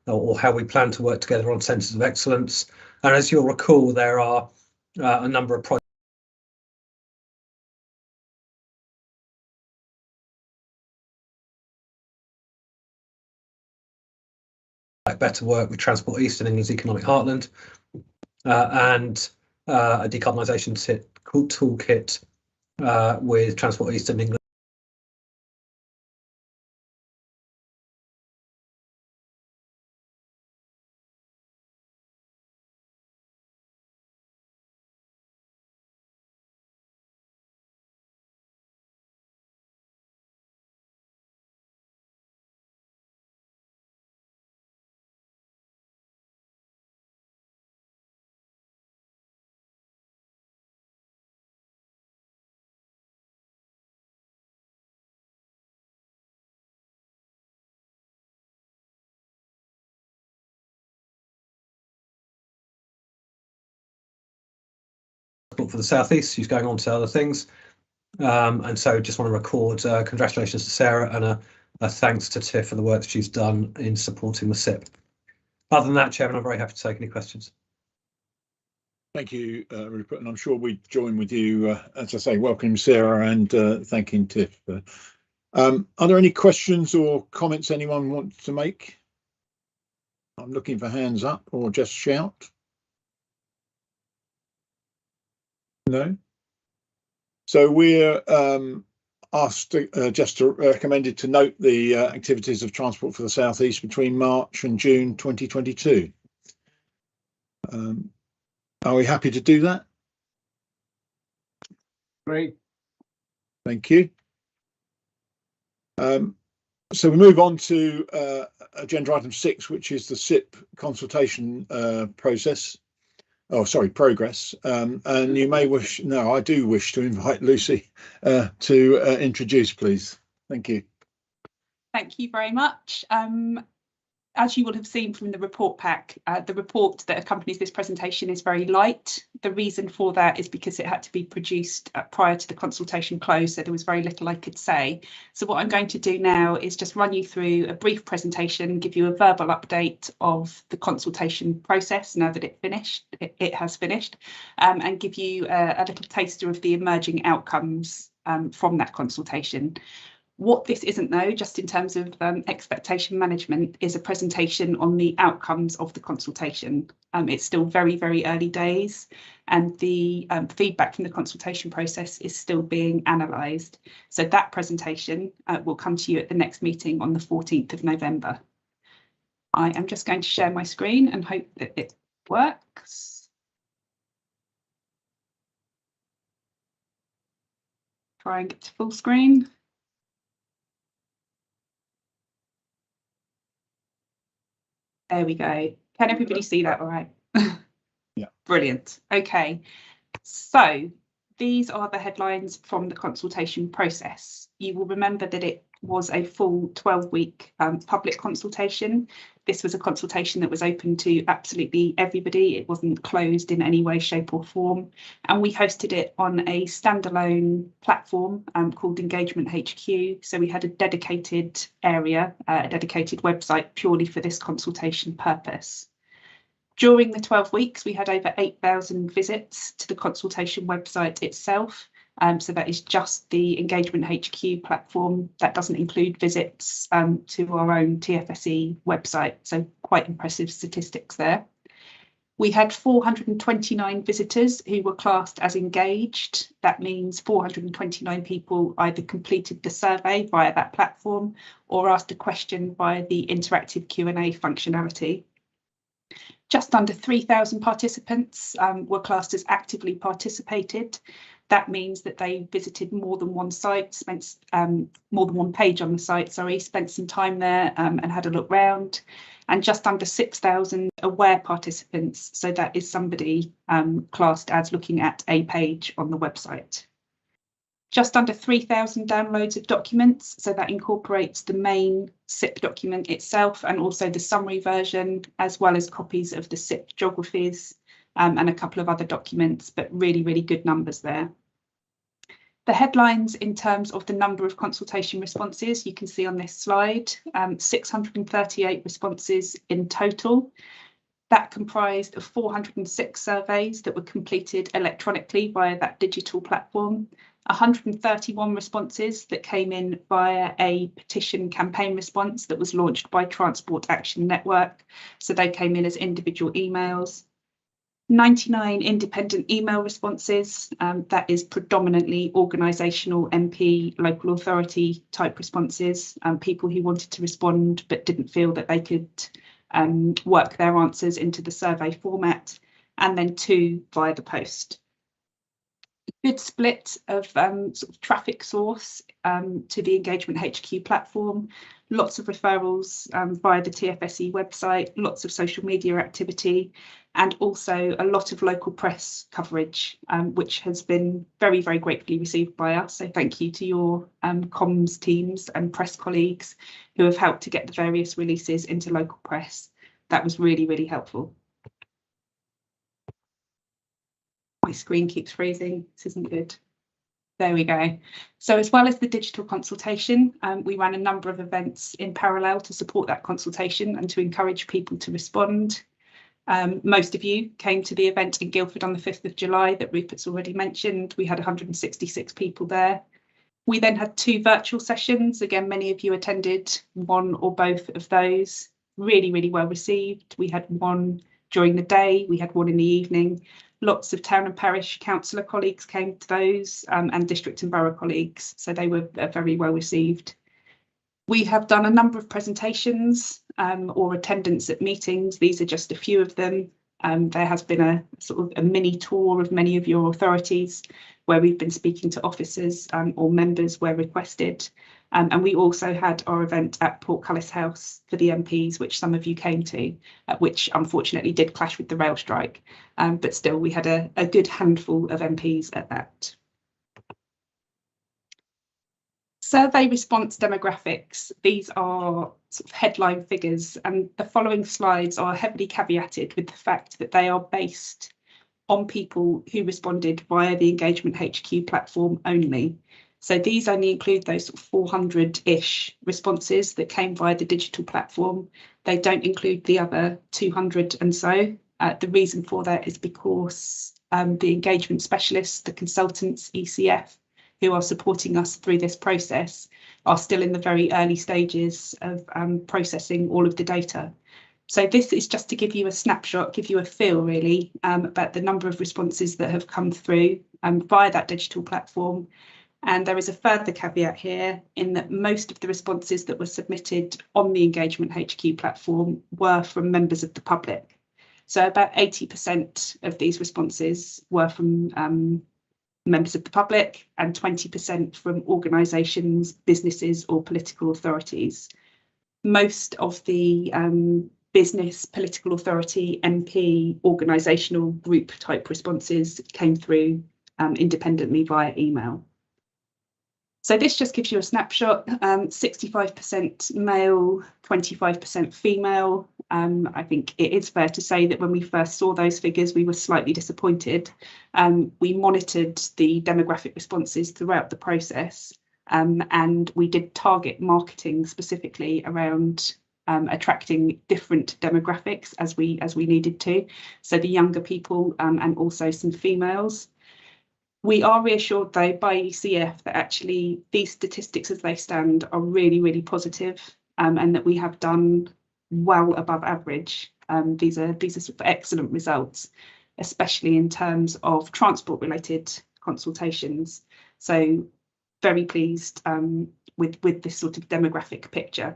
or how we plan to work together on centres of excellence. And as you'll recall, there are a number of projects like better work with Transport East and England's economic heartland, and a decarbonisation toolkit with Transport East and England. For the South East, she's going on to other things, and so just want to record congratulations to Sarah and a thanks to Tiff for the work that she's done in supporting the SIP. Other than that, Chairman, I'm very happy to take any questions. Thank you, Rupert, and I'm sure we join with you, as I say, welcoming Sarah and thanking Tiff. Are there any questions or comments anyone wants to make? I'm looking for hands up or just shout. No. So we're asked just recommended to note the activities of Transport for the South East between March and June 2022. Are we happy to do that? Great. Thank you. So we move on to agenda item 6, which is the SIP consultation progress. And you may wish, no, I do wish to invite Lucy to introduce, please. Thank you. Thank you very much. As you will have seen from the report pack, the report that accompanies this presentation is very light. The reason for that is because it had to be produced prior to the consultation close, so there was very little I could say. So what I'm going to do now is just run you through a brief presentation, give you a verbal update of the consultation process now that it has finished, and give you a little taster of the emerging outcomes from that consultation. What this isn't, though, just in terms of expectation management, is a presentation on the outcomes of the consultation. It's still very, very early days, and the feedback from the consultation process is still being analysed. So that presentation will come to you at the next meeting on the 14th of November. I am just going to share my screen and hope that it works. Try and get to full screen. There we go. Can everybody see that all right? Yeah. Brilliant. Okay. So these are the headlines from the consultation process. You will remember that it was a full 12-week public consultation. This was a consultation that was open to absolutely everybody. It wasn't closed in any way, shape or form. And we hosted it on a standalone platform called Engagement HQ. So we had a dedicated area, a dedicated website purely for this consultation purpose. During the 12 weeks, we had over 8,000 visits to the consultation website itself. So that is just the Engagement HQ platform. That doesn't include visits to our own TFSE website. So quite impressive statistics there. We had 429 visitors who were classed as engaged. That means 429 people either completed the survey via that platform or asked a question via the interactive Q&A functionality. Just under 3,000 participants were classed as actively participated. That means that they visited more than one site, spent more than one page on the site, spent some time there and had a look round. And just under 6,000 aware participants. So that is somebody classed as looking at a page on the website. Just under 3,000 downloads of documents. So that incorporates the main SIP document itself and also the summary version, as well as copies of the SIP geographies and a couple of other documents, but really, really good numbers there. The headlines in terms of the number of consultation responses you can see on this slide, 638 responses in total. That comprised of 406 surveys that were completed electronically via that digital platform, 131 responses that came in via a petition campaign response that was launched by Transport Action Network. So they came in as individual emails. 99 independent email responses, that is predominantly organisational, MP, local authority type responses, people who wanted to respond but didn't feel that they could work their answers into the survey format, and then 2 via the post. Good split of sort of traffic source to the Engagement HQ platform, lots of referrals via the TFSE website, lots of social media activity, and also a lot of local press coverage, which has been very, very gratefully received by us. So thank you to your comms teams and press colleagues who have helped to get the various releases into local press. That was really, really helpful. My screen keeps freezing. This isn't good. There we go. So as well as the digital consultation, we ran a number of events in parallel to support that consultation and to encourage people to respond. Most of you came to the event in Guildford on the 5th of July that Rupert's already mentioned. We had 166 people there. We then had 2 virtual sessions. Again, many of you attended one or both of those. Really, really well received. We had one during the day, we had one in the evening. Lots of town and parish councillor colleagues came to those, and district and borough colleagues, so they were very well received. We have done a number of presentations or attendance at meetings. These are just a few of them. There has been a sort of a mini tour of many of your authorities where we've been speaking to officers or members where requested. And we also had our event at Portcullis House for the MPs, which some of you came to, which unfortunately did clash with the rail strike. But still, we had a good handful of MPs at that. Survey response demographics. These are sort of headline figures, and the following slides are heavily caveated with the fact that they are based on people who responded via the Engagement HQ platform only. So these only include those sort of 400-ish responses that came via the digital platform. They don't include the other 200 and so. The reason for that is because the engagement specialists, the consultants, ECF, who are supporting us through this process, are still in the very early stages of processing all of the data. So this is just to give you a snapshot, give you a feel really about the number of responses that have come through via that digital platform. And there is a further caveat here in that most of the responses that were submitted on the Engagement HQ platform were from members of the public. So about 80% of these responses were from members of the public and 20% from organisations, businesses or political authorities. Most of the business, political authority, MP, organisational group type responses came through independently via email. So this just gives you a snapshot, 65% male, 25% female. I think it is fair to say that when we first saw those figures, we were slightly disappointed. We monitored the demographic responses throughout the process, and we did target marketing specifically around attracting different demographics as we needed to. So the younger people and also some females. We are reassured though by ECF that actually these statistics as they stand are really, really positive, and that we have done well above average. These are sort of excellent results, especially in terms of transport related consultations. So very pleased with this sort of demographic picture.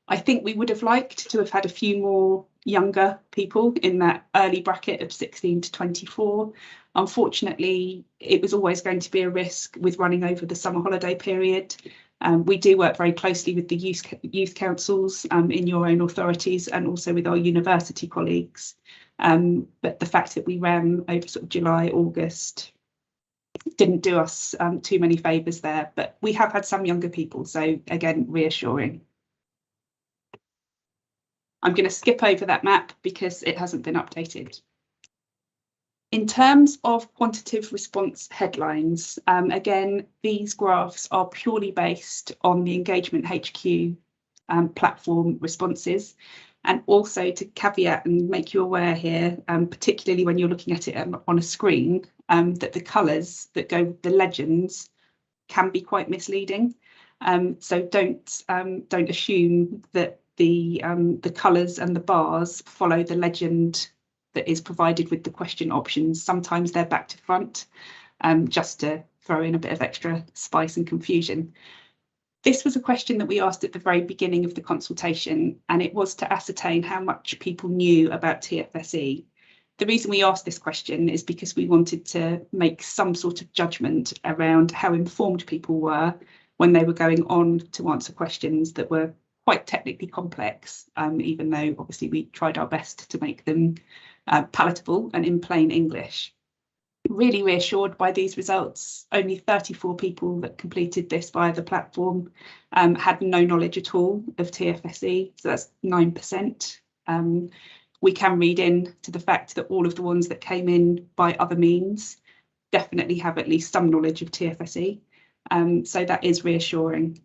I think we would have liked to have had a few more younger people in that early bracket of 16 to 24. Unfortunately, it was always going to be a risk with running over the summer holiday period. We do work very closely with the youth councils in your own authorities and also with our university colleagues. But the fact that we ran over sort of July, August didn't do us too many favours there, but we have had some younger people, so again, reassuring. I'm going to skip over that map because it hasn't been updated. In terms of quantitative response headlines, again, these graphs are purely based on the Engagement HQ platform responses. And also to caveat and make you aware here, particularly when you're looking at it on a screen, that the colours that go with the legends can be quite misleading. So don't assume that the colours and the bars follow the legend that is provided with the question options. Sometimes they're back to front, just to throw in a bit of extra spice and confusion. This was a question that we asked at the very beginning of the consultation, and it was to ascertain how much people knew about TFSE. The reason we asked this question is because we wanted to make some sort of judgment around how informed people were when they were going on to answer questions that were quite technically complex, even though obviously we tried our best to make them palatable and in plain English. Really reassured by these results. Only 34 people that completed this via the platform had no knowledge at all of TFSE, so that's 9%. We can read in to the fact that all of the ones that came in by other means definitely have at least some knowledge of TFSE, so that is reassuring.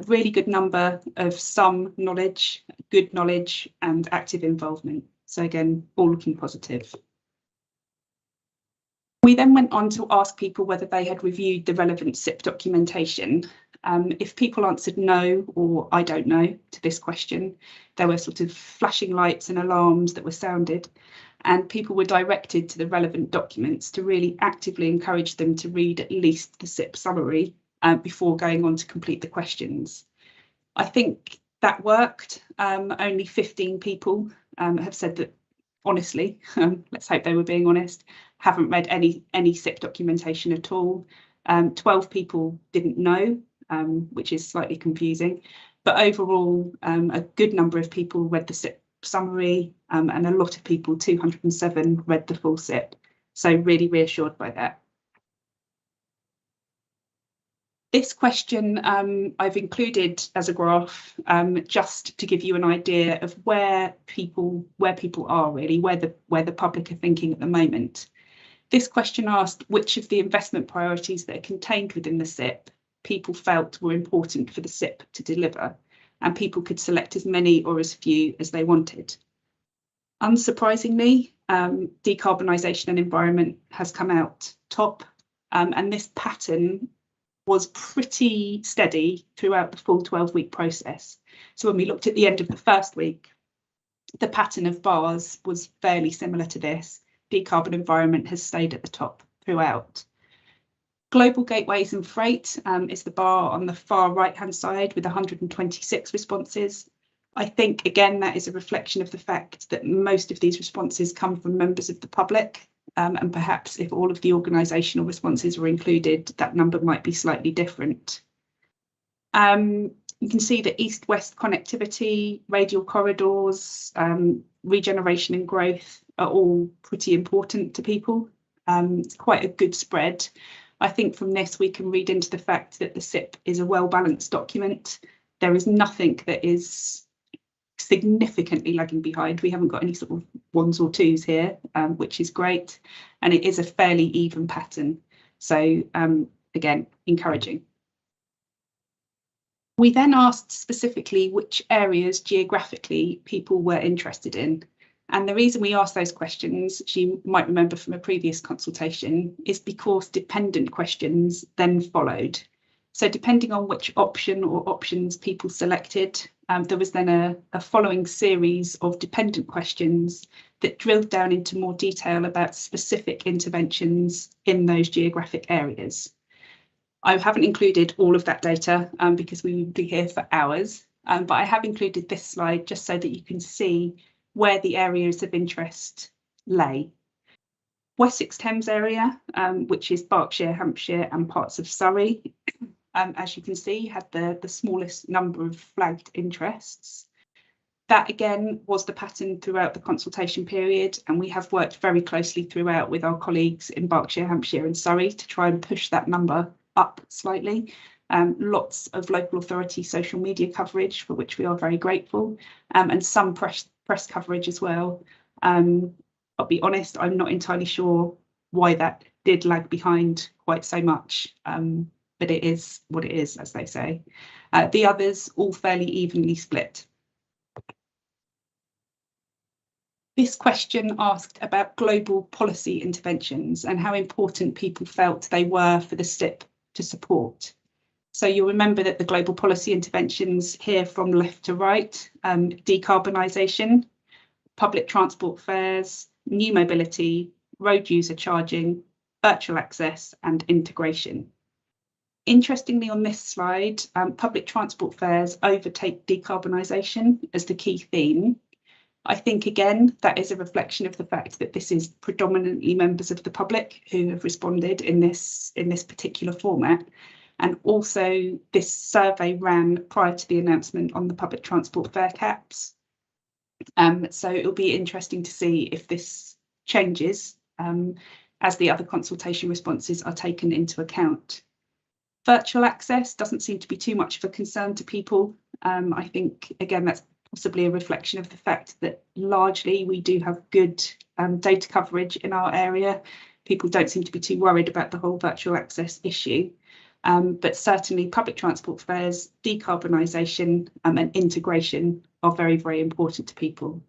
Really good number of some knowledge, good knowledge and active involvement. So again, all looking positive. We then went on to ask people whether they had reviewed the relevant SIP documentation. If people answered no or I don't know to this question, there were sort of flashing lights and alarms that were sounded, and people were directed to the relevant documents to really actively encourage them to read at least the SIP summary before going on to complete the questions. I think that worked. Only 15 people have said that, honestly, let's hope they were being honest, haven't read any SIP documentation at all. 12 people didn't know, which is slightly confusing, but overall a good number of people read the SIP summary, and a lot of people, 207, read the full SIP. So really reassured by that. This question I've included as a graph just to give you an idea of where people are really, where the public are thinking at the moment. This question asked which of the investment priorities that are contained within the SIP people felt were important for the SIP to deliver, and people could select as many or as few as they wanted. Unsurprisingly, decarbonisation and environment has come out top, and this pattern was pretty steady throughout the full 12-week process. So when we looked at the end of the first week, the pattern of bars was fairly similar to this. Decarb and environment has stayed at the top throughout. Global gateways and freight is the bar on the far right-hand side with 126 responses. I think, again, that is a reflection of the fact that most of these responses come from members of the public. And perhaps if all of the organisational responses were included, that number might be slightly different. You can see that east-west connectivity, radial corridors, regeneration and growth are all pretty important to people. It's quite a good spread. I think from this we can read into the fact that the SIP is a well-balanced document. There is nothing that is significantly lagging behind. We haven't got any sort of ones or twos here, which is great, and it is a fairly even pattern. So again, encouraging. We then asked specifically which areas geographically people were interested in. And the reason we asked those questions, as you might remember from a previous consultation, is because dependent questions then followed. So depending on which option or options people selected, there was then a following series of dependent questions that drilled down into more detail about specific interventions in those geographic areas. I haven't included all of that data because we would be here for hours, but I have included this slide just so that you can see where the areas of interest lay. Wessex Thames area, which is Berkshire, Hampshire and parts of Surrey, as you can see, had the smallest number of flagged interests. That again was the pattern throughout the consultation period, and we have worked very closely throughout with our colleagues in Berkshire, Hampshire and Surrey to try and push that number up slightly. Lots of local authority social media coverage, for which we are very grateful, and some press coverage as well. I'll be honest, I'm not entirely sure why that did lag behind quite so much, but it is what it is, as they say. The others all fairly evenly split. This question asked about global policy interventions and how important people felt they were for the SIP to support. So you'll remember that the global policy interventions here from left to right, decarbonisation, public transport fares, new mobility, road user charging, virtual access and integration. Interestingly, on this slide, public transport fares overtake decarbonisation as the key theme. I think, again, that is a reflection of the fact that this is predominantly members of the public who have responded in this particular format. And also, this survey ran prior to the announcement on the public transport fare caps. So it'll be interesting to see if this changes as the other consultation responses are taken into account. Virtual access doesn't seem to be too much of a concern to people. I think, again, that's possibly a reflection of the fact that largely we do have good data coverage in our area. People don't seem to be too worried about the whole virtual access issue. But certainly public transport fares, decarbonisation and integration are very, very important to people.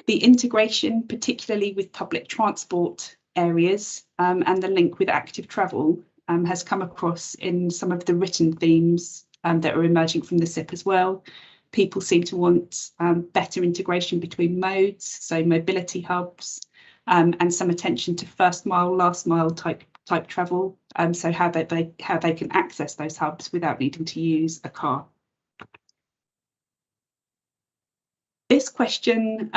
The integration, particularly with public transport areas and the link with active travel has come across in some of the written themes that are emerging from the SIP as well. People seem to want better integration between modes, so mobility hubs, and some attention to first mile, last mile type travel, so how they can access those hubs without needing to use a car. This question,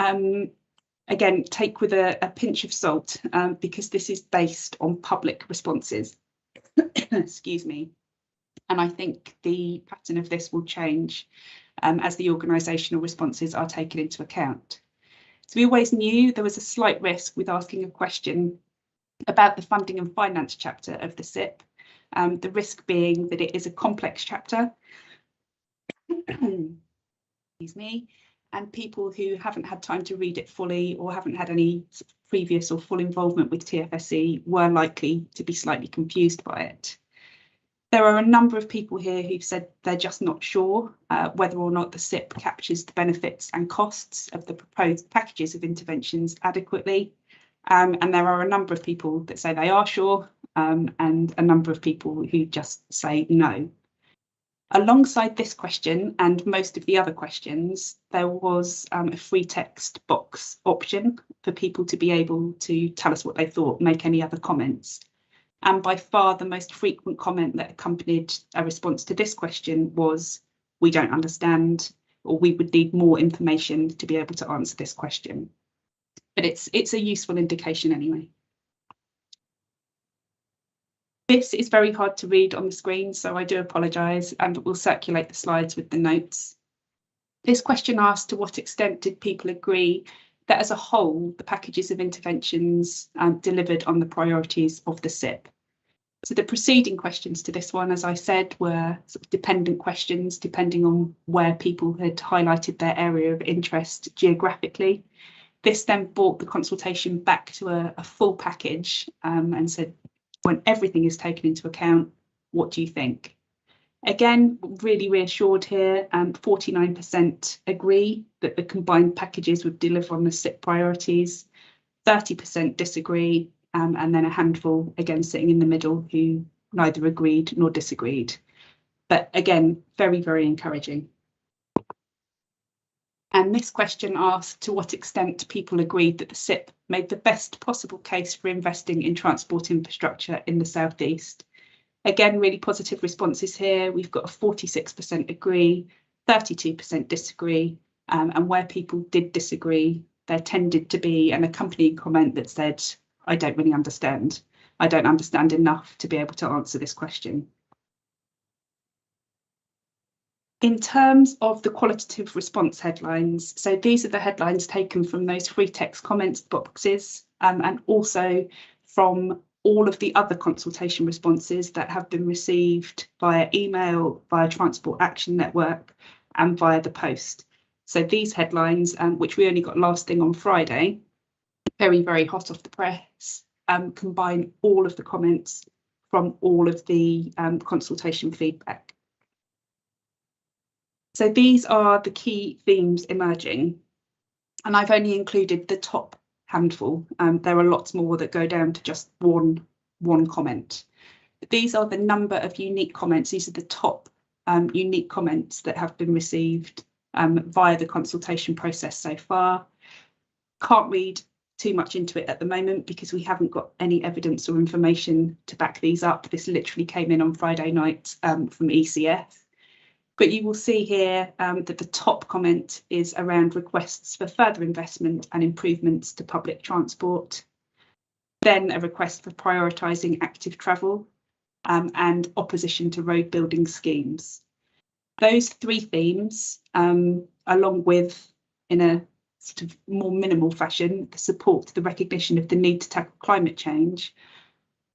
again, take with a pinch of salt, because this is based on public responses. Excuse me. And I think the pattern of this will change as the organisational responses are taken into account. So we always knew there was a slight risk with asking a question about the funding and finance chapter of the SIP, the risk being that it is a complex chapter, excuse me, and people who haven't had time to read it fully or haven't had any previous or full involvement with TFSE were likely to be slightly confused by it. There are a number of people here who've said they're just not sure whether or not the SIP captures the benefits and costs of the proposed packages of interventions adequately. And there are a number of people that say they are sure, and a number of people who just say no. Alongside this question and most of the other questions, there was a free text box option for people to be able to tell us what they thought, make any other comments. And by far the most frequent comment that accompanied a response to this question was, "We don't understand," or "We would need more information to be able to answer this question." But it's a useful indication anyway. This is very hard to read on the screen, so I do apologise, and we'll circulate the slides with the notes. This question asked to what extent did people agree that as a whole, the packages of interventions delivered on the priorities of the SIP. So the preceding questions to this one, as I said, were sort of dependent questions, depending on where people had highlighted their area of interest geographically. This then brought the consultation back to a full package and said, when everything is taken into account, what do you think? Again, really reassured here, 49% agree that the combined packages would deliver on the SIP priorities, 30% disagree, and then a handful, again, sitting in the middle, who neither agreed nor disagreed. But again, very, very encouraging. And this question asked to what extent people agreed that the SIP made the best possible case for investing in transport infrastructure in the South East. Again, really positive responses here. We've got a 46% agree, 32% disagree, and where people did disagree, there tended to be an accompanying comment that said, "I don't really understand. I don't understand enough to be able to answer this question." In terms of the qualitative response headlines, so these are the headlines taken from those free text comments boxes, and also from all of the other consultation responses that have been received via email, via Transport Action Network, and via the post. So these headlines, which we only got last thing on Friday, very, very hot off the press, combine all of the comments from all of the consultation feedback. So these are the key themes emerging, and I've only included the top handful. There are lots more that go down to just one comment. But these are the number of unique comments. These are the top unique comments that have been received via the consultation process so far. Can't read too much into it at the moment because we haven't got any evidence or information to back these up. This literally came in on Friday night from ECF. But you will see here that the top comment is around requests for further investment and improvements to public transport. Then a request for prioritising active travel and opposition to road building schemes. Those three themes, along with, in a sort of more minimal fashion, the support to the recognition of the need to tackle climate change,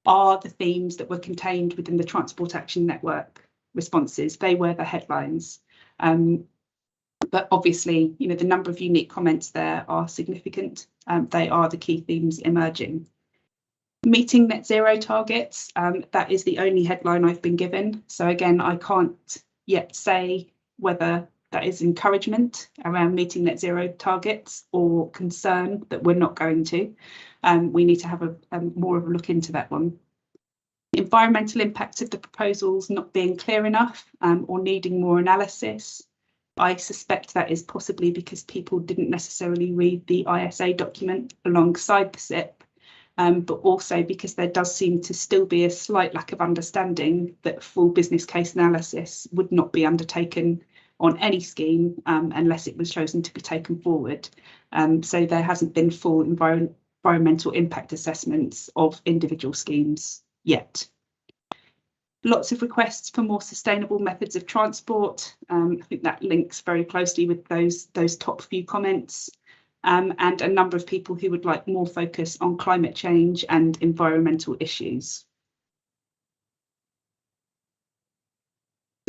are the themes that were contained within the Transport Action Network responses. They were the headlines. But obviously, you know, the number of unique comments there are significant. They are the key themes emerging. Meeting net zero targets, that is the only headline I've been given. So again, I can't yet say whether that is encouragement around meeting net zero targets or concern that we're not going to. We need to have a more of a look into that one. Environmental impacts of the proposals not being clear enough or needing more analysis. I suspect that is possibly because people didn't necessarily read the ISA document alongside the SIP, but also because there does seem to still be a slight lack of understanding that full business case analysis would not be undertaken on any scheme unless it was chosen to be taken forward. So there hasn't been full environmental impact assessments of individual schemes yet. Lots of requests for more sustainable methods of transport. I think that links very closely with those top few comments, and a number of people who would like more focus on climate change and environmental issues.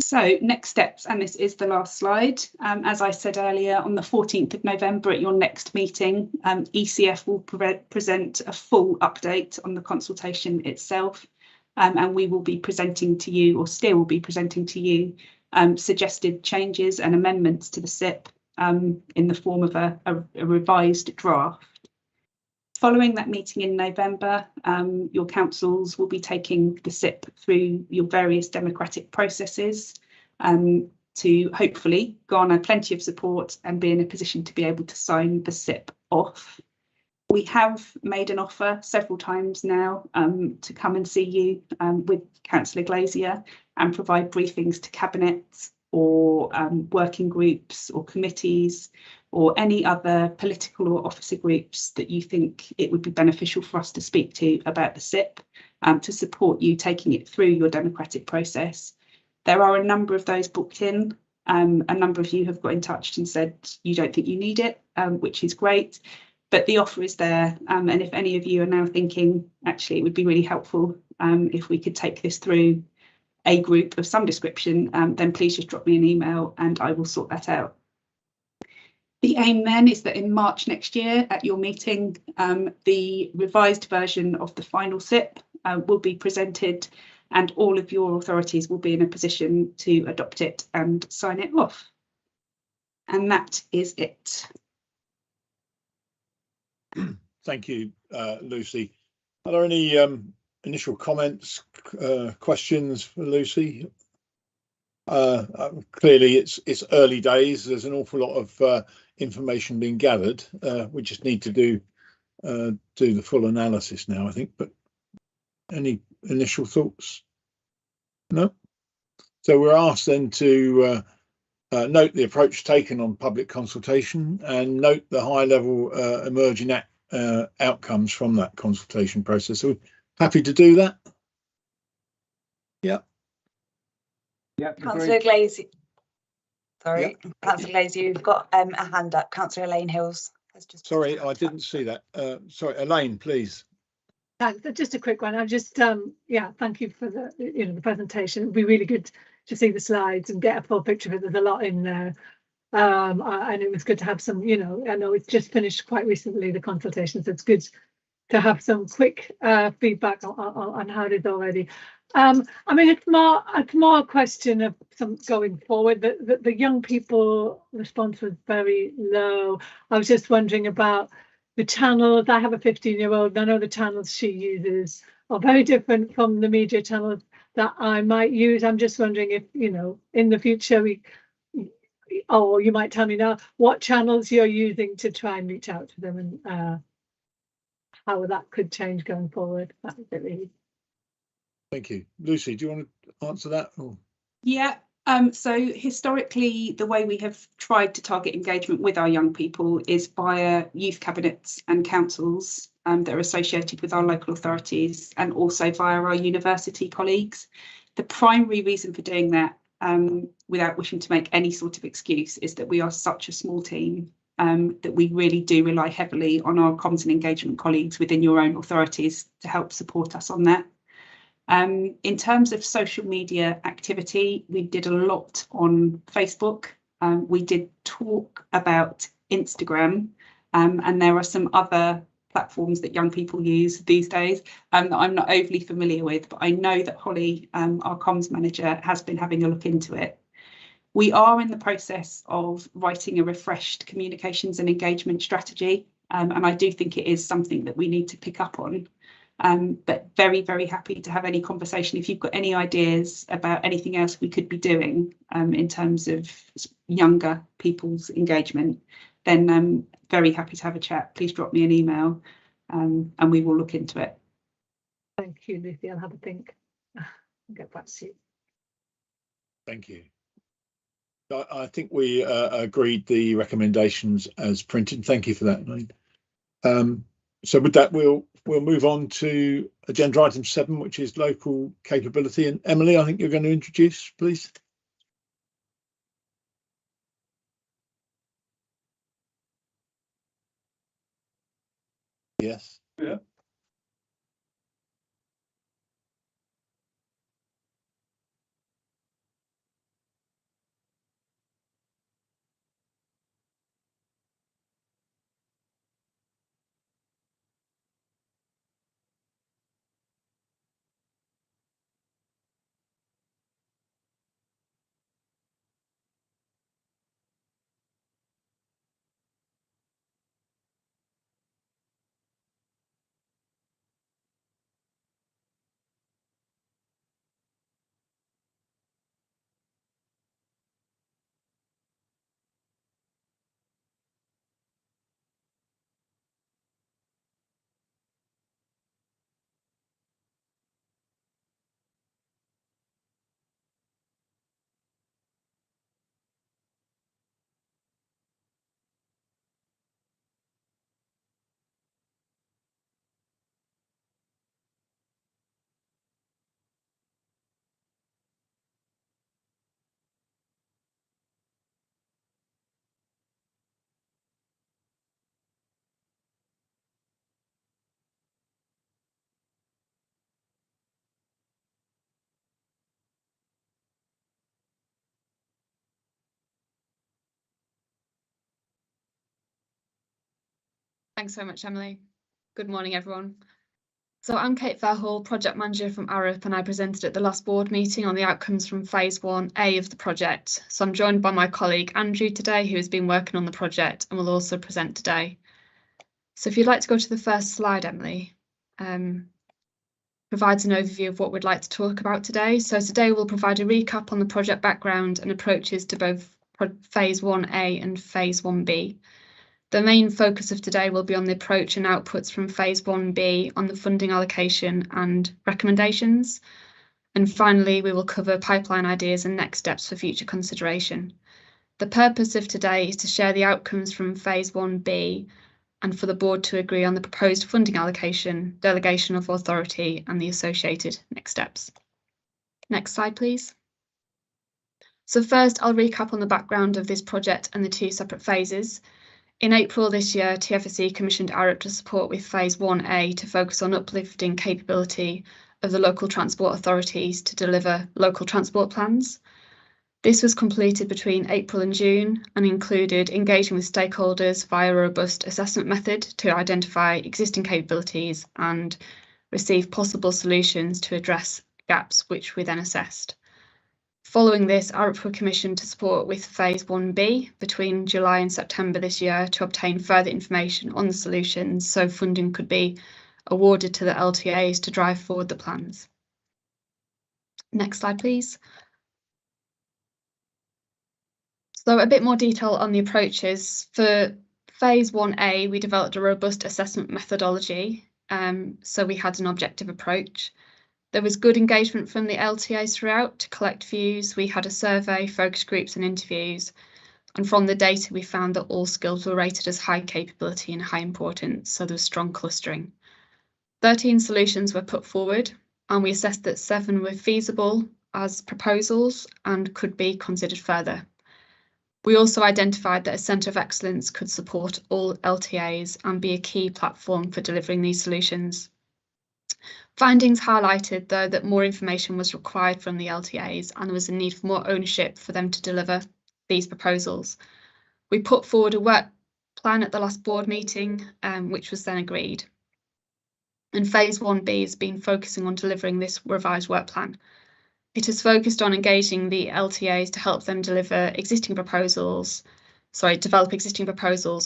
So next steps, and this is the last slide. As I said earlier, on the 14th of November at your next meeting, ECF will present a full update on the consultation itself, and we will be presenting to you, or Steer will be presenting to you, suggested changes and amendments to the SIP in the form of a revised draft. Following that meeting in November, your councils will be taking the SIP through your various democratic processes to hopefully garner plenty of support and be in a position to be able to sign the SIP off. We have made an offer several times now to come and see you with Councillor Glazier and provide briefings to cabinets or working groups or committees or any other political or officer groups that you think it would be beneficial for us to speak to about the SIP to support you taking it through your democratic process. There are a number of those booked in. A number of you have got in touch and said you don't think you need it, which is great. But the offer is there, and if any of you are now thinking, actually, it would be really helpful if we could take this through a group of some description, then please just drop me an email and I will sort that out. The aim then is that in March next year at your meeting, the revised version of the final SIP will be presented and all of your authorities will be in a position to adopt it and sign it off. And that is it. Thank you, Lucy. Are there any initial comments, questions for Lucy? Clearly, it's early days. There's an awful lot of information being gathered. We just need to do the full analysis now, I think. But any initial thoughts? No. So we're asked then to note the approach taken on public consultation and note the high-level emerging outcomes from that consultation process. So happy to do that. Yeah. Yeah. Councillor Glazier. Sorry, yeah. Councillor Glazier, you've got a hand up. Councillor Elaine Hills has just. Sorry, I didn't see that. Sorry, Elaine, please. Just a quick one. I just yeah, thank you for the the presentation. It'd be really good to see the slides and get a full picture of it. There's a lot in there. And it was good to have some, you know, I know it's just finished quite recently, the consultation, so it's good to have some quick feedback on how it is already. I mean, it's more a question of some going forward. The young people response was very low. I was just wondering about the channels. I have a 15-year-old. I know the channels she uses are very different from the media channels that I might use. I'm just wondering if, you know, in the future or you might tell me now what channels you're using to try and reach out to them, and how that could change going forward. That was it, really. Thank you. Lucy, do you want to answer that? Or? Yeah. So historically, the way we have tried to target engagement with our young people is via youth cabinets and councils that are associated with our local authorities, and also via our university colleagues. The primary reason for doing that, without wishing to make any sort of excuse, is that we are such a small team that we really do rely heavily on our comms and engagement colleagues within your own authorities to help support us on that. In terms of social media activity, we did a lot on Facebook. We did talk about Instagram, and there are some other platforms that young people use these days that I'm not overly familiar with, but I know that Holly, our comms manager, has been having a look into it. We are in the process of writing a refreshed communications and engagement strategy, and I do think it is something that we need to pick up on. But very, very happy to have any conversation. If you've got any ideas about anything else we could be doing in terms of younger people's engagement, then I'm very happy to have a chat. Please drop me an email and we will look into it. Thank you, Lucy. I'll have a think. I'll get back to you. Thank you. I think we agreed the recommendations as printed. Thank you for that, Elaine. So with that, we'll move on to agenda item 7, which is local capability. And Emily, I think you're going to introduce, please. Yes. Yeah. Thanks so much, Emily. Good morning, everyone. So I'm Kate Fairhall, Project Manager from Arup, and I presented at the last board meeting on the outcomes from Phase 1A of the project. So I'm joined by my colleague Andrew today, who has been working on the project and will also present today. So if you'd like to go to the first slide, Emily, provides an overview of what we'd like to talk about today. So today we'll provide a recap on the project background and approaches to both Phase 1A and Phase 1B. The main focus of today will be on the approach and outputs from Phase 1B on the funding allocation and recommendations. And finally, we will cover pipeline ideas and next steps for future consideration. The purpose of today is to share the outcomes from Phase 1B and for the board to agree on the proposed funding allocation, delegation of authority and the associated next steps. Next slide, please. So first, I'll recap on the background of this project and the 2 separate phases. In April this year, TFSE commissioned Arup to support with Phase 1A to focus on uplifting capability of the local transport authorities to deliver local transport plans. This was completed between April and June and included engaging with stakeholders via a robust assessment method to identify existing capabilities and receive possible solutions to address gaps, which we then assessed. Following this, ARUP were commissioned to support with Phase 1B between July and September this year to obtain further information on the solutions so funding could be awarded to the LTAs to drive forward the plans. Next slide, please. So a bit more detail on the approaches. For Phase 1A, we developed a robust assessment methodology. So we had an objective approach. There was good engagement from the LTAs throughout to collect views. We had a survey, focus groups and interviews. And from the data, we found that all skills were rated as high capability and high importance, so there was strong clustering. 13 solutions were put forward, and we assessed that 7 were feasible as proposals and could be considered further. We also identified that a Centre of Excellence could support all LTAs and be a key platform for delivering these solutions. Findings highlighted, though, that more information was required from the LTAs and there was a need for more ownership for them to deliver these proposals. We put forward a work plan at the last board meeting, which was then agreed. And Phase 1B has been focusing on delivering this revised work plan. It is focused on engaging the LTAs to help them develop existing proposals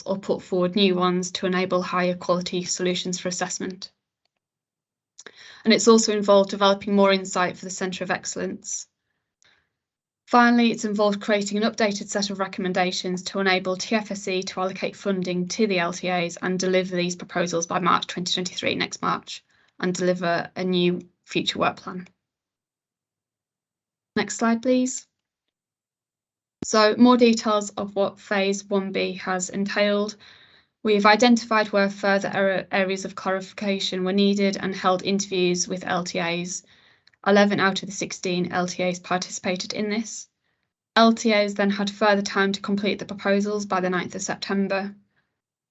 or put forward new ones to enable higher quality solutions for assessment. And it's also involved developing more insight for the Centre of Excellence. Finally, it's involved creating an updated set of recommendations to enable TFSE to allocate funding to the LTAs and deliver these proposals by March 2023, next March, and deliver a new future work plan. Next slide, please. So more details of what Phase 1B has entailed. We've identified where further areas of clarification were needed and held interviews with LTAs. 11 out of the 16 LTAs participated in this. LTAs then had further time to complete the proposals by the 9th of September.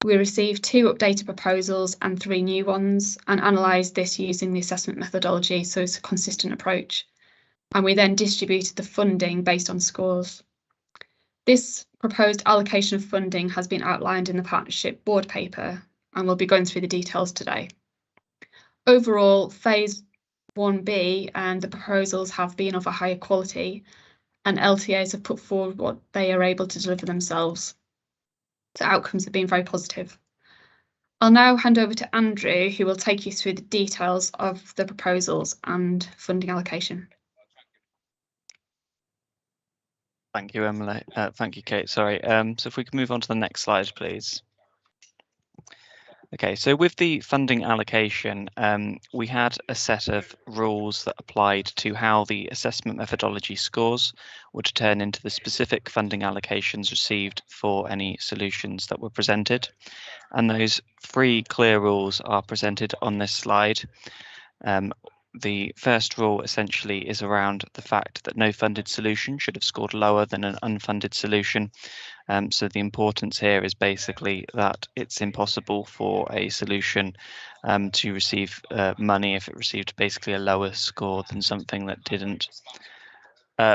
We received 2 updated proposals and 3 new ones and analysed this using the assessment methodology, so it's a consistent approach. And we then distributed the funding based on scores. This proposed allocation of funding has been outlined in the partnership board paper, and we'll be going through the details today. Overall, Phase 1B and the proposals have been of a higher quality, and LTAs have put forward what they are able to deliver themselves. The outcomes have been very positive. I'll now hand over to Andrew, who will take you through the details of the proposals and funding allocation. Thank you, Emily. Thank you, Kate. Sorry. So if we can move on to the next slide, please. Okay, so with the funding allocation, we had a set of rules that applied to how the assessment methodology scores would turn into the specific funding allocations received for any solutions that were presented. And those 3 clear rules are presented on this slide. The first rule essentially is around the fact that no funded solution should have scored lower than an unfunded solution. So the importance here is basically that it's impossible for a solution to receive money if it received basically a lower score than something that didn't.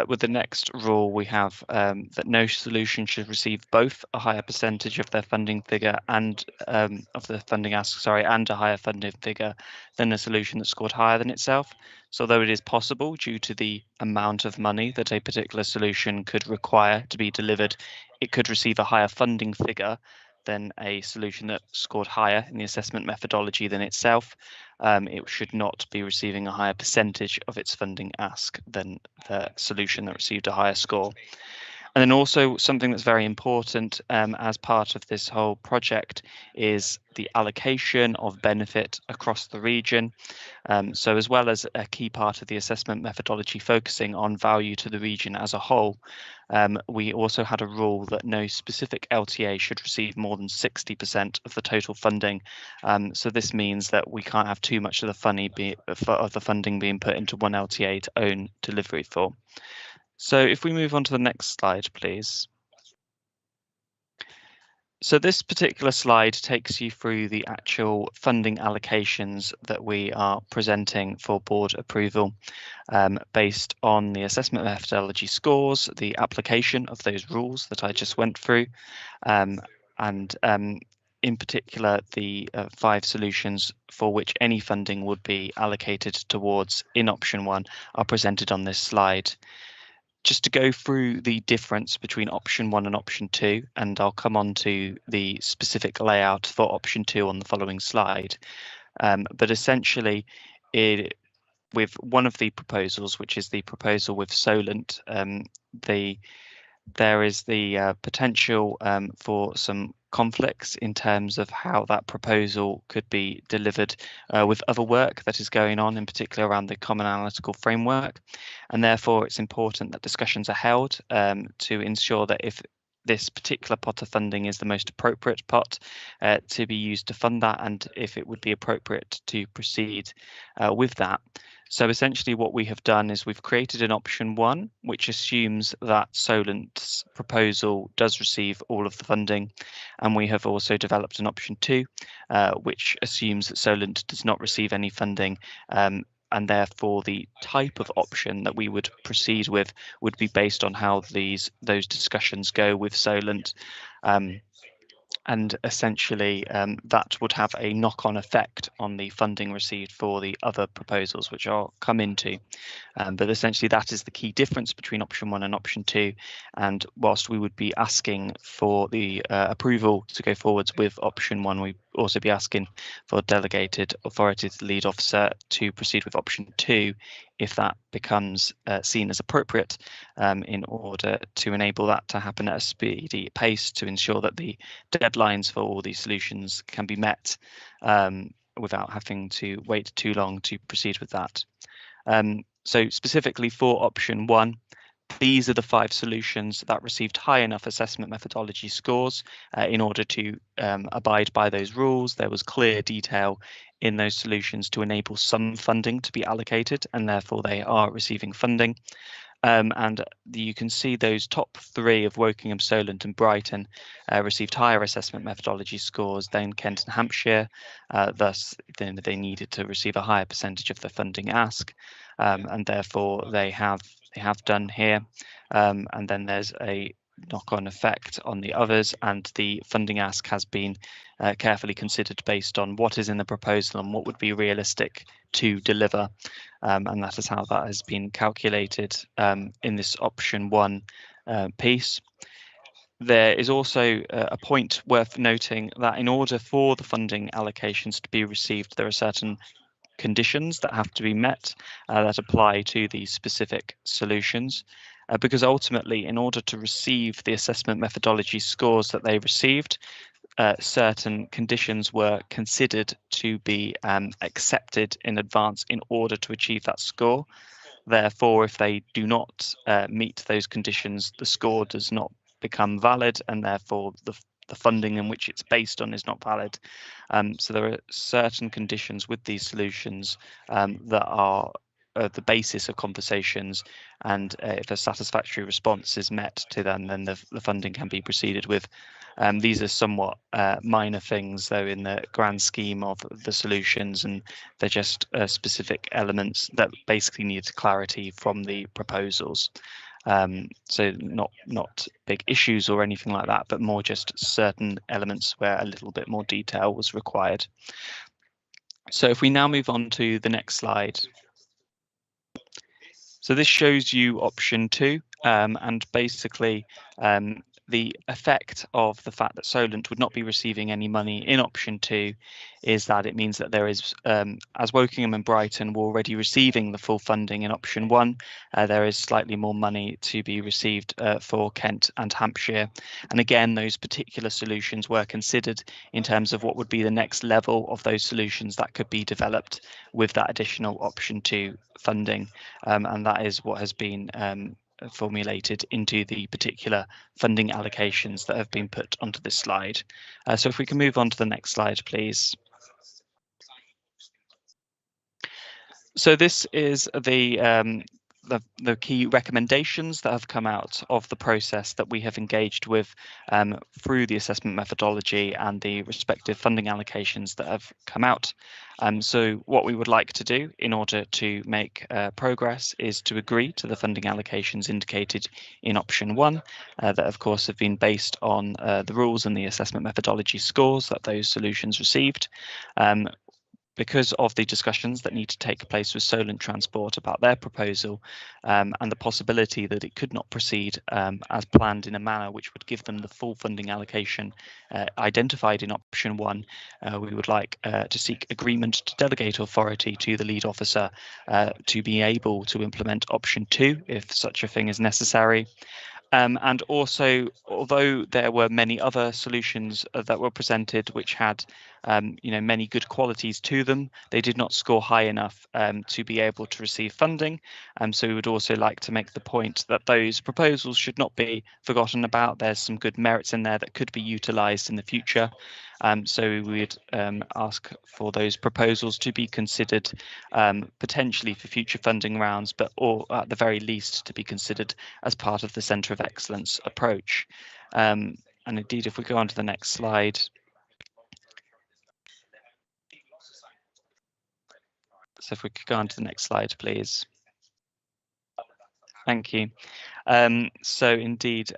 With the next rule, we have that no solution should receive both a higher percentage of their funding figure and of the funding ask, and a higher funding figure than a solution that scored higher than itself. So although it is possible due to the amount of money that a particular solution could require to be delivered, it could receive a higher funding figure than a solution that scored higher in the assessment methodology than itself. It should not be receiving a higher percentage of its funding ask than the solution that received a higher score. And then also something that's very important as part of this whole project is the allocation of benefit across the region. So as well as a key part of the assessment methodology focusing on value to the region as a whole, we also had a rule that no specific LTA should receive more than 60% of the total funding. So this means that we can't have too much of the funding being put into one LTA to own delivery for. So if we move on to the next slide, please. So this particular slide takes you through the actual funding allocations that we are presenting for board approval, based on the assessment methodology scores, the application of those rules that I just went through, and in particular the 5 solutions for which any funding would be allocated towards in option 1 are presented on this slide. Just to go through the difference between option 1 and option 2, and I'll come on to the specific layout for option 2 on the following slide. But essentially, with one of the proposals, which is the proposal with Solent, there is the potential for some conflicts in terms of how that proposal could be delivered with other work that is going on, in particular around the Common Analytical Framework. And therefore, it's important that discussions are held to ensure that if this particular pot of funding is the most appropriate pot to be used to fund that, and if it would be appropriate to proceed with that. So essentially what we have done is we've created an option 1, which assumes that Solent's proposal does receive all of the funding. And we have also developed an option 2, which assumes that Solent does not receive any funding. And therefore the type of option that we would proceed with would be based on how those discussions go with Solent. And essentially that would have a knock-on effect on the funding received for the other proposals, which I'll come into. But essentially that is the key difference between option 1 and option 2. And whilst we would be asking for the approval to go forwards with option 1, we also be asking for delegated authority to the lead officer to proceed with option 2 if that becomes seen as appropriate, in order to enable that to happen at a speedy pace to ensure that the deadlines for all these solutions can be met without having to wait too long to proceed with that. So specifically for option 1, these are the 5 solutions that received high enough assessment methodology scores in order to abide by those rules. There was clear detail in those solutions to enable some funding to be allocated, and therefore they are receiving funding. And you can see those top 3 of Wokingham, Solent and Brighton received higher assessment methodology scores than Kent and Hampshire. Thus, then they needed to receive a higher percentage of the funding ask, and therefore they have done here. And then there's a knock-on effect on the others, and the funding ask has been carefully considered based on what is in the proposal and what would be realistic to deliver, and that is how that has been calculated in this option 1 piece. There is also a point worth noting that in order for the funding allocations to be received, there are certain conditions that have to be met that apply to these specific solutions. Because ultimately, in order to receive the assessment methodology scores that they received, certain conditions were considered to be accepted in advance in order to achieve that score. Therefore, if they do not meet those conditions, the score does not become valid, and therefore the funding in which it's based on is not valid. So there are certain conditions with these solutions that are the basis of conversations, and if a satisfactory response is met to them, then the funding can be proceeded with. These are somewhat minor things, though, in the grand scheme of the solutions, and they're just specific elements that basically need clarity from the proposals. So not big issues or anything like that, but more just certain elements where a little bit more detail was required. So if we now move on to the next slide. So this shows you option 2, and basically the effect of the fact that Solent would not be receiving any money in option 2 is that it means that there is, as Wokingham and Brighton were already receiving the full funding in option 1, there is slightly more money to be received for Kent and Hampshire. And again, those particular solutions were considered in terms of what would be the next level of those solutions that could be developed with that additional option 2 funding. And that is what has been formulated into the particular funding allocations that have been put onto this slide. So if we can move on to the next slide, please. So this is the the key recommendations that have come out of the process that we have engaged with through the assessment methodology and the respective funding allocations that have come out. So what we would like to do in order to make progress is to agree to the funding allocations indicated in option 1 that of course have been based on the rules and the assessment methodology scores that those solutions received. Because of the discussions that need to take place with Solent Transport about their proposal and the possibility that it could not proceed as planned in a manner which would give them the full funding allocation identified in option 1, we would like to seek agreement to delegate authority to the lead officer to be able to implement option 2 if such a thing is necessary. And also, although there were many other solutions that were presented which had many good qualities to them, they did not score high enough to be able to receive funding. So we would also like to make the point that those proposals should not be forgotten about. There's some good merits in there that could be utilised in the future. So we would ask for those proposals to be considered potentially for future funding rounds, or at the very least to be considered as part of the Centre of Excellence approach. And indeed, if we go on to the next slide. So if we could go on to the next slide, please. Thank you. So indeed,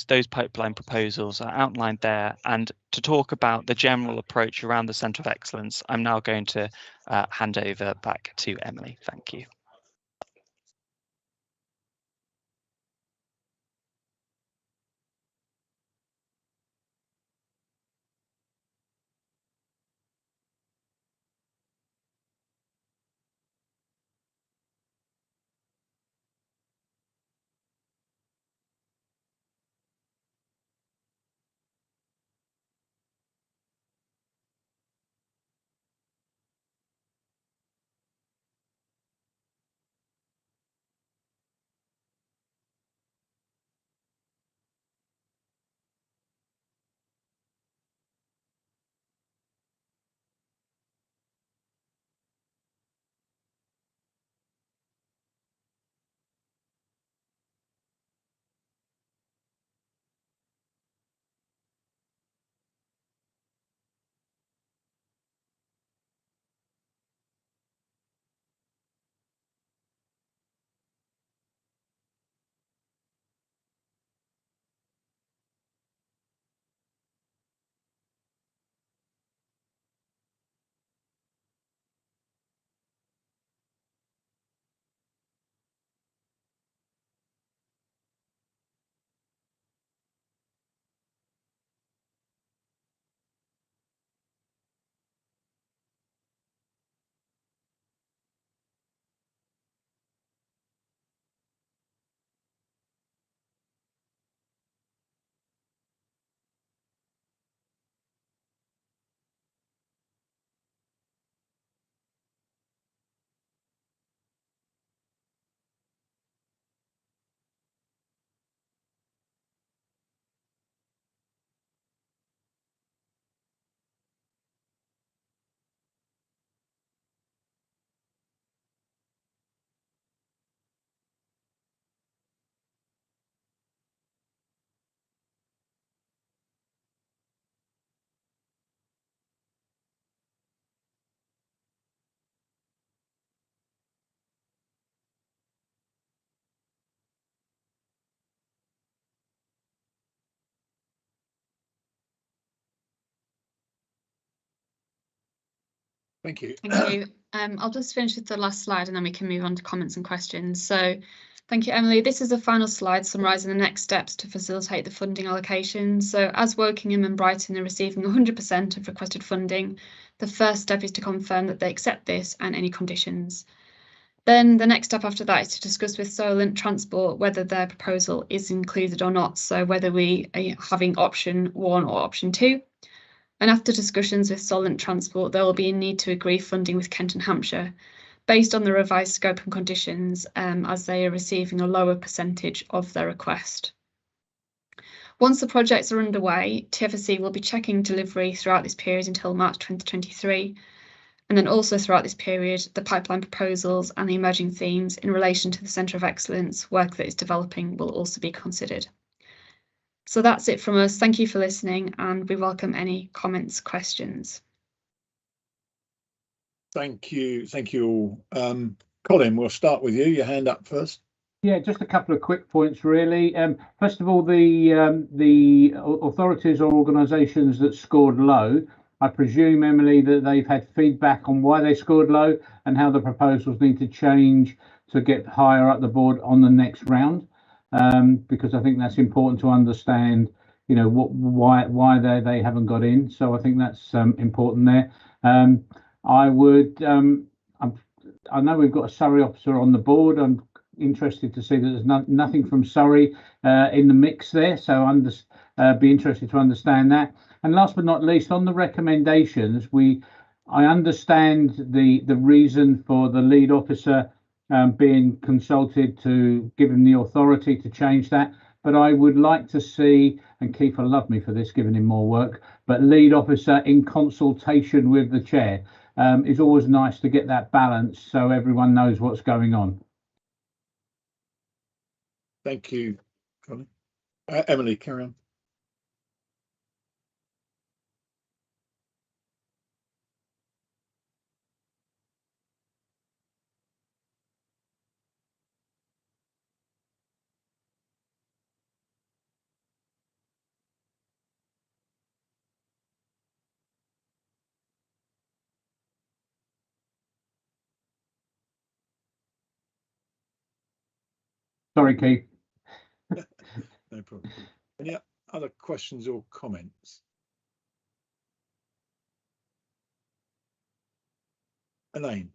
those pipeline proposals are outlined there. And to talk about the general approach around the Centre of Excellence, I'm now going to hand over back to Emily. Thank you. Thank you. Thank you. I'll just finish with the last slide and then we can move on to comments and questions. So thank you, Emily. This is the final slide summarising the next steps to facilitate the funding allocation. So as Wokingham and Brighton are receiving 100% of requested funding, the first step is to confirm that they accept this and any conditions. Then the next step after that is to discuss with Solent Transport whether their proposal is included or not. So whether we are having option 1 or option 2. And after discussions with Solent Transport, there will be a need to agree funding with Kent and Hampshire based on the revised scope and conditions as they are receiving a lower percentage of their request. Once the projects are underway, TFSC will be checking delivery throughout this period until March 2023. And then also throughout this period, the pipeline proposals and the emerging themes in relation to the Centre of Excellence work that is developing will also be considered. So that's it from us. Thank you for listening, and we welcome any comments, questions. Thank you all. Colin, we'll start with you. Your hand up first. Yeah, just a couple of quick points, really. First of all, the authorities or organisations that scored low, I presume, Emily, that they've had feedback on why they scored low and how the proposals need to change to get higher up the board on the next round, because I think that's important to understand, you know, why they haven't got in. So I think that's important there. I know we've got a Surrey officer on the board. I'm interested to see that there's nothing from Surrey in the mix there, so be interested to understand that. And last but not least, on the recommendations, I understand the reason for the lead officer being consulted to give him the authority to change that, but I would like to see, and Keith will love me for this, giving him more work, but lead officer in consultation with the chair. It's always nice to get that balance so everyone knows what's going on. Thank you, Colin. Emily, carry on. Sorry, Keith. No problem. Any other questions or comments? Elaine.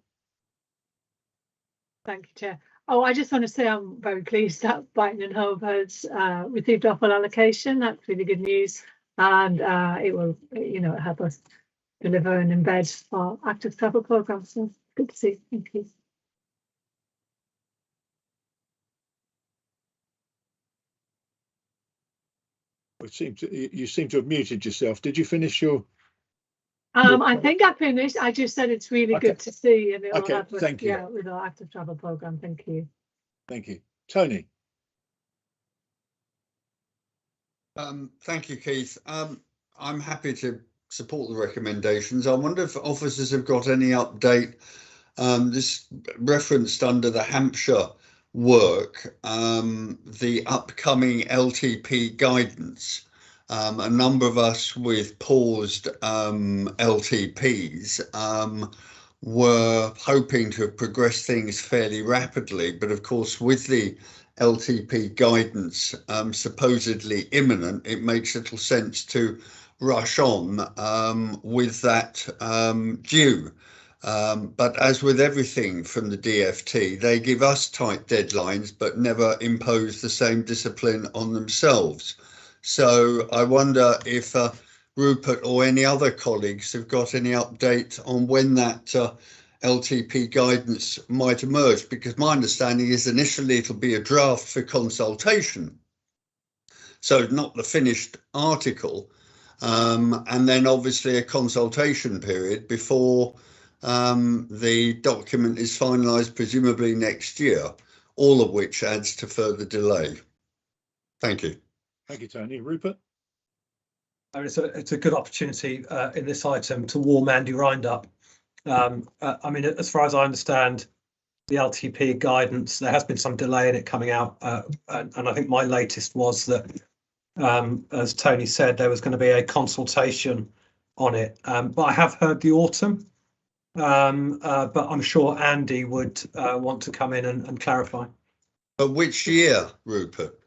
Thank you, Chair. Oh, I just want to say I'm very pleased that Brighton and Hove has received our full allocation. That's really good news, and it will, you know, help us deliver and embed our active travel programme. So good to see. Thank you. You seem to have muted yourself. Did you finish your? I think I finished. I just said it's really good to see, and it will help us, thank you. Yeah, with our active travel programme. Thank you. Thank you, Tony. Thank you, Keith. I'm happy to support the recommendations. I wonder if officers have got any update. This referenced under the Hampshire work, the upcoming LTP guidance. A number of us with paused LTPs were hoping to progress things fairly rapidly, but of course with the LTP guidance supposedly imminent, it makes little sense to rush on with that due. But as with everything from the DFT, they give us tight deadlines, but never impose the same discipline on themselves. So I wonder if Rupert or any other colleagues have got any update on when that LTP guidance might emerge, because my understanding is initially it'll be a draft for consultation. So not the finished article, and then obviously a consultation period before the document is finalised, presumably next year, all of which adds to further delay. Thank you. Thank you, Tony. Rupert? It's a good opportunity in this item to warm Andy Rind up. I mean, as far as I understand the LTP guidance, there has been some delay in it coming out. And I think my latest was that, as Tony said, there was going to be a consultation on it. But I have heard the autumn. But I'm sure Andy would want to come in and clarify. But which year, Rupert?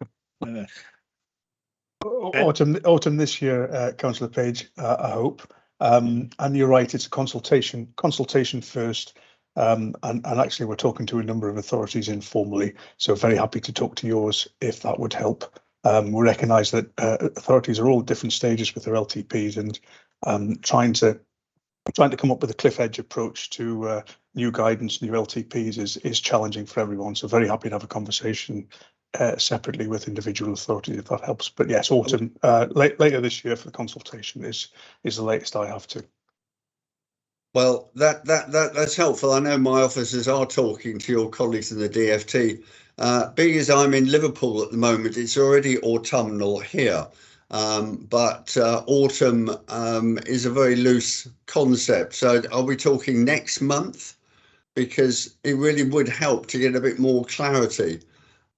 Autumn this year, Councillor Page, I hope. And you're right, it's a consultation first. And actually we're talking to a number of authorities informally, so very happy to talk to yours if that would help. We recognise that authorities are all at different stages with their LTPs, and trying to come up with a cliff edge approach to new guidance, new LTPs is challenging for everyone. So very happy to have a conversation separately with individual authorities if that helps. But yes, autumn later this year for the consultation is the latest I have to. Well, that's helpful. I know my officers are talking to your colleagues in the DFT. Being as I'm in Liverpool at the moment, it's already autumnal here. But autumn is a very loose concept. So are we talking next month? Because it really would help to get a bit more clarity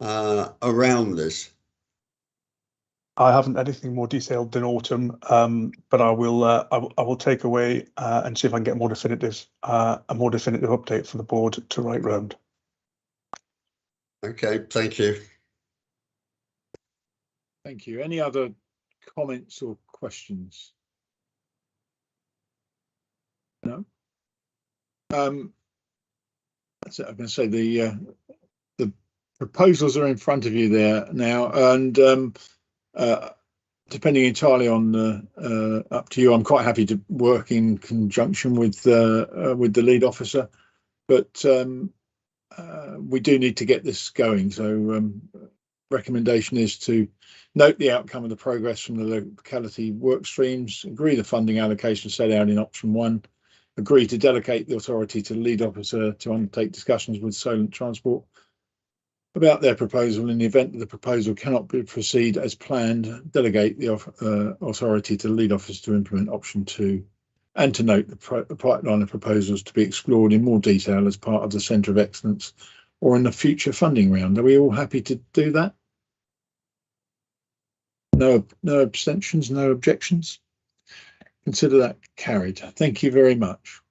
around this. I haven't anything more detailed than autumn, but I will take away and see if I can get a more definitive update for the board to write round. Okay, thank you. Thank you. Any other comments or questions? No. That's it. I'm going to say the proposals are in front of you there now, and depending entirely on up to you, I'm quite happy to work in conjunction with the lead officer, but we do need to get this going. So recommendation is to note the outcome of the progress from the locality work streams, agree the funding allocation set out in option 1, agree to delegate the authority to the lead officer to undertake discussions with Solent Transport about their proposal. In the event that the proposal cannot proceed as planned, delegate the authority to the lead officer to implement option 2, and to note the pipeline of proposals to be explored in more detail as part of the Centre of Excellence or in the future funding round. Are we all happy to do that? No abstentions, no objections? Consider that carried. Thank you very much.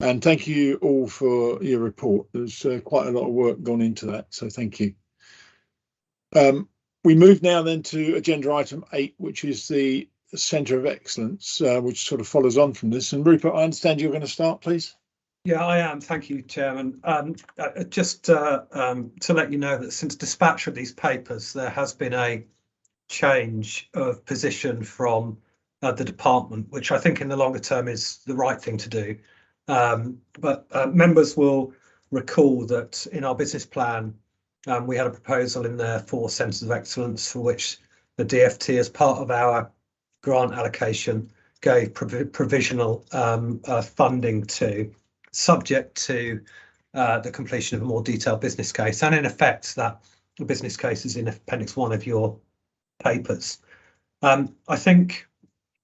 And thank you all for your report. There's quite a lot of work gone into that, so thank you. We move now then to agenda item 8, which is the Centre of Excellence, which sort of follows on from this. And Rupert, I understand you're going to start, please. Yeah, I am. Thank you, Chairman. Just to let you know that since dispatch of these papers, there has been a change of position from the department, which I think in the longer term is the right thing to do. But members will recall that in our business plan, we had a proposal in there for Centres of Excellence, for which the DFT, as part of our grant allocation, gave provisional funding to, subject to the completion of a more detailed business case. And in effect, that the business case is in Appendix 1 of your papers. I think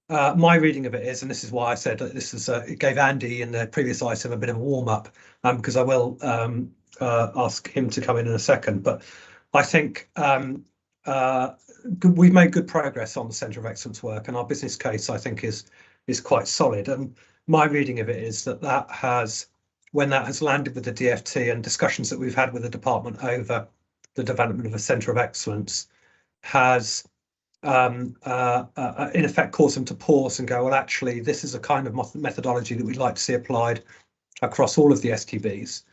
my reading of it is, and this is why I said that this is, it gave Andy in the previous item a bit of a warm up, because I will ask him to come in a second. But I think we've made good progress on the Centre of Excellence work, and our business case, I think, is quite solid. And my reading of it is that that has, when that has landed with the DFT and discussions that we've had with the department over the development of a Centre of Excellence, has in effect caused them to pause and go, well, actually, this is a kind of methodology that we'd like to see applied across all of the STBs.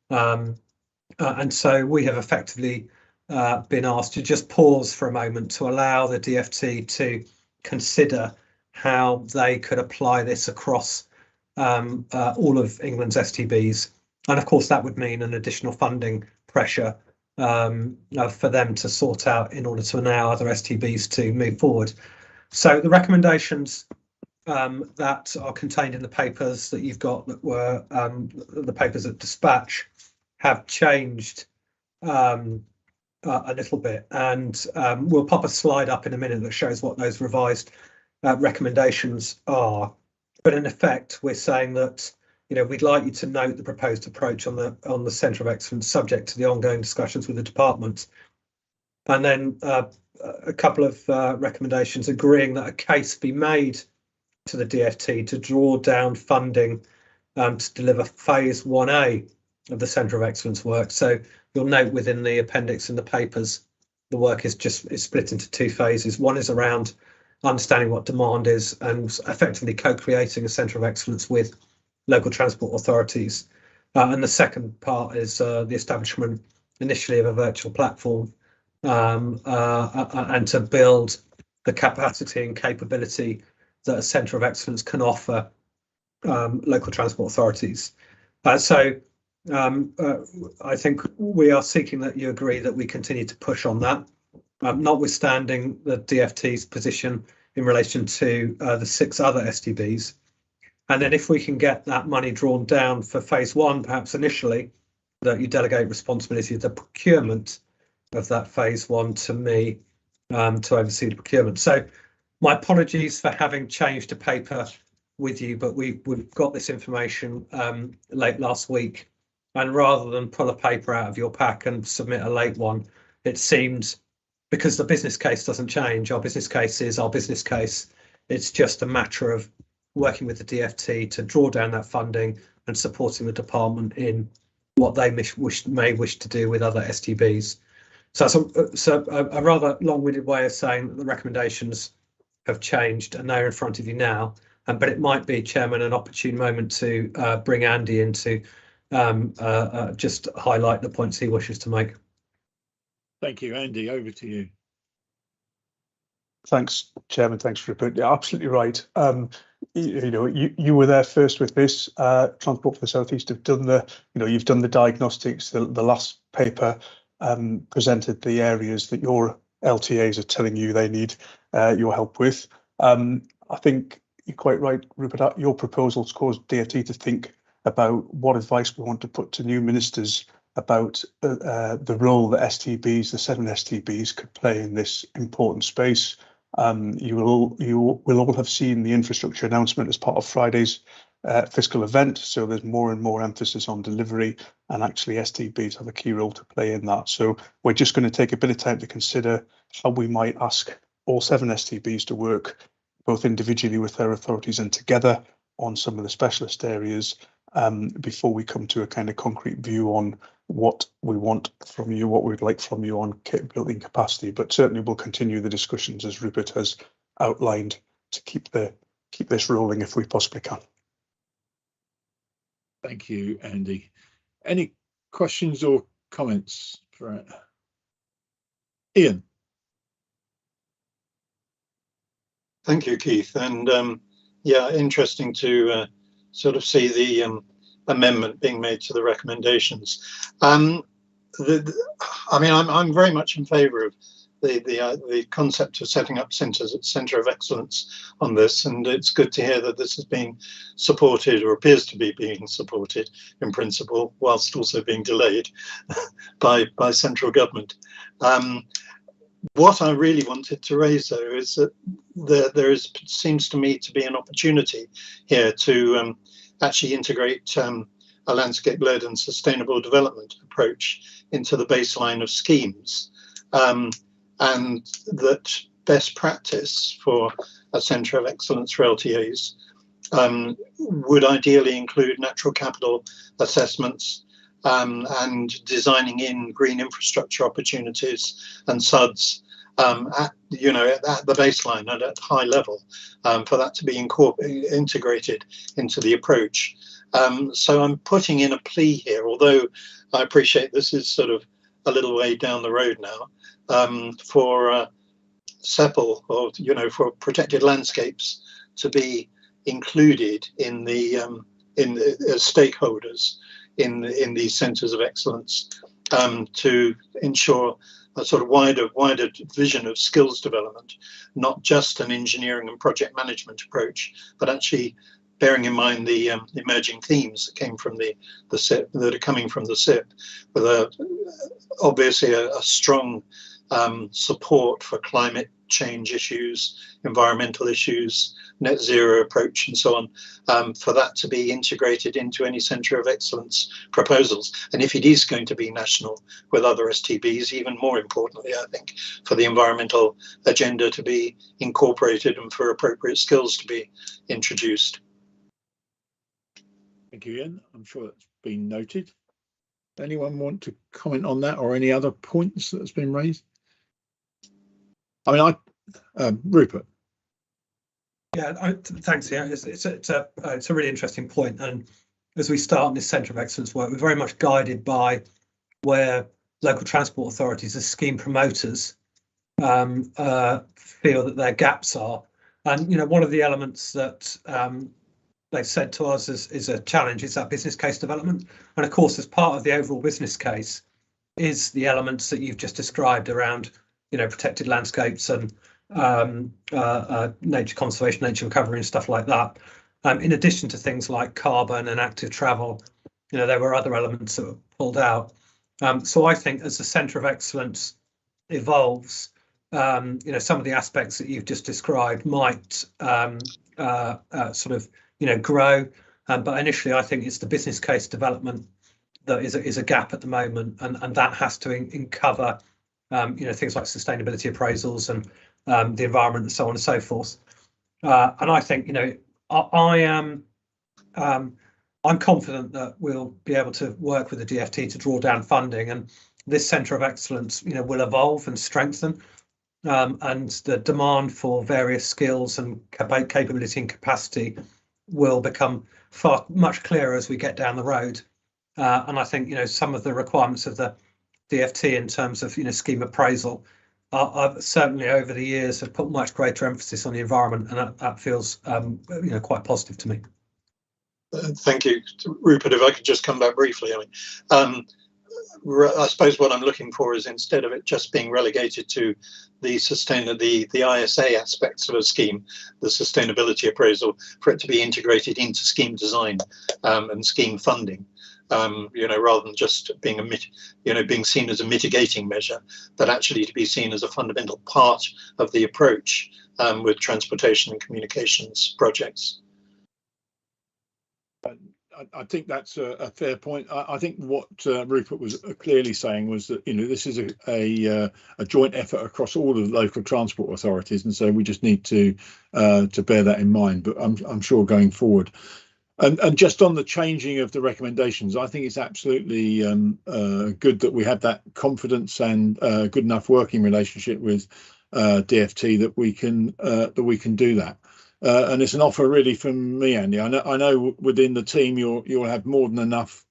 And so we have effectively been asked to just pause for a moment to allow the DFT to consider how they could apply this across all of England's STBs. And of course, that would mean an additional funding pressure for them to sort out in order to allow other STBs to move forward. So the recommendations that are contained in the papers that you've got, that were the papers at dispatch, have changed a little bit, and we'll pop a slide up in a minute that shows what those revised recommendations are. But in effect, we're saying that, you know, we'd like you to note the proposed approach on the Centre of Excellence, subject to the ongoing discussions with the department, and then a couple of recommendations agreeing that a case be made to the DFT to draw down funding to deliver phase 1A of the Centre of Excellence work. So you'll note within the appendix in the papers, the work is split into 2 phases. One is around understanding what demand is and effectively co-creating a Centre of Excellence with local transport authorities. And the second part is the establishment initially of a virtual platform and to build the capacity and capability that a Centre of Excellence can offer local transport authorities. So I think we are seeking that you agree that we continue to push on that, notwithstanding the DFT's position in relation to the 6 other STBs. And then if we can get that money drawn down for phase one, perhaps initially, that you delegate responsibility of the procurement of that phase one to me to oversee the procurement. So my apologies for having changed the paper with you, but we've got this information late last week, and rather than pull a paper out of your pack and submit a late one, it seemed, because the business case doesn't change, our business case is our business case. It's just a matter of working with the DfT to draw down that funding and supporting the department in what they may wish to do with other STBs. So that's a rather long-winded way of saying that the recommendations have changed and they're in front of you now. But it might be, Chairman, an opportune moment to bring Andy in to just highlight the points he wishes to make. Thank you, Andy. Over to you. Thanks, Chairman. Thanks, Rupert. Yeah, absolutely right. You were there first with this. Transport for the South East have done you've done the diagnostics. The last paper presented the areas that your LTAs are telling you they need your help with. I think you're quite right, Rupert. Your proposals caused DfT to think about what advice we want to put to new ministers about the role that STBs, the 7 STBs, could play in this important space. You will all have seen the infrastructure announcement as part of Friday's fiscal event. So there's more and more emphasis on delivery, and actually STBs have a key role to play in that. So we're just going to take a bit of time to consider how we might ask all 7 STBs to work both individually with their authorities and together on some of the specialist areas before we come to a kind of concrete view on what we want from you, what we'd like from you on building capacity. But certainly we'll continue the discussions as Rupert has outlined to keep this rolling if we possibly can. Thank you, Andy. Any questions or comments for Ian? Thank you, Keith. And yeah, interesting to sort of see the amendment being made to the recommendations. I mean, I'm very much in favour of the concept of setting up centre of excellence on this, and it's good to hear that this is being supported, or appears to be being supported in principle, whilst also being delayed by central government. What I really wanted to raise, though, is that there seems to me to be an opportunity here to actually integrate a landscape-led and sustainable development approach into the baseline of schemes, and that best practice for a centre of excellence for LTAs would ideally include natural capital assessments and designing in green infrastructure opportunities and SUDs at the baseline and at high level, for that to be integrated into the approach. So I'm putting in a plea here, although I appreciate this is sort of a little way down the road now, for SEPL, or for protected landscapes, to be included in the stakeholders in these centres of excellence, to ensure a sort of wider vision of skills development, not just an engineering and project management approach, but actually bearing in mind the emerging themes that came from the SIP, that are coming from the SIP, with obviously a strong support for climate change issues, environmental issues, net zero approach, and so on, for that to be integrated into any centre of excellence proposals. And if it is going to be national with other STBs, even more importantly, I think, for the environmental agenda to be incorporated and for appropriate skills to be introduced. Thank you, Ian. I'm sure that's been noted. Anyone want to comment on that, or any other points that's been raised? I mean, Rupert. Yeah, thanks. Yeah, it's a really interesting point. And as we start on this centre of excellence work, we're very much guided by where local transport authorities as scheme promoters feel that their gaps are. And one of the elements that they've said to us is a challenge is that business case development. And of course, as part of the overall business case is the elements that you've just described around protected landscapes and nature conservation, nature recovery and stuff like that. in addition to things like carbon and active travel, there were other elements that were pulled out. So I think as the Centre of Excellence evolves, some of the aspects that you've just described might sort of, grow. But initially, I think it's the business case development that is a gap at the moment, and that has to cover, things like sustainability appraisals and the environment and so on and so forth. And I think, I'm confident that we'll be able to work with the DFT to draw down funding, and this Centre of Excellence, will evolve and strengthen, and the demand for various skills and capability and capacity will become much clearer as we get down the road. And I think, some of the requirements of the DFT in terms of, scheme appraisal are certainly over the years have put much greater emphasis on the environment, and that feels, quite positive to me. Thank you, Rupert. If I could just come back briefly, I suppose what I'm looking for is, instead of it just being relegated to the ISA aspects of a scheme, the sustainability appraisal, for it to be integrated into scheme design and scheme funding, rather than just being being seen as a mitigating measure, but actually to be seen as a fundamental part of the approach with transportation and communications projects. I think that's a fair point. I think what Rupert was clearly saying was that this is a joint effort across all of the local transport authorities, and so we just need to bear that in mind. But I'm sure going forward, and just on the changing of the recommendations, I think it's absolutely good that we have that confidence and good enough working relationship with DFT that we can do that. And it's an offer really from me, Andy. I know within the team you'll have more than enough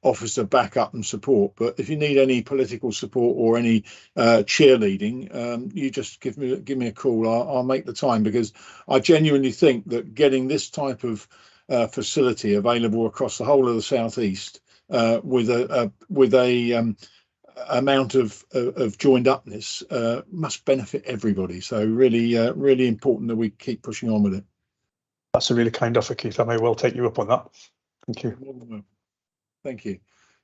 officer backup and support, but if you need any political support or any cheerleading, you just give me a call. I'll make the time, because I genuinely think that getting this type of facility available across the whole of the southeast with a amount of joined upness must benefit everybody. So really important that we keep pushing on with it. That's a really kind offer, Keith. I may well take you up on that. Thank you. Thank you.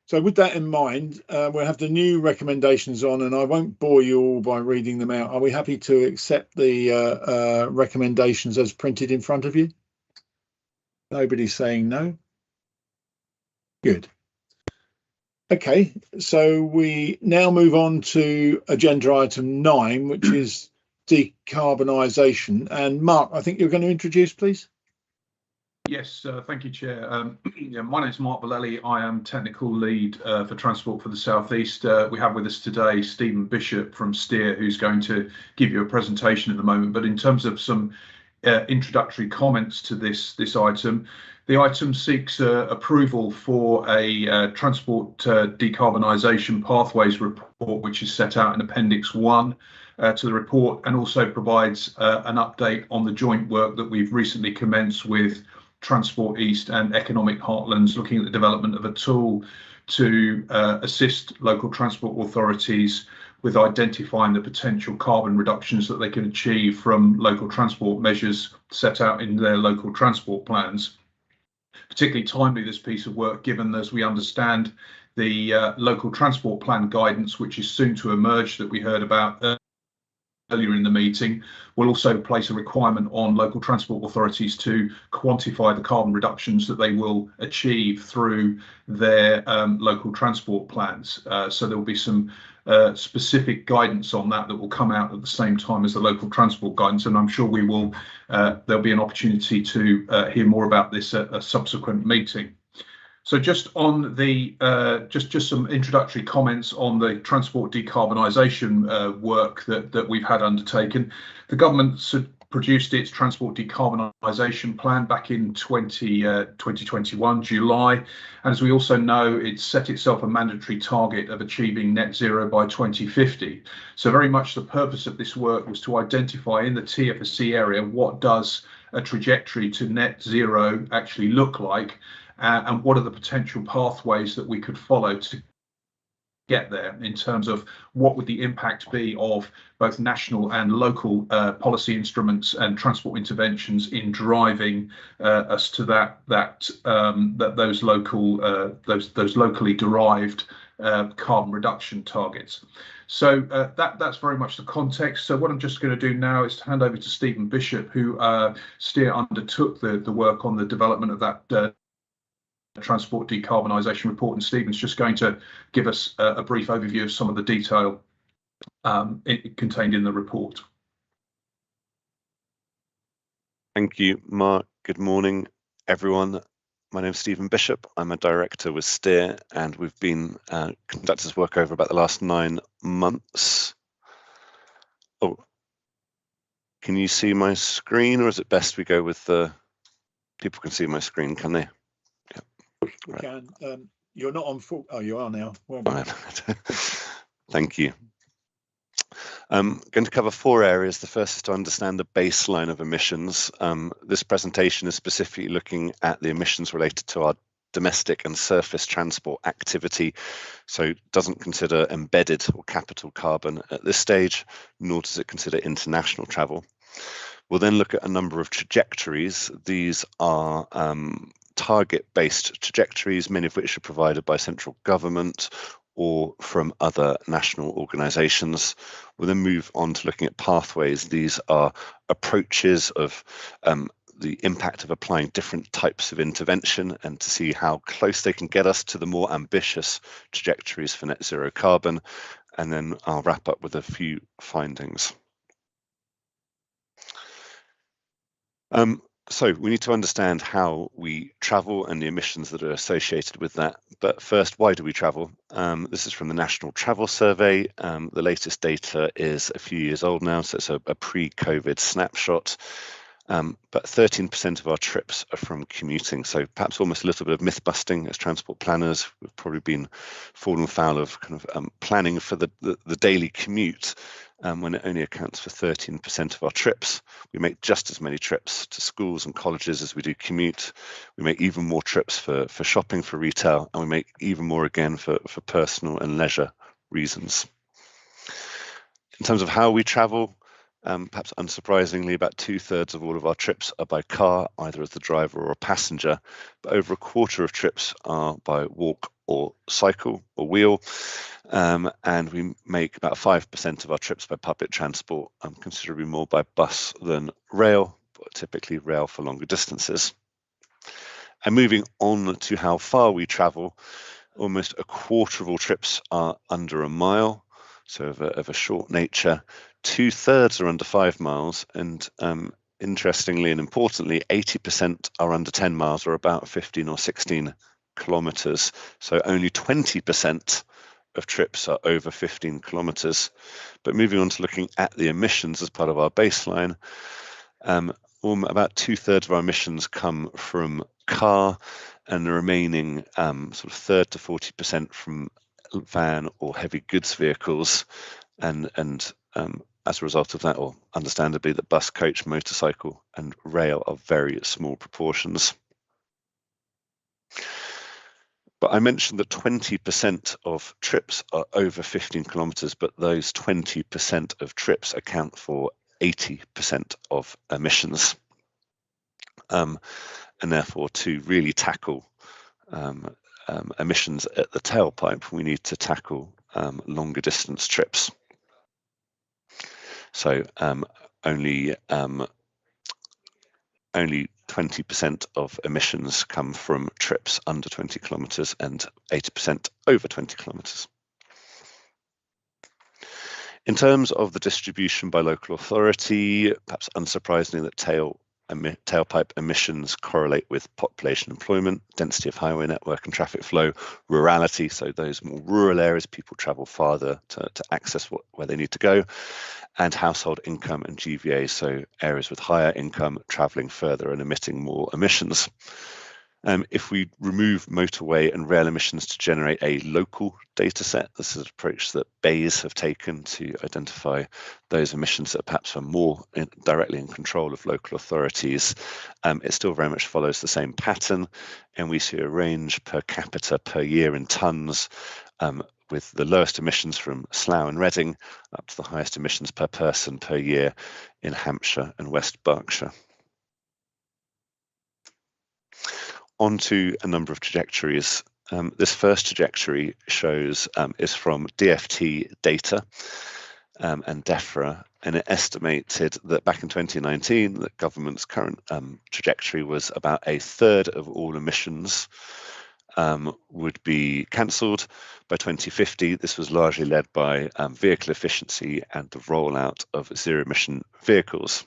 So with that in mind, we'll have the new recommendations on, and I won't bore you all by reading them out. Are we happy to accept the recommendations as printed in front of you? Nobody's saying no. Good. Okay, so we now move on to agenda item 9, which is decarbonisation. And Mark, I think you're going to introduce, please. Yes, thank you, Chair. My name is Mark Bellelli. I am technical lead for Transport for the South East. We have with us today Stephen Bishop from Steer, who's going to give you a presentation at the moment. But in terms of some introductory comments to this item, the item seeks approval for a transport decarbonisation pathways report, which is set out in Appendix 1 to the report, and also provides an update on the joint work that we've recently commenced with Transport East and Economic Heartlands, looking at the development of a tool to assist local transport authorities with identifying the potential carbon reductions that they can achieve from local transport measures set out in their local transport plans. Particularly timely, this piece of work, given as we understand the local transport plan guidance, which is soon to emerge, that we heard about earlier in the meeting, will also place a requirement on local transport authorities to quantify the carbon reductions that they will achieve through their local transport plans. So there will be some specific guidance on that will come out at the same time as the local transport guidance, and I'm sure we will there'll be an opportunity to hear more about this at a subsequent meeting. So just on the just some introductory comments on the transport decarbonisation work that we've had undertaken. The government produced its transport decarbonisation plan back in 2021 July, and as we also know, it set itself a mandatory target of achieving net zero by 2050. So very much the purpose of this work was to identify in the TFSC area what does a trajectory to net zero actually look like, and what are the potential pathways that we could follow to get there in terms of what would the impact be of both national and local policy instruments and transport interventions in driving us to those locally derived carbon reduction targets. So that's very much the context. So what I'm just going to do now is to hand over to Stephen Bishop, who Steer undertook the work on the development of that transport decarbonisation report, and Stephen's just going to give us a brief overview of some of the detail contained in the report. Thank you, Mark. Good morning, everyone. My name is Stephen Bishop. I'm a director with Steer, and we've been conducting this work over about the last 9 months. Oh, can you see my screen, or is it best we go with the people can see my screen, can they? Yeah. We can. You're not on full. Oh, you are now. Well done. Thank you. I'm going to cover 4 areas. The first is to understand the baseline of emissions. This presentation is specifically looking at the emissions related to our domestic and surface transport activity, so it doesn't consider embedded or capital carbon at this stage, nor does it consider international travel. We'll then look at a number of trajectories. These are target-based trajectories, many of which are provided by central government or from other national organisations. We'll then move on to looking at pathways. These are approaches of the impact of applying different types of intervention and to see how close they can get us to the more ambitious trajectories for net zero carbon. And then I'll wrap up with a few findings. So we need to understand how we travel and the emissions that are associated with that. But first, why do we travel? This is from the National Travel Survey. The latest data is a few years old now, so it's a pre-COVID snapshot. But 13% of our trips are from commuting, so perhaps almost a little bit of myth busting as transport planners. We've probably been fallen foul of kind of planning for the daily commute when it only accounts for 13% of our trips. We make just as many trips to schools and colleges as we do commute. We make even more trips for shopping, for retail, and we make even more again for personal and leisure reasons. In terms of how we travel, perhaps unsurprisingly, about 2/3 of all of our trips are by car, either as the driver or a passenger, but over a quarter of trips are by walk or cycle or wheel, and we make about 5% of our trips by public transport, considerably more by bus than rail, but typically rail for longer distances. And moving on to how far we travel, almost a quarter of all trips are under a mile, so of a short nature. 2/3 are under 5 miles, and interestingly and importantly, 80% are under 10 miles, or about 15 or 16 kilometers. So only 20% of trips are over 15 kilometers. But moving on to looking at the emissions as part of our baseline, about 2/3 of our emissions come from car, and the remaining sort of 30 to 40% from van or heavy goods vehicles, and as a result of that, or understandably, the bus, coach, motorcycle and rail are very small proportions. But I mentioned that 20% of trips are over 15 kilometers, but those 20% of trips account for 80% of emissions. And therefore, to really tackle emissions at the tailpipe, we need to tackle longer distance trips. So only 20% of emissions come from trips under 20 kilometers and 80% over 20 kilometers. In terms of the distribution by local authority, perhaps unsurprisingly, that tailpipe emissions correlate with population, employment, density of highway network and traffic flow, rurality, so those more rural areas, people travel farther to access where they need to go, and household income and GVA, so areas with higher income travelling further and emitting more emissions. If we remove motorway and rail emissions to generate a local data set, this is an approach that BEIS have taken to identify those emissions that perhaps are more directly in control of local authorities. It still very much follows the same pattern, and we see a range per capita per year in tonnes with the lowest emissions from Slough and Reading up to the highest emissions per person per year in Hampshire and West Berkshire. On to a number of trajectories. This first trajectory shows is from DFT data and DEFRA, and it estimated that back in 2019 that government's current trajectory was about a third of all emissions would be cancelled by 2050. This was largely led by vehicle efficiency and the rollout of zero emission vehicles.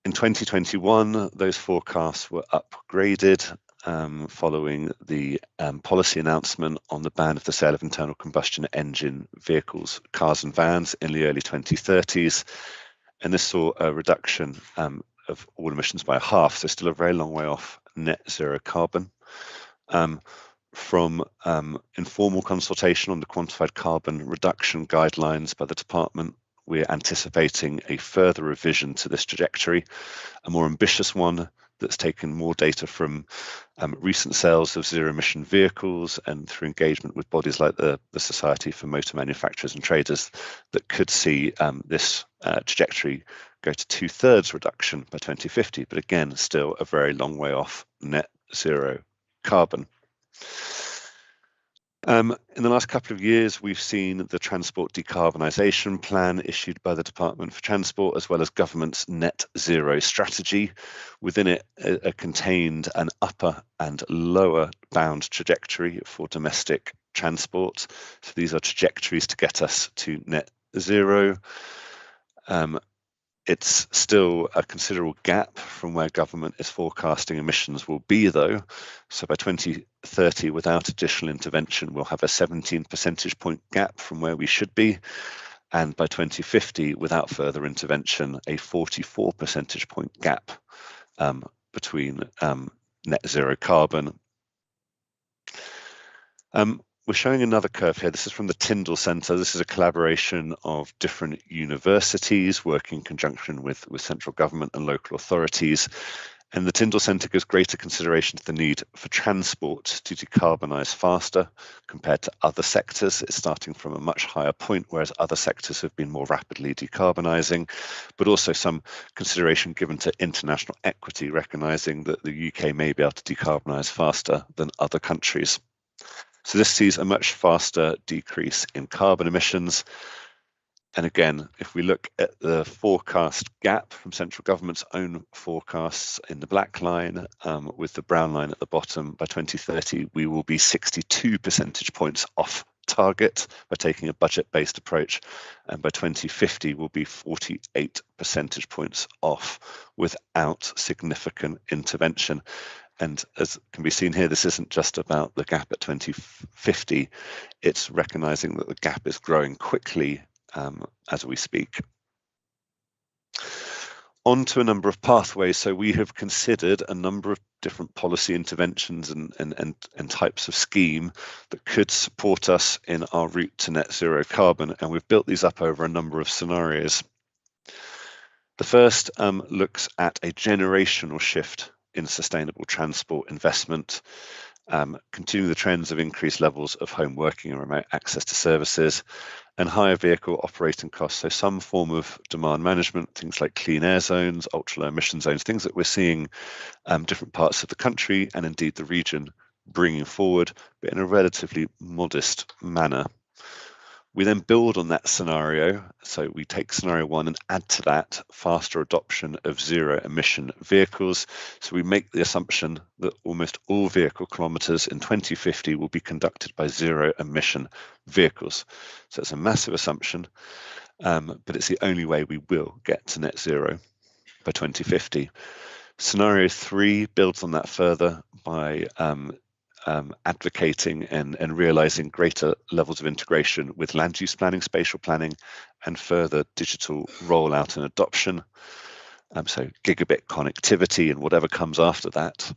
In 2021, those forecasts were upgraded following the policy announcement on the ban of the sale of internal combustion engine vehicles, cars and vans in the early 2030s. And this saw a reduction of all emissions by half, so still a very long way off net zero carbon. From informal consultation on the quantified carbon reduction guidelines by the department, we're anticipating a further revision to this trajectory, a more ambitious one that's taken more data from recent sales of zero emission vehicles and through engagement with bodies like the Society for Motor Manufacturers and Traders that could see this trajectory go to 2/3 reduction by 2050, but again, still a very long way off net zero carbon. In the last couple of years, we've seen the Transport Decarbonisation Plan issued by the Department for Transport, as well as government's net zero strategy. Within it are contained an upper and lower bound trajectory for domestic transport. So these are trajectories to get us to net zero. It's still a considerable gap from where government is forecasting emissions will be, though. So by 2030, without additional intervention, we'll have a 17 percentage point gap from where we should be. And by 2050, without further intervention, a 44 percentage point gap between net zero carbon. We're showing another curve here. This is from the Tyndall Centre. This is a collaboration of different universities working in conjunction with central government and local authorities. And the Tyndall Centre gives greater consideration to the need for transport to decarbonise faster compared to other sectors. It's starting from a much higher point, whereas other sectors have been more rapidly decarbonising, but also some consideration given to international equity, recognising that the UK may be able to decarbonise faster than other countries. So this sees a much faster decrease in carbon emissions. And again, if we look at the forecast gap from central government's own forecasts in the black line with the brown line at the bottom, by 2030, we will be 62 percentage points off target by taking a budget-based approach. And by 2050, we'll be 48 percentage points off without significant intervention. And as can be seen here, this isn't just about the gap at 2050, it's recognising that the gap is growing quickly as we speak. On to a number of pathways. So we have considered a number of different policy interventions and types of scheme that could support us in our route to net zero carbon. And we've built these up over a number of scenarios. The first looks at a generational shift in sustainable transport investment, continuing the trends of increased levels of home working and remote access to services, and higher vehicle operating costs. So some form of demand management, things like clean air zones, ultra low emission zones, things that we're seeing different parts of the country and indeed the region bringing forward, but in a relatively modest manner. We then build on that scenario. So we take scenario one and add to that faster adoption of zero emission vehicles. So we make the assumption that almost all vehicle kilometres in 2050 will be conducted by zero emission vehicles. So it's a massive assumption, but it's the only way we will get to net zero by 2050. Scenario three builds on that further by advocating and realising greater levels of integration with land use planning, spatial planning, and further digital rollout and adoption. So gigabit connectivity and whatever comes after that,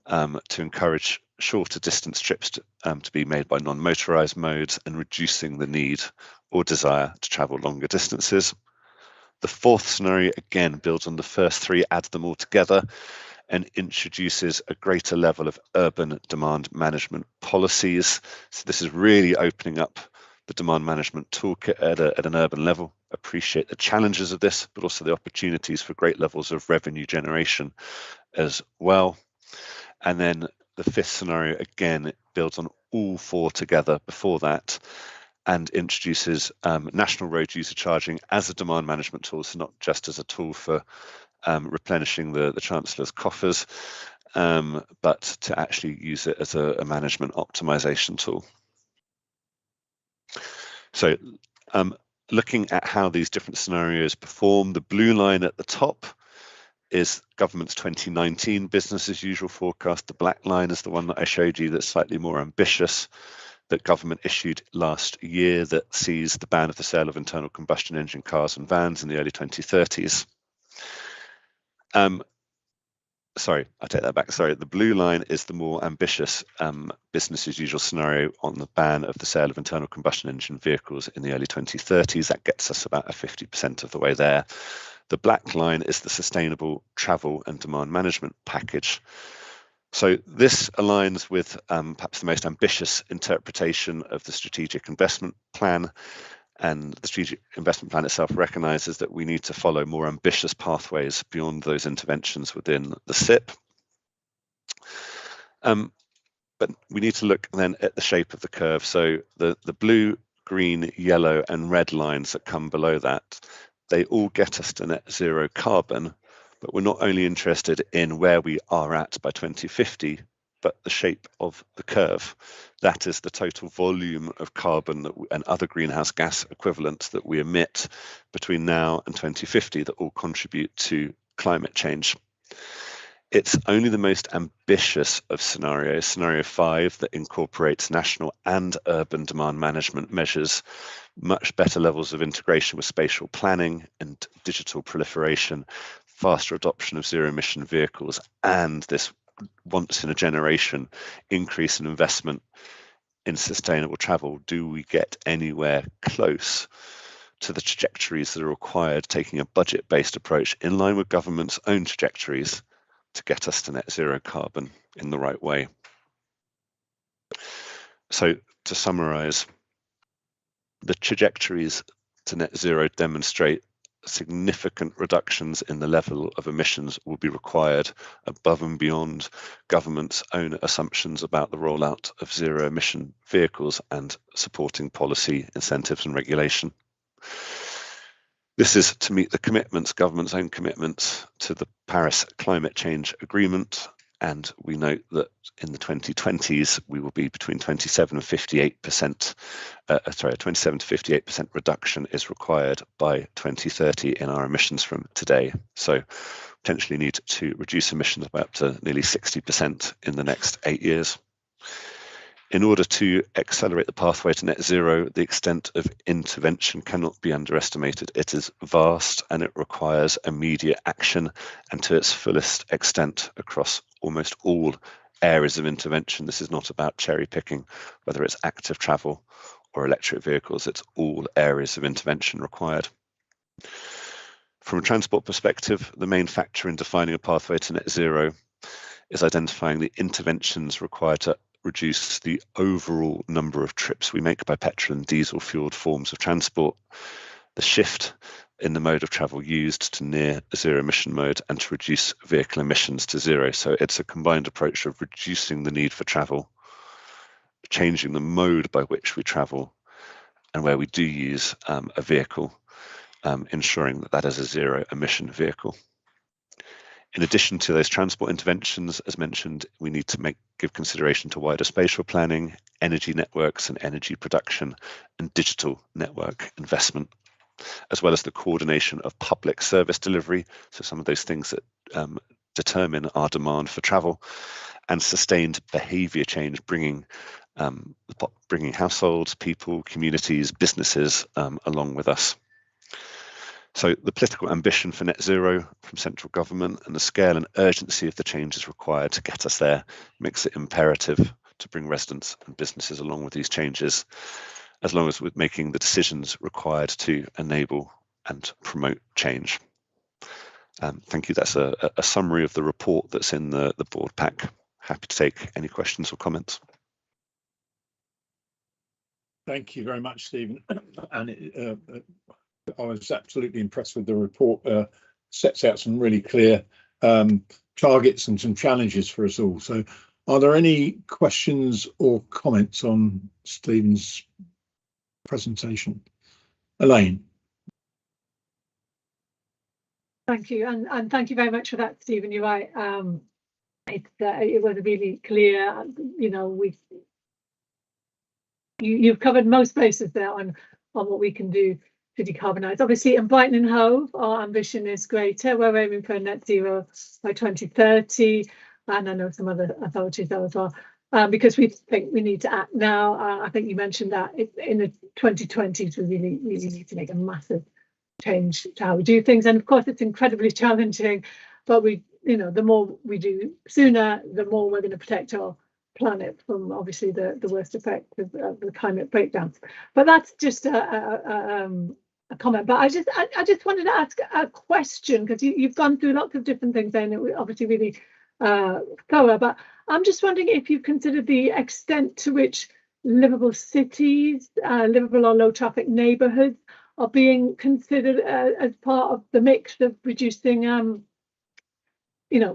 to encourage shorter distance trips to be made by non-motorised modes and reducing the need or desire to travel longer distances. The fourth scenario again builds on the first three, adds them all together, and introduces a greater level of urban demand management policies. So this is really opening up the demand management toolkit at an urban level. Appreciate the challenges of this, but also the opportunities for great levels of revenue generation as well. And then the fifth scenario, again, it builds on all four together before that and introduces national road user charging as a demand management tool, so not just as a tool for replenishing the Chancellor's coffers, but to actually use it as a management optimization tool. So looking at how these different scenarios perform, the blue line at the top is government's 2019 business as usual forecast. The black line is the one that I showed you that's slightly more ambitious, that government issued last year, that sees the ban of the sale of internal combustion engine cars and vans in the early 2030s. Sorry, I take that back. Sorry, the blue line is the more ambitious business as usual scenario on the ban of the sale of internal combustion engine vehicles in the early 2030s. That gets us about 50% of the way there. The black line is the sustainable travel and demand management package. So this aligns with perhaps the most ambitious interpretation of the strategic investment plan. And the strategic investment plan itself recognises that we need to follow more ambitious pathways beyond those interventions within the SIP. But we need to look then at the shape of the curve. So the blue, green, yellow and red lines that come below that, they all get us to net zero carbon, but we're not only interested in where we are at by 2050, but the shape of the curve. That is the total volume of carbon and other greenhouse gas equivalents that we emit between now and 2050 that all contribute to climate change. It's only the most ambitious of scenarios, scenario 5, that incorporates national and urban demand management measures, much better levels of integration with spatial planning and digital proliferation, faster adoption of zero emission vehicles, and this once in a generation increase in investment in sustainable travel. Do we get anywhere close to the trajectories that are required, taking a budget-based approach in line with government's own trajectories to get us to net zero carbon in the right way? So to summarize, the trajectories to net zero demonstrate significant reductions in the level of emissions will be required above and beyond government's own assumptions about the rollout of zero emission vehicles and supporting policy incentives and regulation. This is to meet the commitments, government's own commitments to the Paris Climate Change Agreement. And we note that in the 2020s, we will be between 27 and 58%, 27 to 58% reduction is required by 2030 in our emissions from today. So potentially need to reduce emissions by up to nearly 60% in the next 8 years. In order to accelerate the pathway to net zero, the extent of intervention cannot be underestimated. It is vast and it requires immediate action, and to its fullest extent across almost all areas of intervention. This is not about cherry picking, whether it's active travel or electric vehicles, it's all areas of intervention required. From a transport perspective, the main factor in defining a pathway to net zero is identifying the interventions required to reduce the overall number of trips we make by petrol and diesel fueled forms of transport, the shift in the mode of travel used to near zero emission mode, and to reduce vehicle emissions to zero. So it's a combined approach of reducing the need for travel, changing the mode by which we travel, and where we do use a vehicle, ensuring that that is a zero emission vehicle. In addition to those transport interventions, as mentioned, we need to give consideration to wider spatial planning, energy networks and energy production, and digital network investment, as well as the coordination of public service delivery, so some of those things that determine our demand for travel, and sustained behaviour change, bringing households, people, communities, businesses along with us. So the political ambition for net zero from central government and the scale and urgency of the changes required to get us there makes it imperative to bring residents and businesses along with these changes, as long as we're making the decisions required to enable and promote change. Thank you. That's a summary of the report that's in the board pack. Happy to take any questions or comments. Thank you very much, Stephen. And I was absolutely impressed with the report. Sets out some really clear targets and some challenges for us all. So are there any questions or comments on Stephen's presentation? Elaine. Thank you, and thank you very much for that, Stephen. You're right. It was really clear. You know, you've covered most bases there on what we can do to decarbonise. Obviously, in Brighton and Hove, our ambition is greater. We're aiming for net zero by 2030, and I know some other authorities are as well, because we think we need to act now. I think you mentioned that in the 2020s, we really need to make a massive change to how we do things. And of course, it's incredibly challenging, but the more we do sooner, the more we're going to protect our planet from obviously the worst effects of the climate breakdown. But that's just a comment. But I just wanted to ask a question, because you've gone through lots of different things and it was obviously really thorough. But I'm just wondering if you consider the extent to which livable cities, livable or low traffic neighbourhoods are being considered as part of the mix of reducing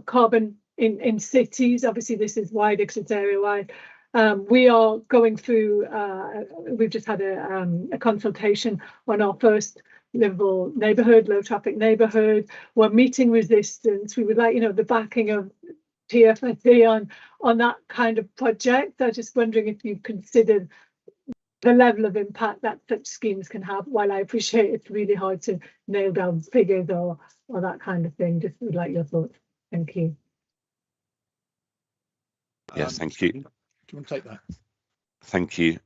carbon in cities. Obviously this is wide because it's area wide. We are going through, we've just had a consultation on our first livable neighbourhood, low traffic neighbourhood. We're meeting resistance. We would like, the backing of TFSE on that kind of project. So just wondering if you've considered the level of impact that such schemes can have. While I appreciate it's really hard to nail down figures or that kind of thing, just would like your thoughts. Thank you. Yes, thank you. Do you want to take that? Thank you.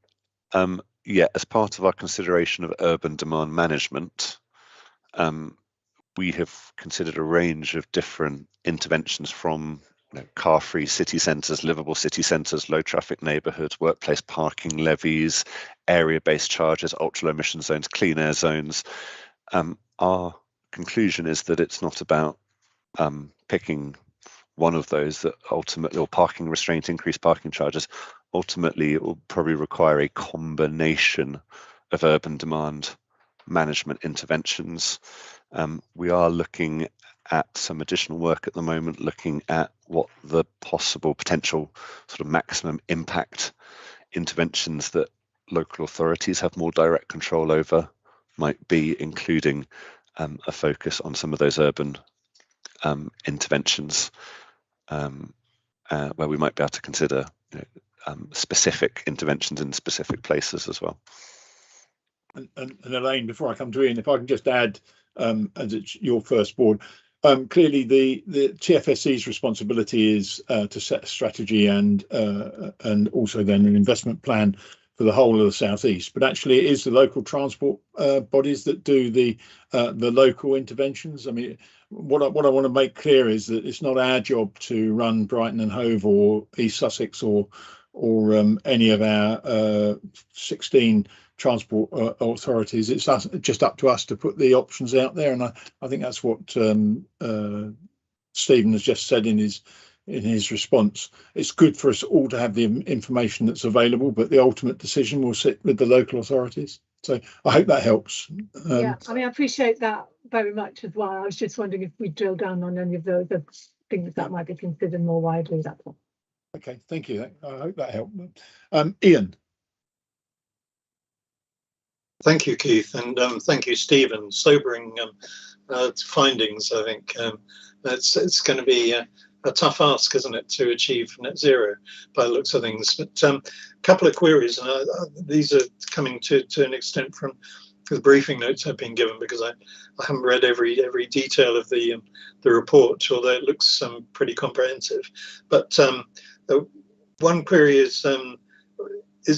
Yeah, as part of our consideration of urban demand management, we have considered a range of different interventions from car-free city centres, livable city centres, low traffic neighbourhoods, workplace parking levies, area-based charges, ultra-low emission zones, clean air zones. Our conclusion is that it's not about picking one of those that ultimately, or parking restraint, increased parking charges. Ultimately, it will probably require a combination of urban demand management interventions. We are looking at some additional work at the moment, looking at what the possible potential sort of maximum impact interventions that local authorities have more direct control over might be, including a focus on some of those urban interventions where we might be able to consider specific interventions in specific places as well. And Elaine, before I come to Ian, if I can just add, as it's your first board, clearly the TFSE's responsibility is to set a strategy and also then an investment plan for the whole of the southeast. But actually, it is the local transport bodies that do the local interventions. I mean, what I want to make clear is that it's not our job to run Brighton and Hove or East Sussex or any of our 16 transport authorities. It's just up to us to put the options out there, and I think that's what Stephen has just said in his response. It's good for us all to have the information that's available, but the ultimate decision will sit with the local authorities. So I hope that helps. Yeah, I mean, I appreciate that very much as well. I was just wondering if we drill down on any of those things that might be considered more widely. That's all. Okay, thank you. I hope that helped. Ian. Thank you, Keith, and thank you, Stephen. Sobering findings. I think it's going to be a tough ask, isn't it, to achieve net zero by the looks of things. But a couple of queries, and these are coming to an extent from the briefing notes I've been given, because I haven't read every detail of the report, although it looks pretty comprehensive. But one query is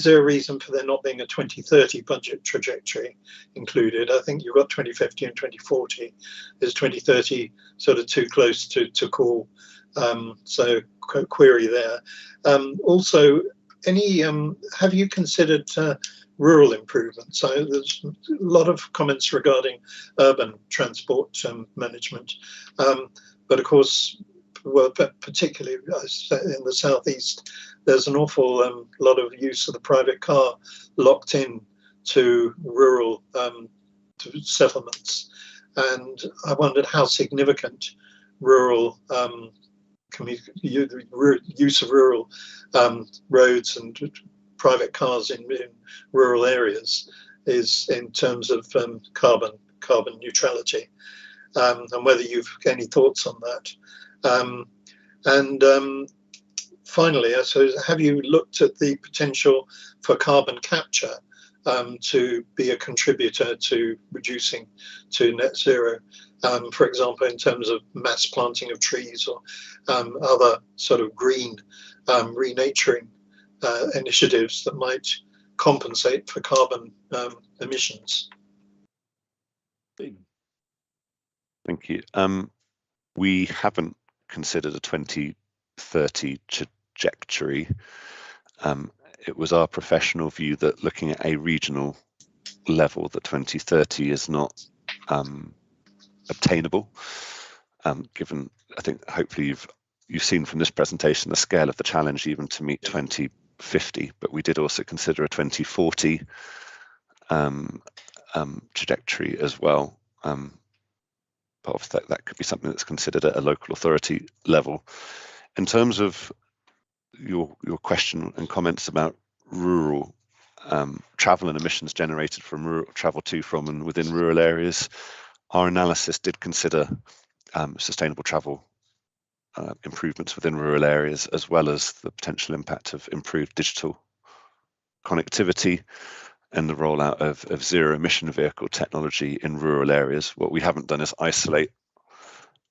there a reason for there not being a 2030 budget trajectory included? I think you've got 2050 and 2040. Is 2030 sort of too close to call? So query there. Also, have you considered rural improvements? So there's a lot of comments regarding urban transport management, but of course, well, particularly in the southeast, there's an awful lot of use of the private car locked in to rural to settlements, and I wondered how significant rural use of rural roads and private cars in rural areas is in terms of carbon neutrality, and whether you've any thoughts on that. Finally, I suppose, have you looked at the potential for carbon capture to be a contributor to reducing to net zero? For example, in terms of mass planting of trees or other sort of green renaturing initiatives that might compensate for carbon emissions. Thank you. We haven't considered a 2030 trajectory. It was our professional view that looking at a regional level, that 2030 is not obtainable, given, I think, hopefully you've seen from this presentation the scale of the challenge even to meet 2050, but we did also consider a 2040 trajectory as well. But obviously that could be something that's considered at a local authority level. In terms of your question and comments about rural travel and emissions generated from rural travel to, from and within rural areas, our analysis did consider sustainable travel improvements within rural areas, as well as the potential impact of improved digital connectivity and the rollout of zero emission vehicle technology in rural areas. What we haven't done is isolate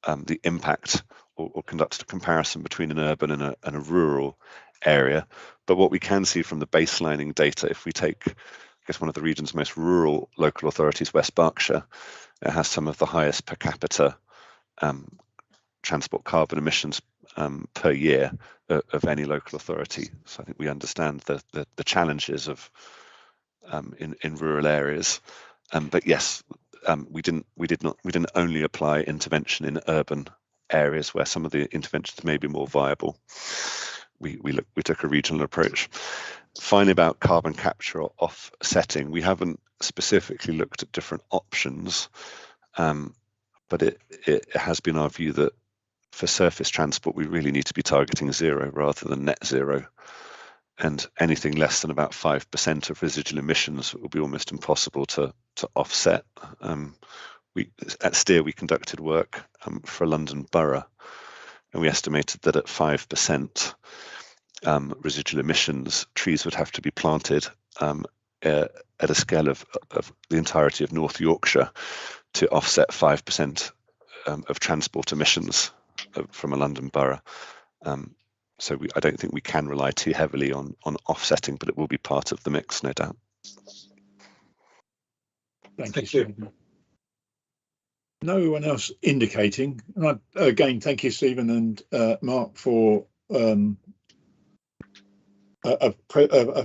the impact or conduct a comparison between an urban and a rural area. But what we can see from the baselining data, if we take, I guess, one of the region's most rural local authorities, West Berkshire, it has some of the highest per capita transport carbon emissions per year of any local authority. So I think we understand the challenges of in rural areas. But yes, we didn't only apply intervention in urban areas where some of the interventions may be more viable. We took a regional approach. Finally, about carbon capture or offsetting, we haven't specifically looked at different options, but it has been our view that for surface transport, we really need to be targeting zero rather than net zero. And anything less than about 5% of residual emissions will be almost impossible to offset. At Steer, we conducted work for London Borough, and we estimated that at 5% residual emissions, trees would have to be planted at a scale of the entirety of North Yorkshire to offset 5% of transport emissions from a London Borough. So I don't think we can rely too heavily on offsetting, but it will be part of the mix, no doubt. Thank you. No one else indicating. And again, thank you, Stephen and Mark, for a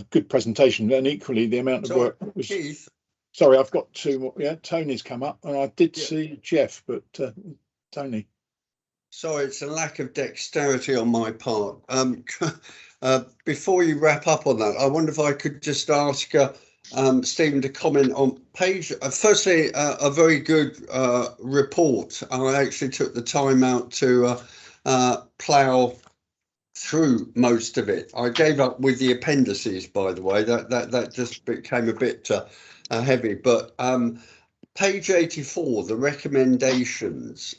good presentation, and equally the amount of work that was. Keith. Sorry, I've got two more. Yeah, Tony's come up, and I did see Jeff, but Tony. Sorry, it's a lack of dexterity on my part. Before you wrap up on that, I wonder if I could just ask Stephen to comment on page. Firstly, a very good report. I actually took the time out to plough through most of it. I gave up with the appendices, by the way. That just became a bit heavy. But page 84, the recommendations.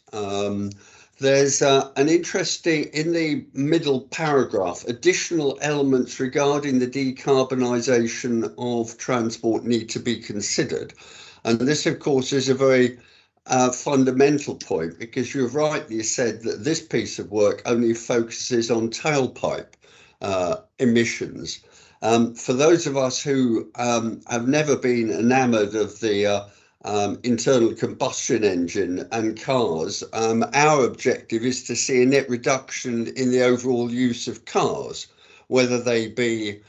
There's an interesting, in the middle paragraph, additional elements regarding the decarbonisation of transport need to be considered. And this, of course, is a very fundamental point, because you've rightly said that this piece of work only focuses on tailpipe emissions. For those of us who have never been enamoured of the internal combustion engine and cars, our objective is to see a net reduction in the overall use of cars, whether they be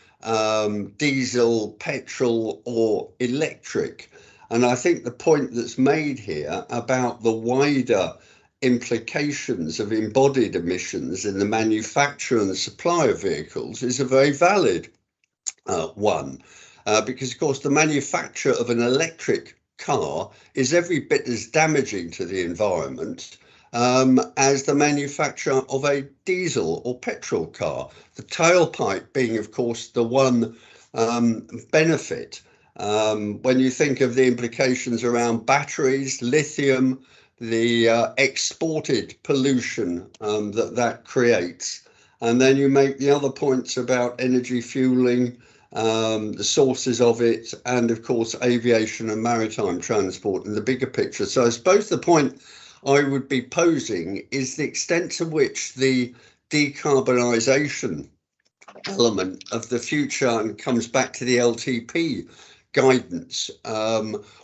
diesel, petrol, or electric. And I think the point that's made here about the wider implications of embodied emissions in the manufacture and supply of vehicles is a very valid one, because of course the manufacture of an electric car is every bit as damaging to the environment as the manufacture of a diesel or petrol car. The tailpipe being, of course, the one benefit. When you think of the implications around batteries, lithium, the exported pollution that creates, and then you make the other points about energy fueling, the sources of it, and of course aviation and maritime transport in the bigger picture. So I suppose the point I would be posing is the extent to which the decarbonisation element of the future, and comes back to the LTP guidance,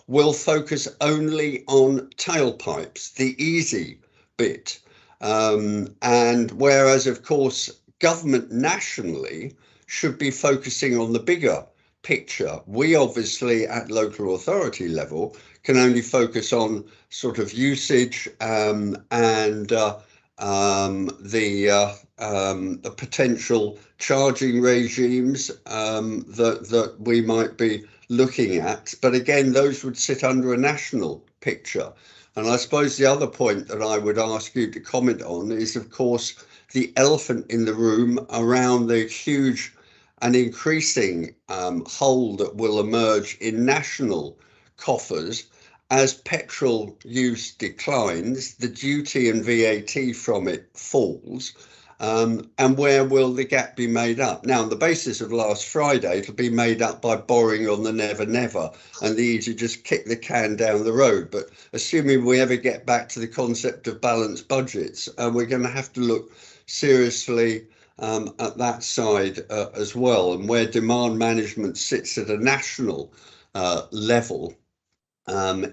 will focus only on tailpipes, the easy bit. And whereas, of course, government nationally should be focusing on the bigger picture, we obviously at local authority level can only focus on sort of usage and the potential charging regimes that we might be looking at. But again, those would sit under a national picture. And I suppose the other point that I would ask you to comment on is, of course, the elephant in the room around the huge and increasing hole that will emerge in national coffers as petrol use declines, the duty and VAT from it falls, and where will the gap be made up? Now, on the basis of last Friday, it'll be made up by borrowing on the never, never, and the easy just kick the can down the road. But assuming we ever get back to the concept of balanced budgets, we're going to have to look seriously at that side as well, and where demand management sits at a national level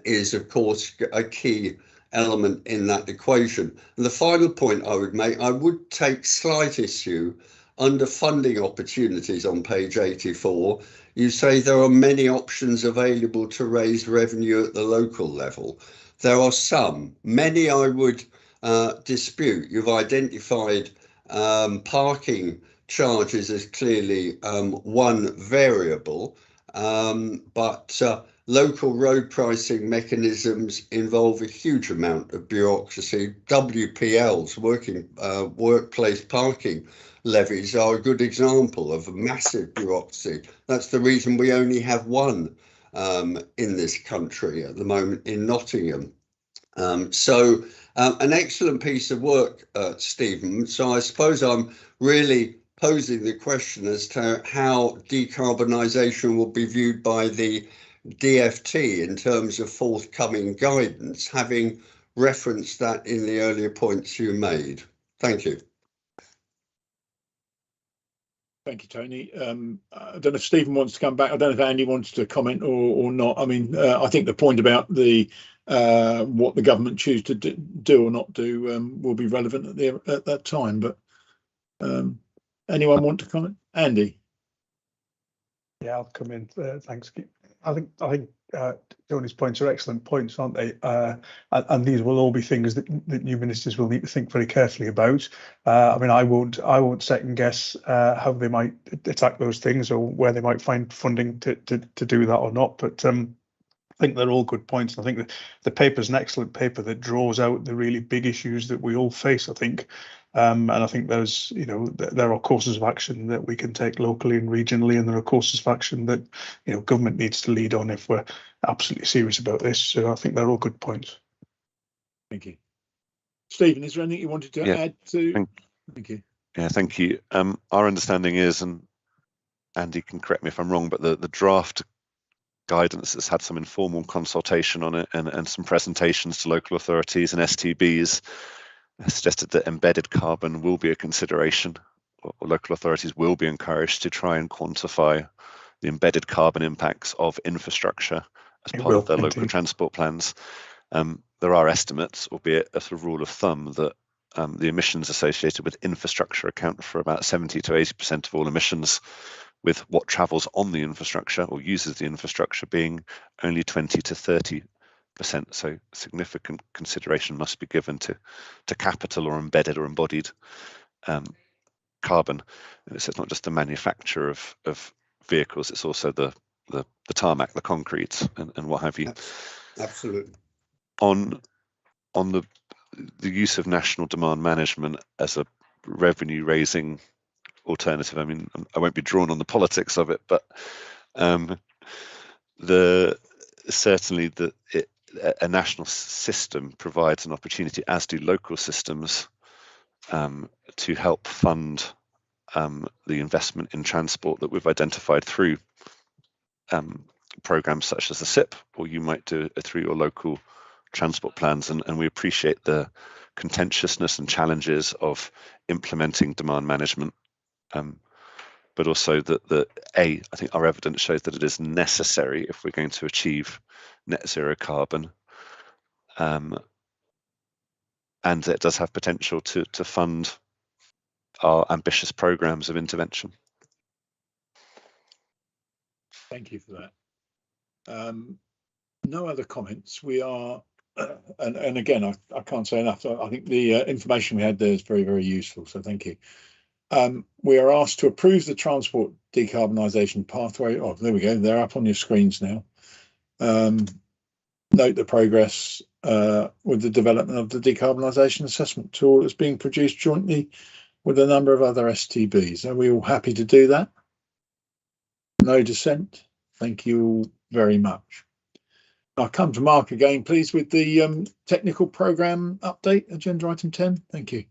is, of course, a key element in that equation. And the final point I would make, I would take slight issue under funding opportunities on page 84. You say there are many options available to raise revenue at the local level. There are some, many I would dispute. You've identified parking charges as clearly one variable, but local road pricing mechanisms involve a huge amount of bureaucracy. WPLs, workplace parking levies, are a good example of a massive bureaucracy. That's the reason we only have one in this country at the moment in Nottingham. So an excellent piece of work, Stephen. So I suppose I'm really posing the question as to how decarbonisation will be viewed by the DFT in terms of forthcoming guidance, having referenced that in the earlier points you made. Thank you. Thank you, Tony. I don't know if Stephen wants to come back. I don't know if Andy wants to comment or not. I mean, I think the point about the what the government choose to do or not do will be relevant at that time. But anyone want to comment? Andy? Yeah, I'll come in. Thanks. I think Tony's points are excellent points, aren't they? And these will all be things that new ministers will need to think very carefully about. I mean, I won't second guess how they might attack those things or where they might find funding to do that or not. But I think they're all good points. I think the paper's an excellent paper that draws out the really big issues that we all face, I think. And I think there's, there are courses of action that we can take locally and regionally, and there are courses of action that, government needs to lead on if we're absolutely serious about this. So I think they're all good points. Thank you. Stephen, is there anything you wanted to add to? Thank you. Yeah, thank you. Our understanding is, and Andy can correct me if I'm wrong, but the draft guidance has had some informal consultation on it and some presentations to local authorities and STBs. Suggested that embedded carbon will be a consideration, or local authorities will be encouraged to try and quantify the embedded carbon impacts of infrastructure as part of their local transport plans. There are estimates, albeit a sort of rule of thumb, that the emissions associated with infrastructure account for about 70 to 80% of all emissions, with what travels on the infrastructure or uses the infrastructure being only 20 to 30%. So significant consideration must be given to capital or embedded or embodied carbon. And it's not just the manufacture of vehicles, it's also the tarmac, the concrete, and what have you. Absolutely. On the use of national demand management as a revenue raising alternative, I mean, I won't be drawn on the politics of it, but certainly a national system provides an opportunity, as do local systems, to help fund the investment in transport that we've identified through programs such as the SIP, or you might do it through your local transport plans. And we appreciate the contentiousness and challenges of implementing demand management, but also that I think our evidence shows that it is necessary if we're going to achieve net zero carbon, and it does have potential to fund our ambitious programs of intervention. Thank you for that. No other comments. We are, and again, I can't say enough. I think the information we had there is very, very useful. So thank you. We are asked to approve the transport decarbonisation pathway. Oh, there we go. They're up on your screens now. Note the progress with the development of the decarbonisation assessment tool that's being produced jointly with a number of other STBs. Are we all happy to do that? No dissent. Thank you all very much. I'll come to Mark again, please, with the technical programme update, agenda item 10. Thank you.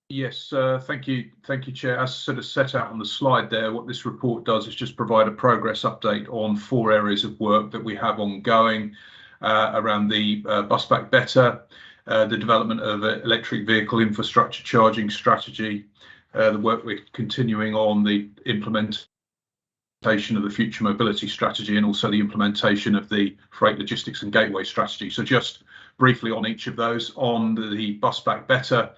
Yes, thank you, Chair. As sort of set out on the slide there, what this report does is just provide a progress update on 4 areas of work that we have ongoing around the Bus Back Better, the development of electric vehicle infrastructure charging strategy, the work we're continuing on the implementation of the future mobility strategy, and also the implementation of the freight logistics and gateway strategy. So just briefly on each of those, on the Bus Back Better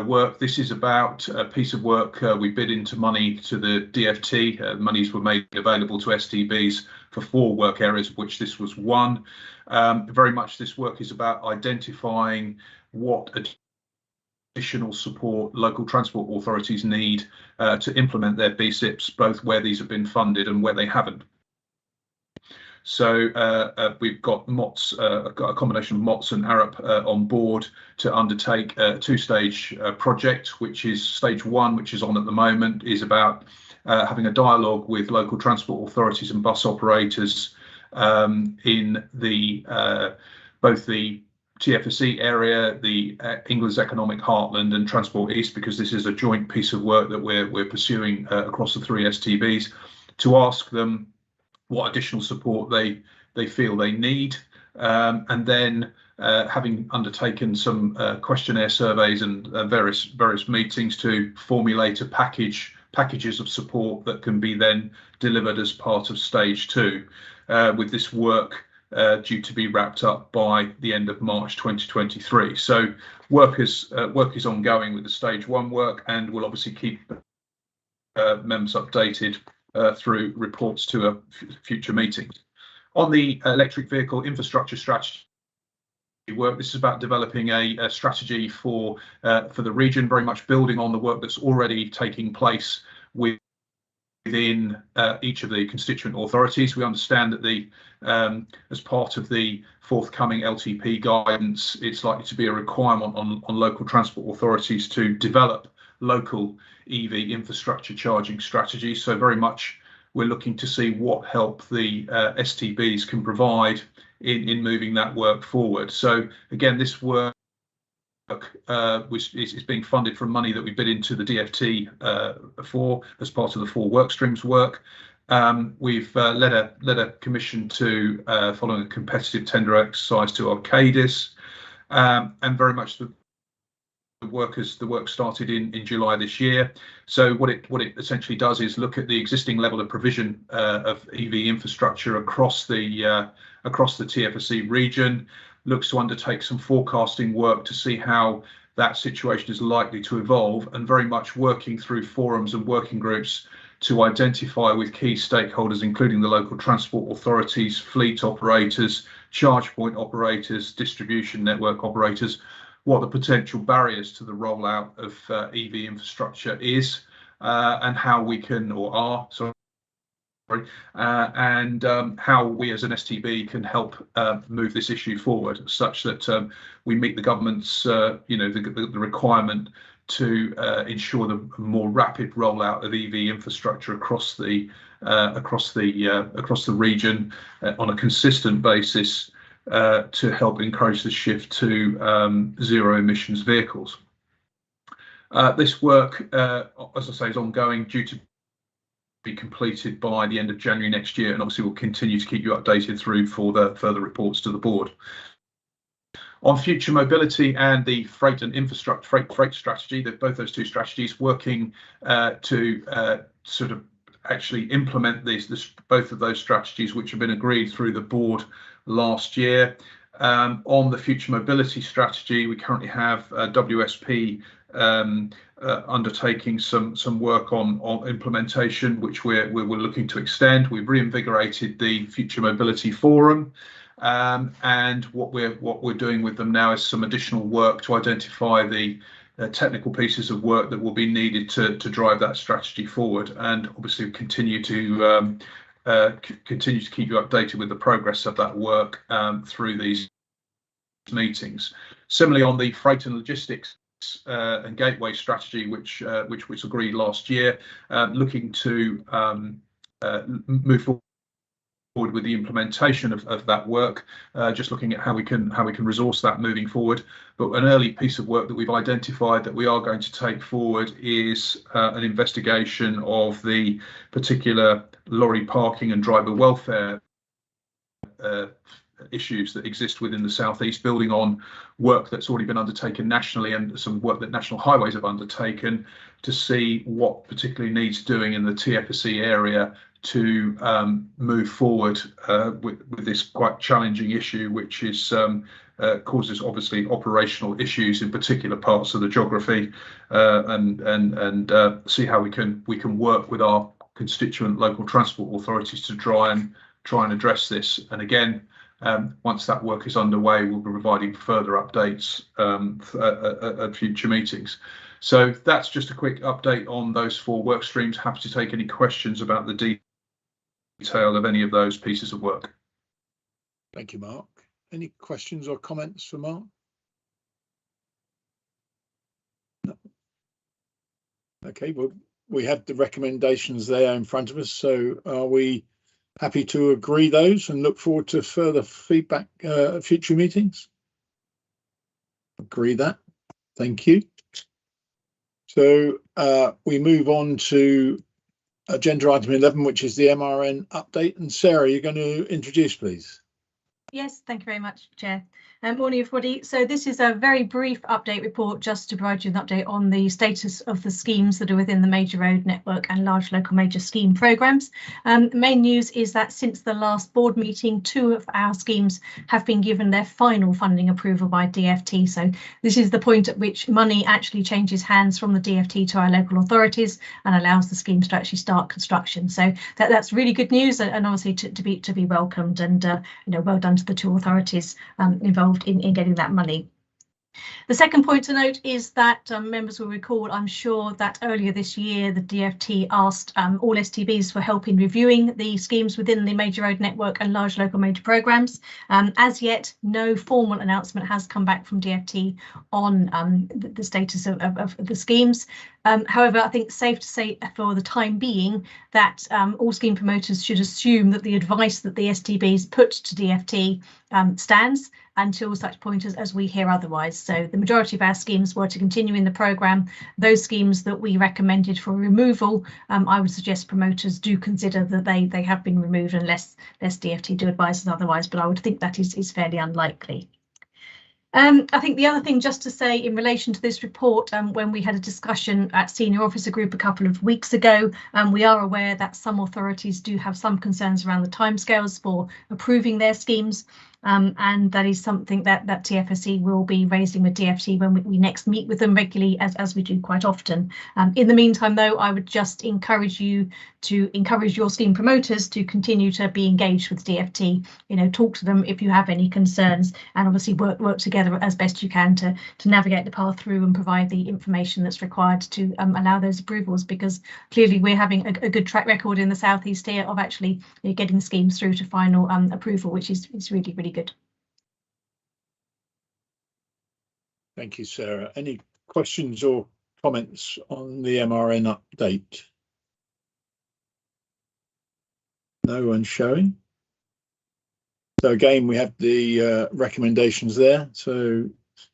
work, this is about a piece of work we bid into money to the DFT. Monies were made available to STBs for 4 work areas, of which this was one. Very much this work is about identifying what additional support local transport authorities need to implement their BSIPs, both where these have been funded and where they haven't. So we've got MOTS, a combination of MOTS and Arup on board to undertake a 2-stage project, which is stage 1, which is on at the moment, is about having a dialogue with local transport authorities and bus operators in the both the TFSE area, the England's Economic Heartland and Transport East, because this is a joint piece of work that we're pursuing across the 3 STBs, to ask them what additional support they feel they need, and then having undertaken some questionnaire surveys and various meetings to formulate a packages of support that can be then delivered as part of stage 2, with this work due to be wrapped up by the end of March 2023. So work is ongoing with the stage 1 work, and we'll obviously keep members updated through reports to future meetings. On the electric vehicle infrastructure strategy work, this is about developing a strategy for the region, very much building on the work that's already taking place within each of the constituent authorities. We understand that as part of the forthcoming LTP guidance, it's likely to be a requirement on local transport authorities to develop local EV infrastructure charging strategies. So very much we're looking to see what help the STBs can provide in moving that work forward. So again, this work is being funded from money that we bid into the DFT for as part of the 4 work streams work. We've led a commission to following a competitive tender exercise to Arcadis, and very much the work started in July this year. So what it essentially does is look at the existing level of provision of EV infrastructure across the TFSE region, looks to undertake some forecasting work to see how that situation is likely to evolve, and very much working through forums and working groups to identify with key stakeholders, including the local transport authorities, fleet operators, charge point operators, distribution network operators, what the potential barriers to the rollout of EV infrastructure is, and how we can, or are, sorry, and how we as an STB can help move this issue forward, such that we meet the government's, the requirement to ensure the more rapid rollout of EV infrastructure across the region on a consistent basis, to help encourage the shift to zero emissions vehicles. This work, as I say, is ongoing, due to be completed by the end of January next year, and obviously we'll continue to keep you updated through for the further reports to the board. On future mobility and the freight and infrastructure freight strategy, that both those two strategies working to sort of actually implement both of those strategies, which have been agreed through the board last year. On the future mobility strategy, we currently have WSP undertaking some work on implementation, which we're looking to extend. We've reinvigorated the Future Mobility Forum, and what we're doing with them now is some additional work to identify the technical pieces of work that will be needed to drive that strategy forward, and obviously continue to keep you updated with the progress of that work through these meetings. Similarly, on the freight and logistics and gateway strategy, which was agreed last year, looking to move forward with the implementation of that work, just looking at how we can resource that moving forward. But an early piece of work that we've identified that we are going to take forward is an investigation of the particular lorry parking and driver welfare issues that exist within the southeast, building on work that's already been undertaken nationally and some work that National Highways have undertaken, to see what particularly needs doing in the TFSE area to move forward with this quite challenging issue, which is causes obviously operational issues in particular parts of the geography, and see how we can work with our constituent local transport authorities to try and address this. And again, once that work is underway, we'll be providing further updates at future meetings. So that's just a quick update on those 4 work streams. Happy to take any questions about the detail of any of those pieces of work. Thank you, Mark. Any questions or comments for Mark? No. Okay, well, we have the recommendations there in front of us, so are we happy to agree those and look forward to further feedback at future meetings? Agree that. Thank you. So we move on to agenda item 11, which is the MRN update. And Sarah, you're going to introduce, please. Yes, thank you very much, Chair. Morning, everybody. So this is a very brief update report just to provide you an update on the status of the schemes that are within the Major Road Network and Large Local Major Scheme programmes. The main news is that since the last board meeting, 2 of our schemes have been given their final funding approval by DfT. So this is the point at which money actually changes hands from the DfT to our local authorities and allows the schemes to actually start construction. So that's really good news, and obviously to be welcomed, and well done to the 2 authorities involved in getting that money. The second point to note is that members will recall, I'm sure, that earlier this year the DfT asked all STBs for help in reviewing the schemes within the Major Road Network and Large Local Major Programmes. As yet, no formal announcement has come back from DfT on the status of the schemes. However, I think it's safe to say for the time being that all scheme promoters should assume that the advice that the STBs put to DfT stands until such point as we hear otherwise. So the majority of our schemes were to continue in the programme. Those schemes that we recommended for removal, I would suggest promoters do consider that they have been removed unless DfT do advise us otherwise, but I would think that is fairly unlikely. I think the other thing just to say in relation to this report, when we had a discussion at Senior Officer Group a couple of weeks ago, we are aware that some authorities do have some concerns around the timescales for approving their schemes. and that is something that TFSC will be raising with DfT when we next meet with them regularly, as we do quite often. In the meantime, though, I would just encourage you to encourage your scheme promoters to continue to be engaged with DfT. You know, talk to them if you have any concerns, and obviously work together as best you can to navigate the path through and provide the information that's required to allow those approvals, because clearly we're having a good track record in the South East here of actually getting schemes through to final approval, which is really, really good. Thank you, Sarah. Any questions or comments on the MRN update? No one showing. So again, we have the recommendations there. So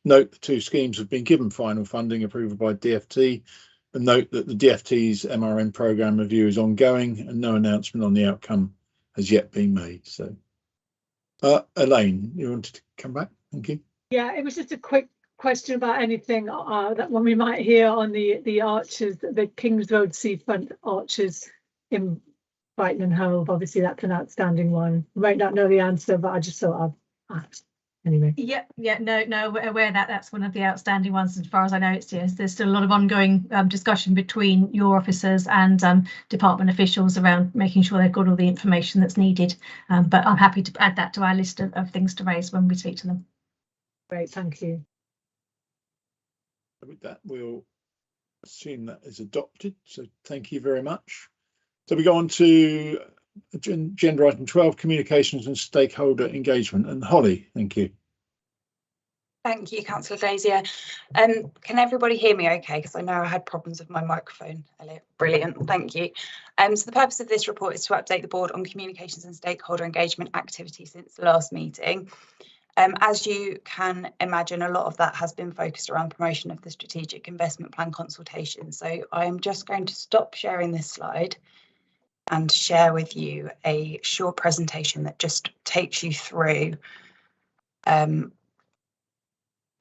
note the 2 schemes have been given final funding approval by DfT, and note that the DfT's MRN programme review is ongoing and no announcement on the outcome has yet been made. So Elaine, you wanted to come back? Thank you. Yeah, it was just a quick question about anything that one we might hear on the arches, the Kings Road seafront arches in Brighton and Hove. Obviously that's an outstanding one. You might not know the answer, but I just thought I'd ask anyway. No, we're aware that that's one of the outstanding ones. As far as I know, there's still a lot of ongoing discussion between your officers and department officials around making sure they've got all the information that's needed, but I'm happy to add that to our list of things to raise when we speak to them. Great, thank you. With that, we'll assume that is adopted, so thank you very much. So we go on to agenda item 12, communications and stakeholder engagement, and Holly, thank you. Thank you, Councillor Glazier. Can everybody hear me okay? Because I know I had problems with my microphone earlier. Brilliant, thank you. So the purpose of this report is to update the board on communications and stakeholder engagement activity since the last meeting. As you can imagine, a lot of that has been focused around promotion of the strategic investment plan consultation. So I'm just going to stop sharing this slide and share with you a short presentation that just takes you through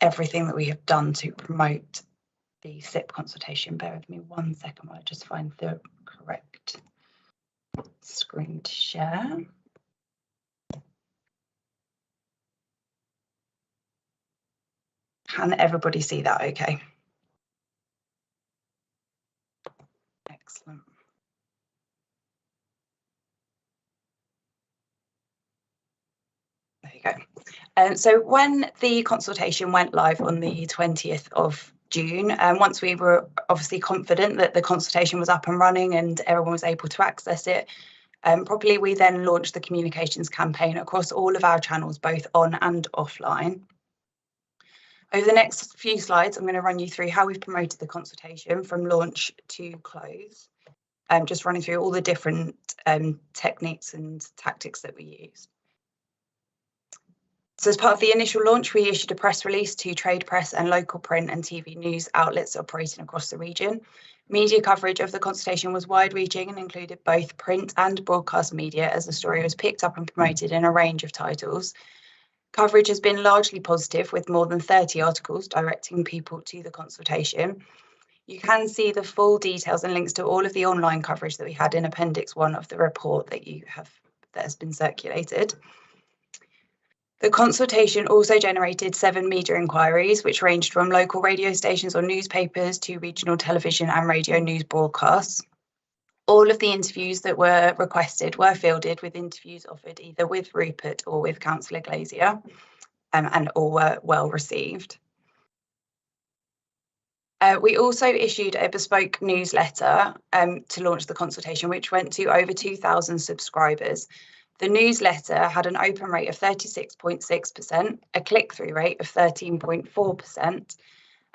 everything that we have done to promote the SIP consultation. Bear with me 1 second while I just find the correct screen to share. Can everybody see that okay? Excellent. There you go. So when the consultation went live on the 20th of June, once we were obviously confident that the consultation was up and running and everyone was able to access it properly, we then launched the communications campaign across all of our channels, both on and offline. Over the next few slides, I'm going to run you through how we've promoted the consultation from launch to close, just running through all the different techniques and tactics that we use. So as part of the initial launch, we issued a press release to trade press and local print and TV news outlets operating across the region. Media coverage of the consultation was wide-reaching and included both print and broadcast media, as the story was picked up and promoted in a range of titles. Coverage has been largely positive, with more than 30 articles directing people to the consultation. You can see the full details and links to all of the online coverage that we had in Appendix 1 of the report that has been circulated. The consultation also generated 7 media inquiries, which ranged from local radio stations or newspapers to regional television and radio news broadcasts. All of the interviews that were requested were fielded, with interviews offered either with Rupert or with Councillor Glazier, and all were well received. We also issued a bespoke newsletter to launch the consultation, which went to over 2,000 subscribers. The newsletter had an open rate of 36.6%, a click-through rate of 13.4%,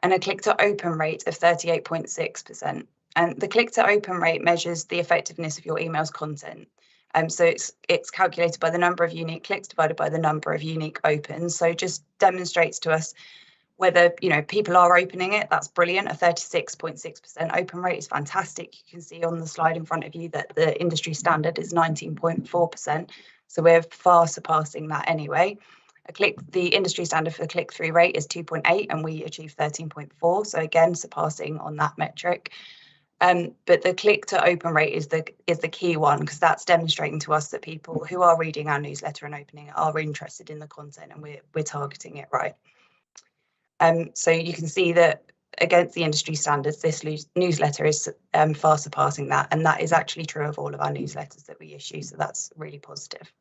and a click-to-open rate of 38.6%. And the click-to-open rate measures the effectiveness of your email's content. So it's calculated by the number of unique clicks divided by the number of unique opens. So just demonstrates to us whether people are opening it. That's brilliant. A 36.6% open rate is fantastic. You can see on the slide in front of you that the industry standard is 19.4%. So we're far surpassing that anyway. The industry standard for the click-through rate is 2.8, and we achieved 13.4. So again, surpassing on that metric. But the click to open rate is the key one, because that's demonstrating to us that people who are reading our newsletter and opening it are interested in the content, and we're targeting it right. So you can see that against the industry standards, this newsletter is far surpassing that, and that is actually true of all of our newsletters that we issue, so that's really positive.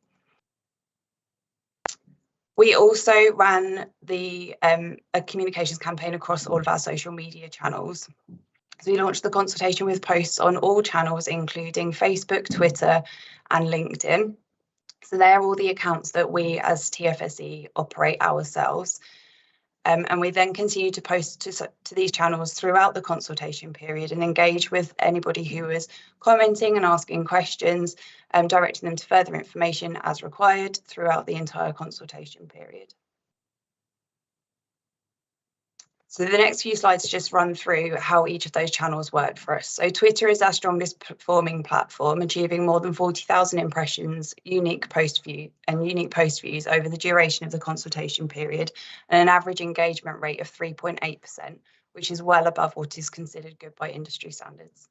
We also ran a communications campaign across all of our social media channels. So we launched the consultation with posts on all channels, including Facebook, Twitter, and LinkedIn. So they're all the accounts that we as TFSE operate ourselves. And we then continue to post to these channels throughout the consultation period and engage with anybody who is commenting and asking questions, directing them to further information as required throughout the entire consultation period. So the next few slides just run through how each of those channels worked for us. So Twitter is our strongest performing platform, achieving more than 40,000 impressions, unique post views over the duration of the consultation period, and an average engagement rate of 3.8%, which is well above what is considered good by industry standards.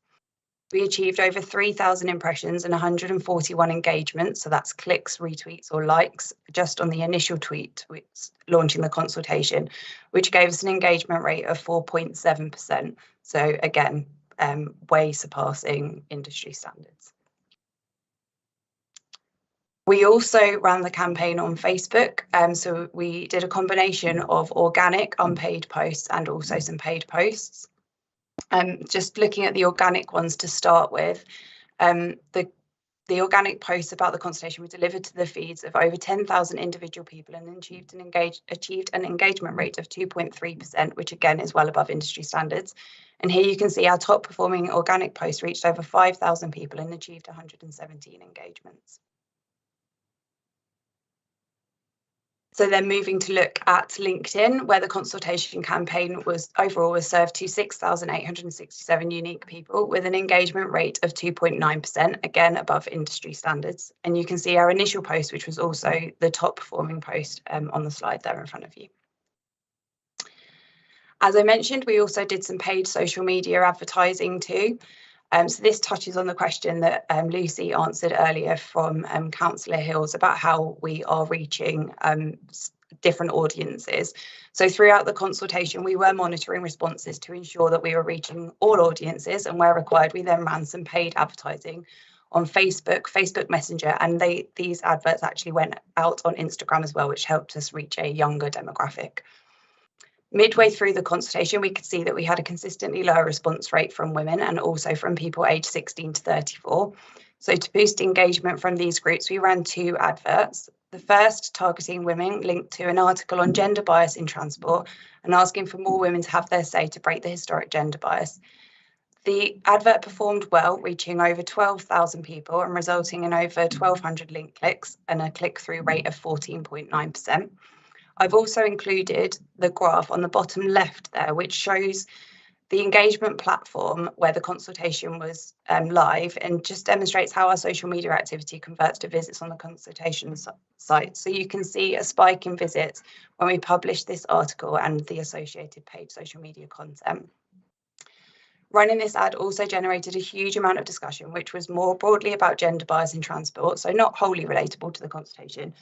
We achieved over 3,000 impressions and 141 engagements, so that's clicks, retweets, or likes, just on the initial tweet launching the consultation, which gave us an engagement rate of 4.7%. So again, way surpassing industry standards. We also ran the campaign on Facebook, so we did a combination of organic, unpaid posts and also some paid posts. Just looking at the organic ones to start with, the organic posts about the consultation were delivered to the feeds of over 10,000 individual people and achieved an engagement rate of 2.3%, which again is well above industry standards. And here you can see our top performing organic post reached over 5,000 people and achieved 117 engagements. So then moving to look at LinkedIn, where the consultation campaign was served to 6,867 unique people with an engagement rate of 2.9%, again above industry standards. And you can see our initial post, which was also the top performing post on the slide there in front of you. As I mentioned, we also did some paid social media advertising too. So this touches on the question that Lucy answered earlier from Councillor Hills about how we are reaching different audiences. So throughout the consultation, we were monitoring responses to ensure that we were reaching all audiences, and where required, we then ran some paid advertising on Facebook, Facebook Messenger, and these adverts actually went out on Instagram as well, which helped us reach a younger demographic. Midway through the consultation, we could see that we had a consistently lower response rate from women and also from people aged 16 to 34. So to boost engagement from these groups, we ran 2 adverts. The first targeting women linked to an article on gender bias in transport and asking for more women to have their say to break the historic gender bias. The advert performed well, reaching over 12,000 people and resulting in over 1,200 link clicks and a click-through rate of 14.9%. I've also included the graph on the bottom left there, which shows the engagement platform where the consultation was live, and just demonstrates how our social media activity converts to visits on the consultation site. So you can see a spike in visits when we published this article and the associated paid social media content. Running this ad also generated a huge amount of discussion, which was more broadly about gender bias in transport, so not wholly relatable to the consultation.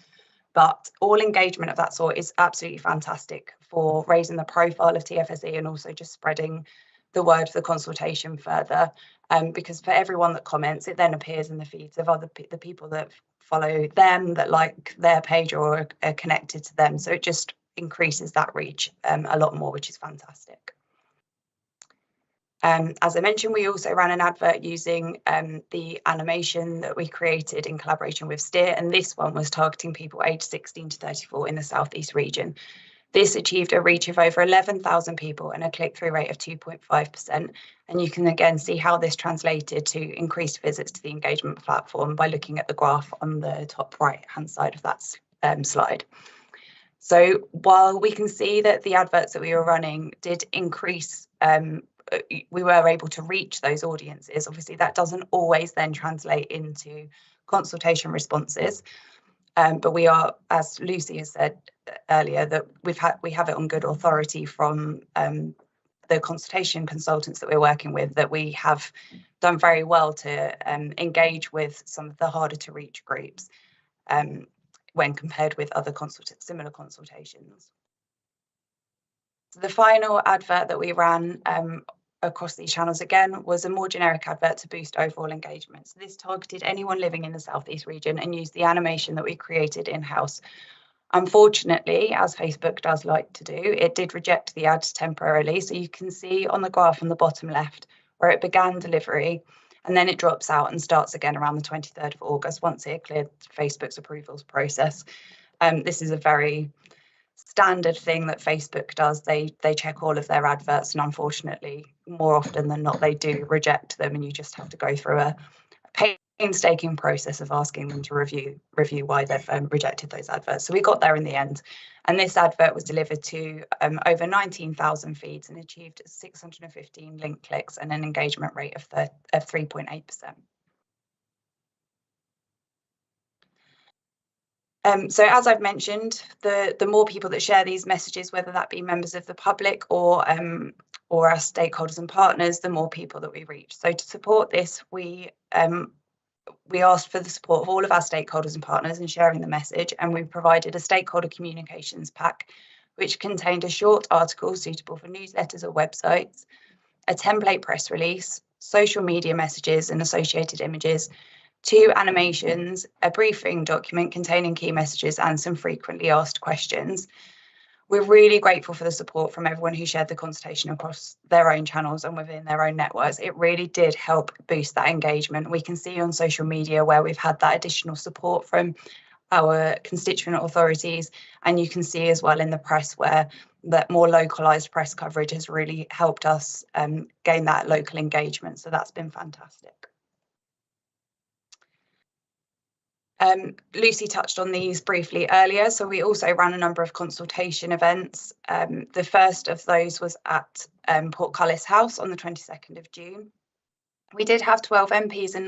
But all engagement of that sort is absolutely fantastic for raising the profile of TFSE and also just spreading the word of the consultation further. Because for everyone that comments, it then appears in the feeds of the people that follow them, that like their page or are connected to them. So it just increases that reach a lot more, which is fantastic. As I mentioned, we also ran an advert using the animation that we created in collaboration with Steer, and this one was targeting people aged 16 to 34 in the South East region. This achieved a reach of over 11,000 people and a click-through rate of 2.5%. And you can again see how this translated to increased visits to the engagement platform by looking at the graph on the top right-hand side of that slide. So while we can see that the adverts that we were running did increase, we were able to reach those audiences. Obviously, that doesn't always then translate into consultation responses. But we are, as Lucy has said earlier, that we have it on good authority from the consultation consultants that we're working with, that we have done very well to engage with some of the harder to reach groups when compared with other similar consultations. So the final advert that we ran across these channels again was a more generic advert to boost overall engagement. So this targeted anyone living in the South East region and used the animation that we created in-house. Unfortunately, as Facebook does like to do, it did reject the ads temporarily. So you can see on the graph on the bottom left where it began delivery, and then it drops out and starts again around the 23rd of August once it cleared Facebook's approvals process. This is a very standard thing that Facebook does. They check all of their adverts, and unfortunately, more often than not, they do reject them, and you just have to go through a painstaking process of asking them to review why they've rejected those adverts. So we got there in the end, and this advert was delivered to over 19,000 feeds and achieved 615 link clicks and an engagement rate of 3.8%. So as I've mentioned, the more people that share these messages, whether that be members of the public or our stakeholders and partners, the more people that we reach. So to support this, we asked for the support of all of our stakeholders and partners in sharing the message, and we provided a stakeholder communications pack, which contained a short article suitable for newsletters or websites, a template press release, social media messages and associated images, 2 animations, a briefing document containing key messages, and some frequently asked questions. We're really grateful for the support from everyone who shared the consultation across their own channels and within their own networks. It really did help boost that engagement. We can see on social media where we've had that additional support from our constituent authorities, and you can see as well in the press where that more localised press coverage has really helped us gain that local engagement. So that's been fantastic. Lucy touched on these briefly earlier. So we also ran a number of consultation events. The first of those was at Portcullis House on the 22nd of June. We did have 12 MPs and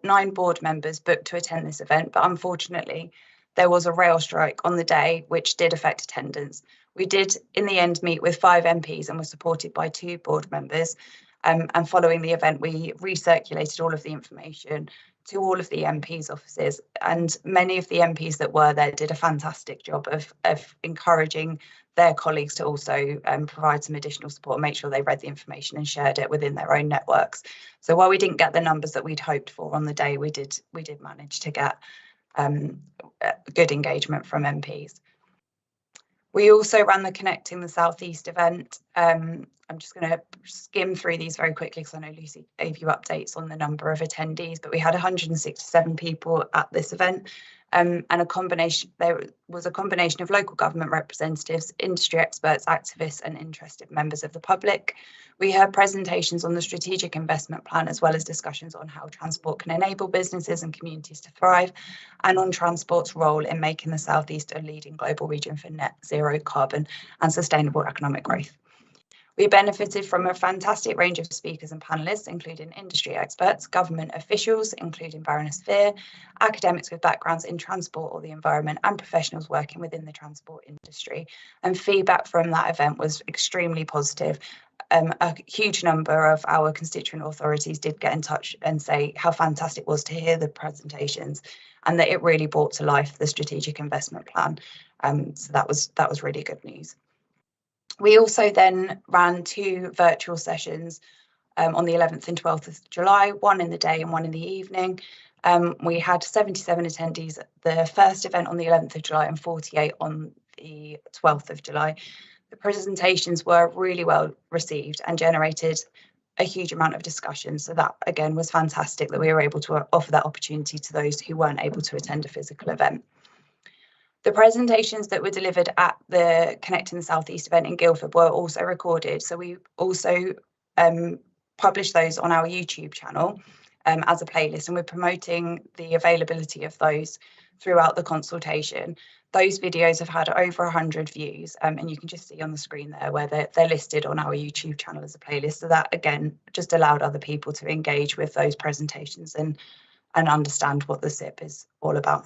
9 board members booked to attend this event, but unfortunately there was a rail strike on the day, which did affect attendance. We did in the end meet with 5 MPs and were supported by 2 board members. And following the event, we recirculated all of the information to all of the MPs' offices, and many of the MPs that were there did a fantastic job of encouraging their colleagues to also provide some additional support, make sure they read the information and shared it within their own networks. So while we didn't get the numbers that we'd hoped for on the day, we did manage to get good engagement from MPs. We also ran the Connecting the South East event. I'm just going to skim through these very quickly because I know Lucy gave you updates on the number of attendees, but we had 167 people at this event, and there was a combination of local government representatives, industry experts, activists and interested members of the public. We heard presentations on the strategic investment plan, as well as discussions on how transport can enable businesses and communities to thrive, and on transport's role in making the South East a leading global region for net zero carbon and sustainable economic growth. We benefited from a fantastic range of speakers and panellists, including industry experts, government officials, including Baroness Fear, academics with backgrounds in transport or the environment, and professionals working within the transport industry. And feedback from that event was extremely positive. A huge number of our constituent authorities did get in touch and say how fantastic it was to hear the presentations, and that it really brought to life the strategic investment plan. So that was really good news. We also then ran 2 virtual sessions on the 11th and 12th of July, one in the day and one in the evening. We had 77 attendees at the first event on the 11th of July and 48 on the 12th of July. The presentations were really well received and generated a huge amount of discussion. So that again was fantastic that we were able to offer that opportunity to those who weren't able to attend a physical event. The presentations that were delivered at the Connecting the South East event in Guildford were also recorded. So we also published those on our YouTube channel as a playlist, and we're promoting the availability of those throughout the consultation. Those videos have had over 100 views, and you can just see on the screen there where they're listed on our YouTube channel as a playlist. So that again just allowed other people to engage with those presentations and understand what the SIP is all about.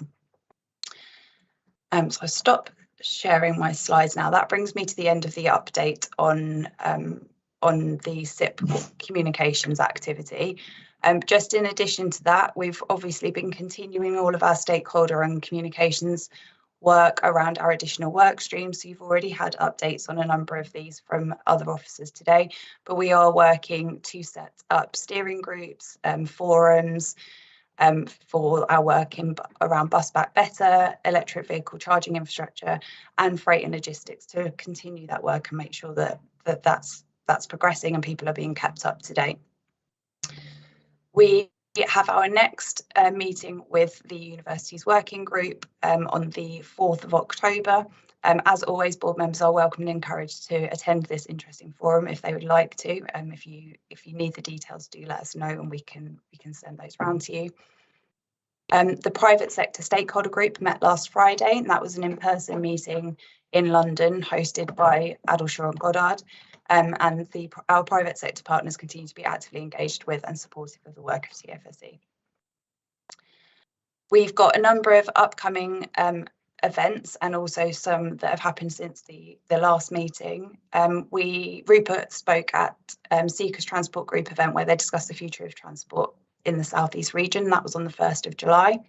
So I stop sharing my slides now. That brings me to the end of the update on on the SIP communications activity. Just in addition to that, we've obviously been continuing all of our stakeholder and communications work around our additional work streams. So you've already had updates on a number of these from other officers today, but we are working to set up steering groups, forums, for our work around Bus Back Better, electric vehicle charging infrastructure, and freight and logistics to continue that work and make sure that that's progressing and people are being kept up to date. We have our next meeting with the university's working group on the 4th of October. As always, board members are welcome and encouraged to attend this interesting forum if they would like to. If you need the details, do let us know and we can send those round to you. The private sector stakeholder group met last Friday, and that was an in-person meeting in London hosted by Addleshaw and Goddard. And our private sector partners continue to be actively engaged with and supportive of the work of TFSE. We've got a number of upcoming events and also some that have happened since the last meeting. Rupert spoke at Seekers Transport Group event where they discussed the future of transport in the South East region. That was on the 1st of July.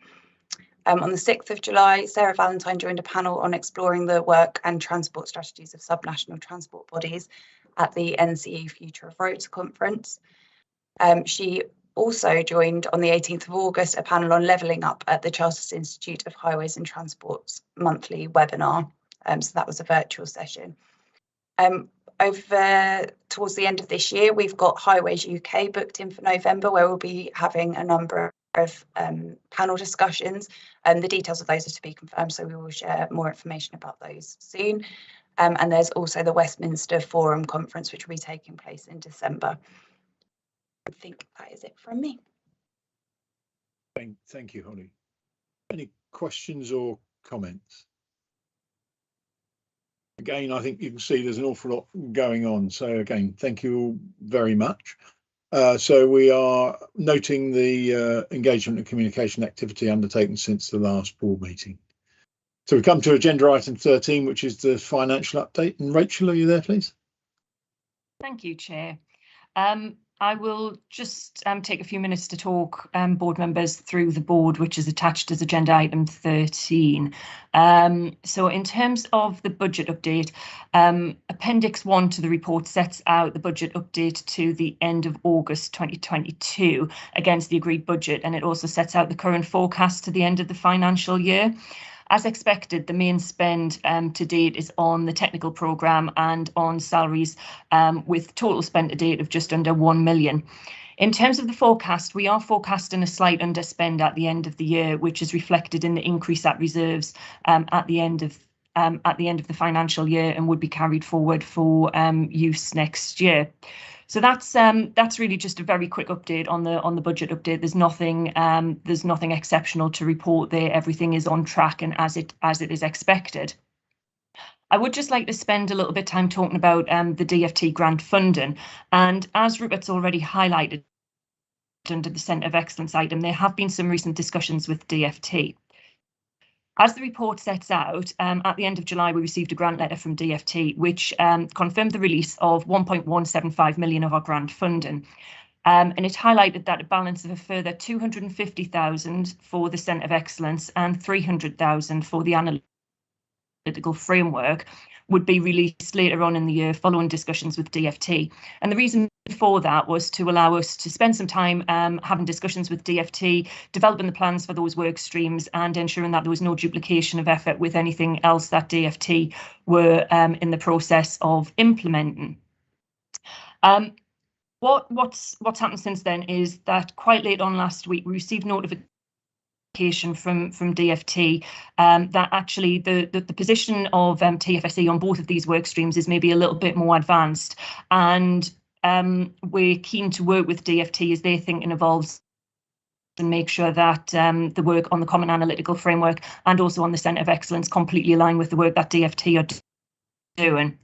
On the 6th of July, Sarah Valentine joined a panel on exploring the work and transport strategies of subnational transport bodies at the NCE Future of Roads conference. She also joined on the 18th of August a panel on levelling up at the Chartered Institute of Highways and Transport's monthly webinar. So that was a virtual session. Over towards the end of this year, we've got Highways UK booked in for November, where we'll be having a number of panel discussions, and the details of those are to be confirmed, so we will share more information about those soon. And there's also the Westminster Forum Conference, which will be taking place in December. I think that is it from me. Thank you, Holly. Any questions or comments? Again, I think you can see there's an awful lot going on. So again, thank you all very much. So we are noting the engagement and communication activity undertaken since the last board meeting. So we come to agenda item 13, which is the financial update. And Rachel, are you there, please? Thank you, Chair. I will just take a few minutes to talk board members through the board, which is attached as agenda item 13. So in terms of the budget update, Appendix 1 to the report sets out the budget update to the end of August 2022 against the agreed budget, and it also sets out the current forecast to the end of the financial year. As expected, the main spend to date is on the technical programme and on salaries, with total spend to date of just under 1 million. In terms of the forecast, we are forecasting a slight underspend at the end of the year, which is reflected in the increase at reserves at the end of the financial year and would be carried forward for use next year. So that's really just a very quick update on the budget update. There's nothing exceptional to report there. Everything is on track and as it is expected. I would just like to spend a little bit of time talking about the DFT grant funding, and as Rupert's already highlighted under the Centre of Excellence item, there have been some recent discussions with DFT. As the report sets out, at the end of July, we received a grant letter from DFT, which confirmed the release of 1.175 million of our grant funding. And it highlighted that a balance of a further 250,000 for the Centre of Excellence and 300,000 for the analytical framework would be released later on in the year following discussions with DFT. And the reason for that was to allow us to spend some time having discussions with DFT, developing the plans for those work streams and ensuring that there was no duplication of effort with anything else that DFT were in the process of implementing. What's happened since then is that quite late on last week, we received notification from DFT that actually the position of TFSE on both of these work streams is maybe a little bit more advanced, and we're keen to work with DFT as their thinking evolves and make sure that the work on the Common Analytical Framework and also on the Centre of Excellence completely align with the work that DFT are doing.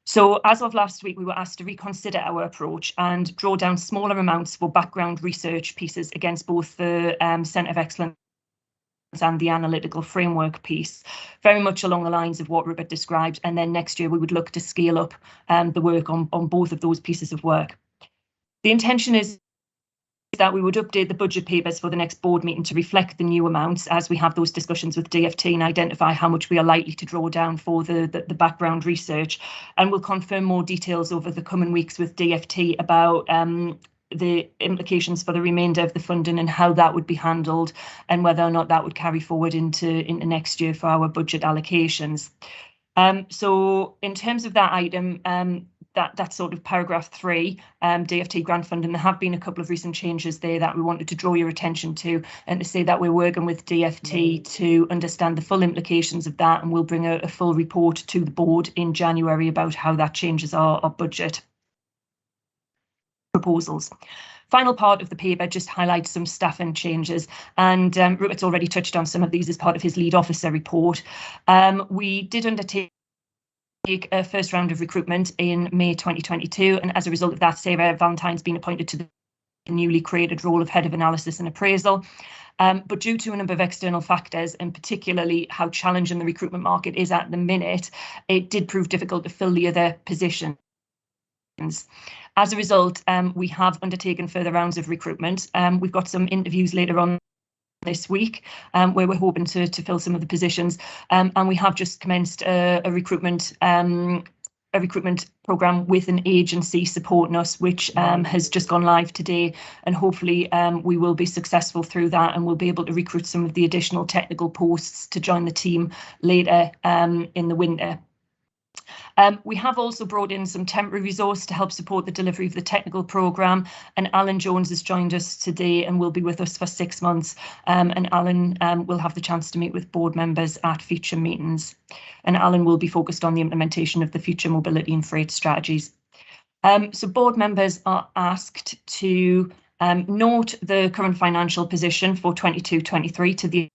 So as of last week, we were asked to reconsider our approach and draw down smaller amounts for background research pieces against both the Centre of Excellence and the analytical framework piece, very much along the lines of what Rupert described. And then next year we would look to scale up the work on both of those pieces of work. The intention is that we would update the budget papers for the next board meeting to reflect the new amounts as we have those discussions with DfT and identify how much we are likely to draw down for the background research. And we'll confirm more details over the coming weeks with DfT about the implications for the remainder of the funding and how that would be handled, and whether or not that would carry forward into next year for our budget allocations. So in terms of that item, that's sort of paragraph 3, DfT grant funding, there have been a couple of recent changes there that we wanted to draw your attention to, and to say that we're working with DfT to understand the full implications of that, and we'll bring a full report to the board in January about how that changes our budget proposals. Final part of the paper just highlights some staffing changes, and Rupert's already touched on some of these as part of his lead officer report. We did undertake a first round of recruitment in May 2022, and as a result of that, Sarah Valentine's been appointed to the newly created role of Head of Analysis and Appraisal. But due to a number of external factors, and particularly how challenging the recruitment market is at the minute, it did prove difficult to fill the other positions. As a result, we have undertaken further rounds of recruitment. We've got some interviews later on this week where we're hoping to fill some of the positions, and we have just commenced a recruitment programme with an agency supporting us, which has just gone live today, and hopefully we will be successful through that, and we'll be able to recruit some of the additional technical posts to join the team later in the winter. We have also brought in some temporary resource to help support the delivery of the technical programme, and Alan Jones has joined us today and will be with us for 6 months, and Alan will have the chance to meet with board members at future meetings, and Alan will be focused on the implementation of the future mobility and freight strategies. So board members are asked to note the current financial position for 22-23 to the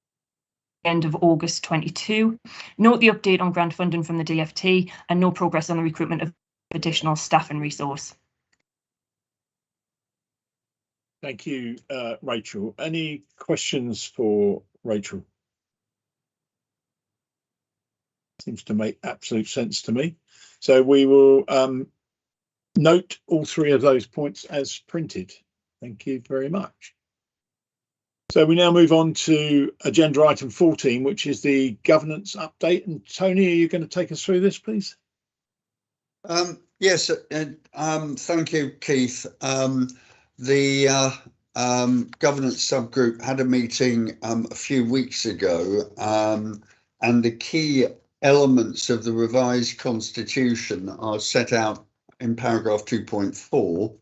end of August 22, note the update on grant funding from the DfT, and no progress on the recruitment of additional staff and resource. Thank you, Rachel. Any questions for Rachel? Seems to make absolute sense to me. So we will note all 3 of those points as printed. Thank you very much. So we now move on to agenda item 14, which is the governance update. And Tony, are you going to take us through this, please? Yes, thank you, Keith. The governance subgroup had a meeting a few weeks ago, and the key elements of the revised constitution are set out in paragraph 2.4.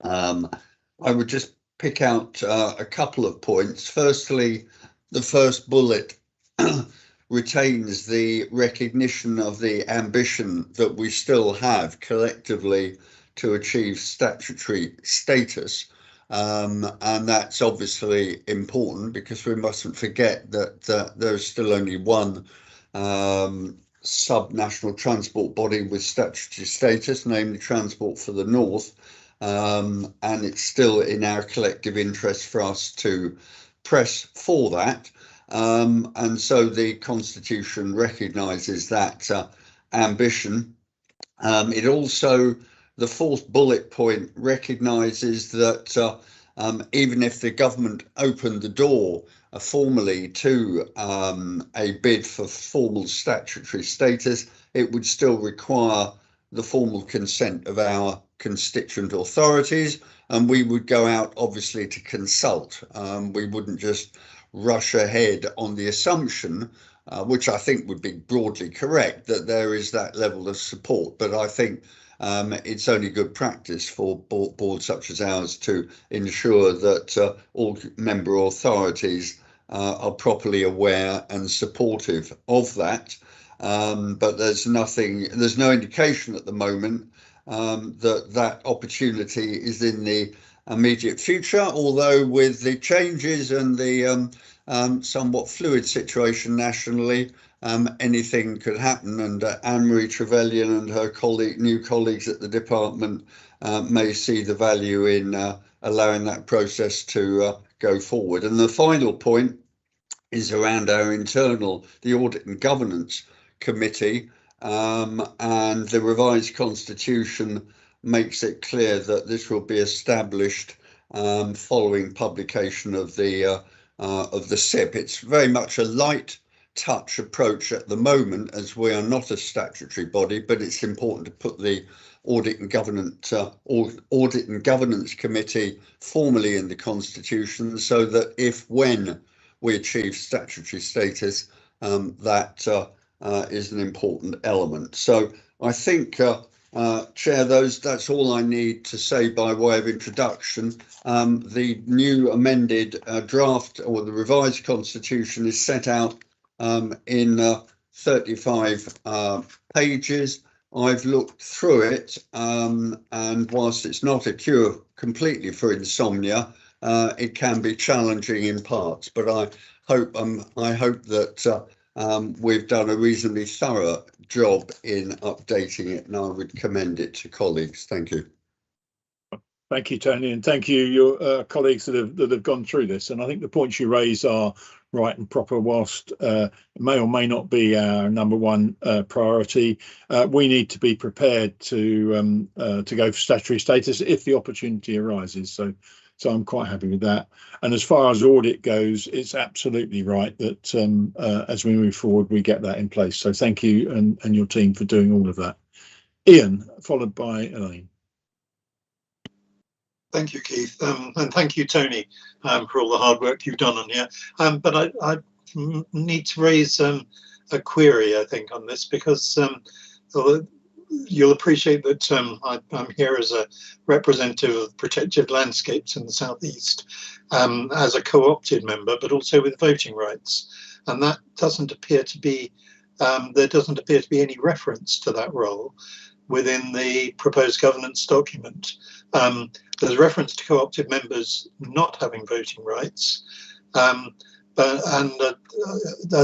I would just pick out a couple of points. Firstly, the first bullet retains the recognition of the ambition that we still have collectively to achieve statutory status. And that's obviously important, because we mustn't forget that there's still only one sub-national transport body with statutory status, namely Transport for the North. And it's still in our collective interest for us to press for that. And so the Constitution recognises that ambition. It also, the 4th bullet point, recognises that even if the government opened the door formally to a bid for formal statutory status, it would still require the formal consent of our constituent authorities, and we would go out obviously to consult. We wouldn't just rush ahead on the assumption, which I think would be broadly correct, that there is that level of support. But I think it's only good practice for boards such as ours to ensure that all member authorities are properly aware and supportive of that. But there's no indication at the moment that opportunity is in the immediate future, although with the changes and the somewhat fluid situation nationally, anything could happen, and Anne-Marie Trevelyan and her new colleagues at the department may see the value in allowing that process to go forward. And the final point is around the Audit and Governance Committee, and the revised constitution makes it clear that this will be established following publication of the SIP. It's very much a light touch approach at the moment, as we are not a statutory body, but it's important to put the Audit and Governance Committee formally in the constitution, so that when we achieve statutory status, that is an important element. So I think, Chair, that's all I need to say by way of introduction. The new amended draft, or the revised constitution, is set out in 35 pages. I've looked through it, and whilst it's not a cure completely for insomnia, it can be challenging in parts. But I hope that we've done a reasonably thorough job in updating it, and I would commend it to colleagues. Thank you. Thank you, Tony, and thank you, your colleagues that have gone through this. And I think the points you raise are right and proper. Whilst it may or may not be our number one priority, we need to be prepared to go for statutory status if the opportunity arises. So I'm quite happy with that. And as far as audit goes, it's absolutely right that as we move forward, we get that in place. So thank you and your team for doing all of that. Ian, followed by Elaine. Thank you, Keith, and thank you, Tony, for all the hard work you've done on here. But I need to raise a query, I think, on this, because you'll appreciate that I'm here as a representative of protected landscapes in the southeast, as a co-opted member, but also with voting rights, and that doesn't appear to be there doesn't appear to be any reference to that role within the proposed governance document. There's reference to co-opted members not having voting rights, that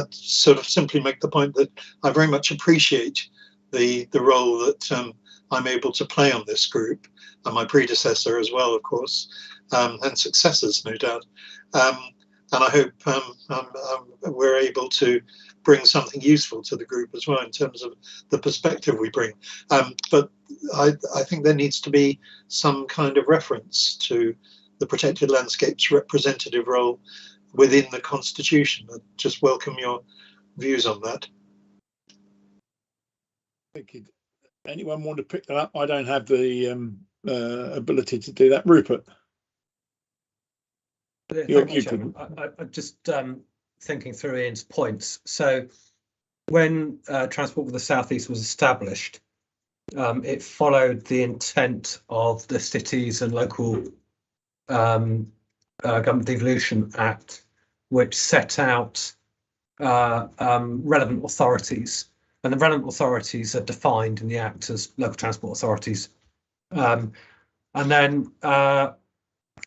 sort of simply make the point that I very much appreciate the role that I'm able to play on this group, and my predecessor as well, of course, and successors, no doubt. And I hope we're able to bring something useful to the group as well in terms of the perspective we bring. But I think there needs to be some kind of reference to the protected landscapes representative role within the Constitution. I just welcome your views on that. Thank you. Anyone want to pick that up? I don't have the ability to do that. Rupert. I'm just thinking through Ian's points. So when Transport for the South East was established, it followed the intent of the Cities and Local Government Devolution Act, which set out relevant authorities. And the relevant authorities are defined in the Act as local transport authorities. And then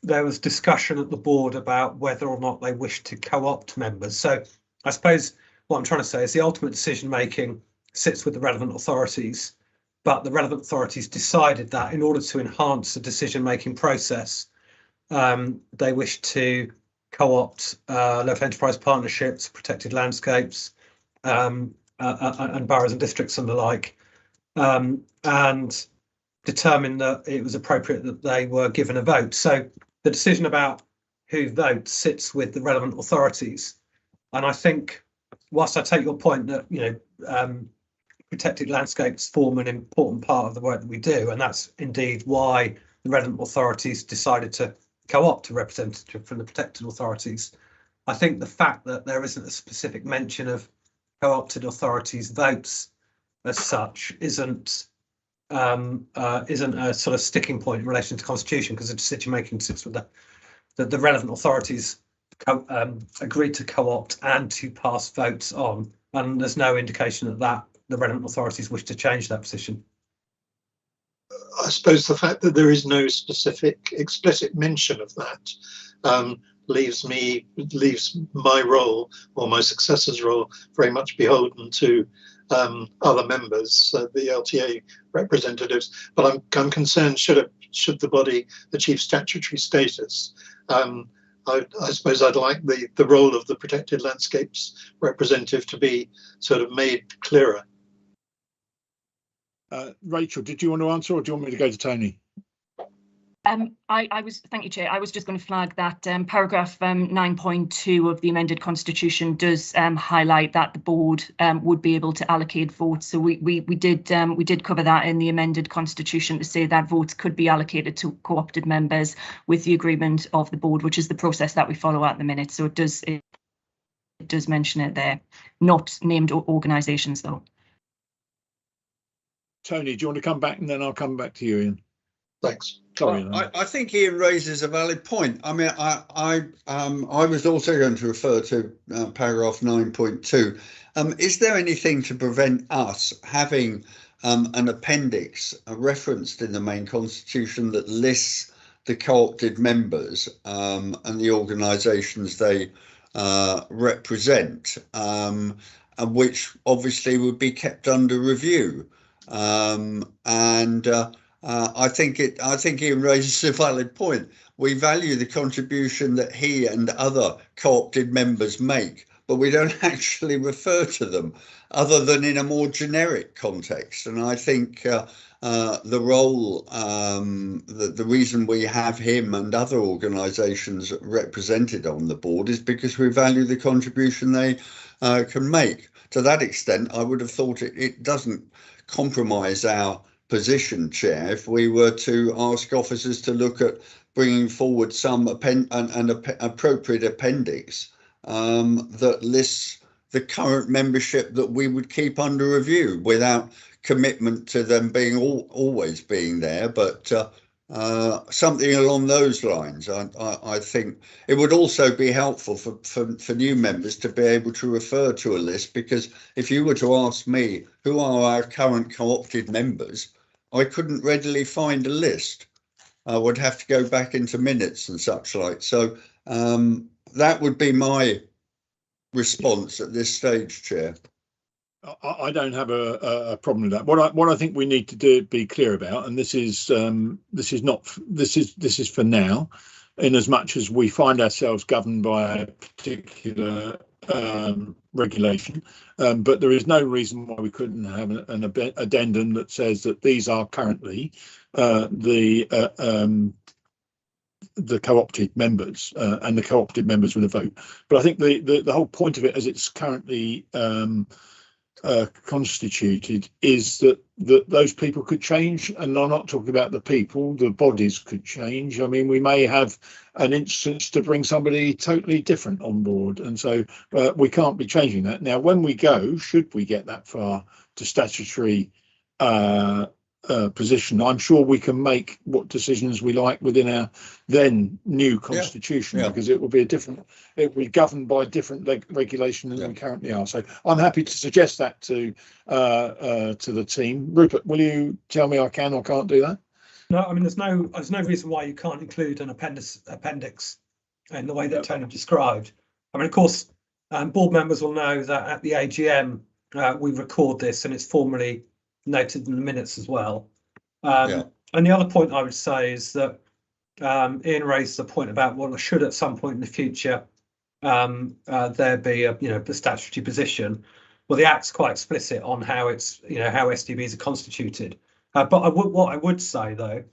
there was discussion at the board about whether or not they wished to co-opt members. So I suppose what I'm trying to say is the ultimate decision making sits with the relevant authorities, but the relevant authorities decided that in order to enhance the decision making process, they wish to co-opt local enterprise partnerships, protected landscapes, and boroughs and districts and the like, and determined that it was appropriate that they were given a vote. So the decision about who votes sits with the relevant authorities. And I think, whilst I take your point that protected landscapes form an important part of the work that we do, and that's indeed why the relevant authorities decided to co-opt a representative from the protected authorities. I think the fact that there isn't a specific mention of co-opted authorities' votes as such isn't a sort of sticking point in relation to constitution, because the decision making sits with the relevant authorities agreed to co-opt and to pass votes on, and there's no indication that the relevant authorities wish to change that position. I suppose the fact that there is no specific explicit mention of that leaves my role, or my successor's role, very much beholden to other members, the LTA representatives. But I'm concerned, should the body achieve statutory status, I suppose I'd like the role of the protected landscapes representative to be sort of made clearer. Rachel, did you want to answer, or do you want me to go to Tony? Thank you, Chair. I was just going to flag that paragraph 9.2 of the amended constitution does highlight that the board would be able to allocate votes. So we did cover that in the amended constitution to say that votes could be allocated to co-opted members with the agreement of the board, which is the process that we follow at the minute. So it does mention it there, not named organisations though. Tony, do you want to come back, and then I'll come back to you, Ian? Thanks. Sorry, I think Ian raises a valid point. I mean, I was also going to refer to paragraph 9.2. Is there anything to prevent us having an appendix referenced in the main constitution that lists the co-opted members and the organisations they represent, and which obviously would be kept under review? I think Ian raises a valid point. We value the contribution that he and other co-opted members make, but we don't actually refer to them other than in a more generic context. And I think the role, the reason we have him and other organisations represented on the board is because we value the contribution they can make. To that extent, I would have thought it doesn't compromise our position, Chair, if we were to ask officers to look at bringing forward some appropriate appendix that lists the current membership that we would keep under review without commitment to them being always being there, but something along those lines. I think it would also be helpful for new members to be able to refer to a list, because if you were to ask me who are our current co-opted members, I couldn't readily find a list. I would have to go back into minutes and such like. So that would be my response at this stage, Chair. I don't have a problem with that. What I think we need to be clear about, and this is for now, in as much as we find ourselves governed by a particular regulation, but there is no reason why we couldn't have an addendum that says that these are currently the co-opted members and the co-opted members with a vote. But I think the whole point of it, as it's currently constituted, is that those people could change, and I'm not talking about the people, the bodies could change. I mean, we may have an instance to bring somebody totally different on board, and so we can't be changing that. Now, when we go, should we get that far to statutory position, I'm sure we can make what decisions we like within our then new constitution, because it will be it will be governed by different regulation than we currently are. So I'm happy to suggest that to the team. Rupert, will you tell me I can or can't do that? No, I mean, there's no reason why you can't include an appendix in the way that Tony described. I mean, of course, board members will know that at the AGM we record this and it's formally noted in the minutes as well. And the other point I would say is that Ian raised the point about, well, should at some point in the future there be a statutory position. Well, the Act's quite explicit on how it's how STBs are constituted. But what I would say though,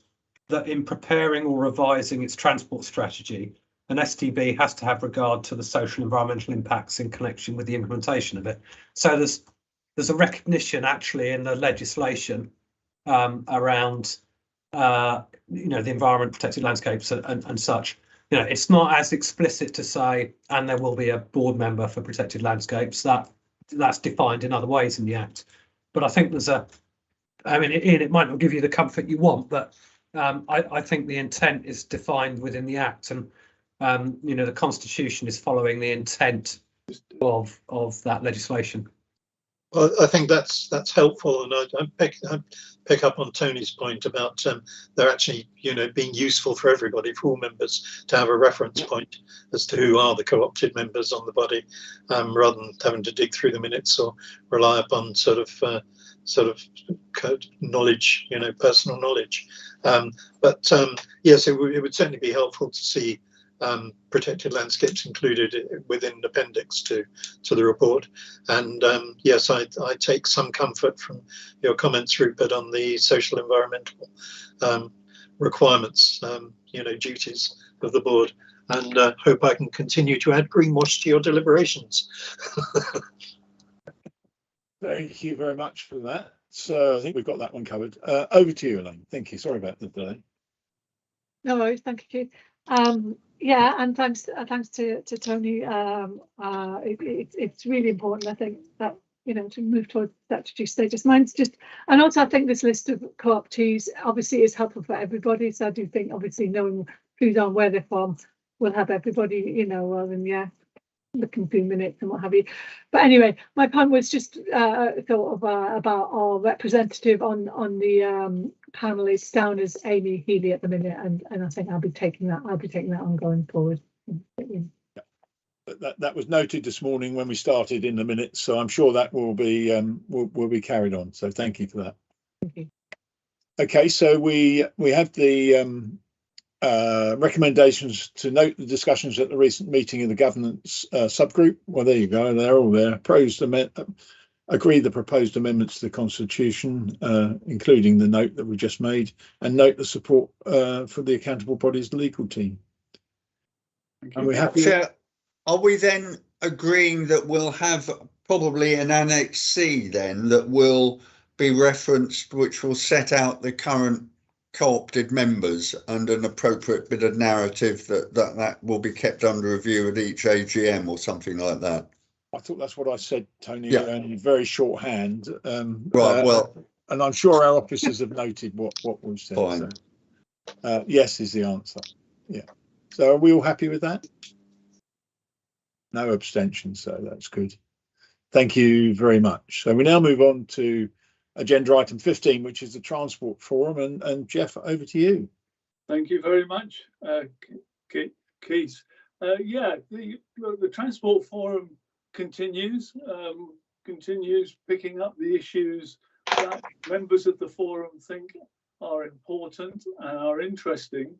that in preparing or revising its transport strategy, an STB has to have regard to the social and environmental impacts in connection with the implementation of it. So there's a recognition actually in the legislation around the environment, protected landscapes and such. It's not as explicit to say, and there will be a board member for protected landscapes. That's defined in other ways in the Act. But I think there's it might not give you the comfort you want, but I think the intent is defined within the Act, and the Constitution is following the intent of that legislation. Well, I think that's helpful, and I pick up on Tony's point about they're actually being useful for everybody, for all members, to have a reference point as to who are the co-opted members on the body, rather than having to dig through the minutes or rely upon sort of knowledge, personal knowledge. But yes, it would certainly be helpful to see protected landscapes included within the appendix to the report. And yes, I take some comfort from your comments, Rupert, on the social environmental requirements, duties of the board, and hope I can continue to add greenwash to your deliberations. Thank you very much for that. So I think we've got that one covered. Over to you, Elaine. Thank you. Sorry about the delay. No worries, thank you. Yeah, and thanks to Tony. It's really important, I think, that to move towards statutory status. Mine's just, and also I think this list of co-optees obviously is helpful for everybody. So I do think obviously knowing who's on where they're from will help everybody, rather than looking through minutes and what have you. But anyway, my point was just thought of about our representative on the panel is down as Amy Healy at the minute, and I think I'll be taking that on going forward. That was noted this morning when we started in the minutes, so I'm sure that will be carried on. So thank you for that. Thank you. Okay, so we have the recommendations to note the discussions at the recent meeting of the governance subgroup. Well, there you go. They're all there. Agree the proposed amendments to the Constitution, including the note that we just made, and note the support for the accountable bodies legal team. And we have. Are we then agreeing that we'll have probably an Annex C then that will be referenced, which will set out the current co-opted members and an appropriate bit of narrative that will be kept under review at each AGM or something like that? I thought that's what I said, Tony, yeah. In very shorthand. Right, well. And I'm sure our officers have noted what we've said. Fine. So, yes is the answer. Yeah. So are we all happy with that? No abstentions, so that's good. Thank you very much. So we now move on to agenda item 15, which is the Transport Forum, and Jeff, over to you. Thank you very much, Keith. The Transport Forum continues picking up the issues that members of the forum think are important and are interesting.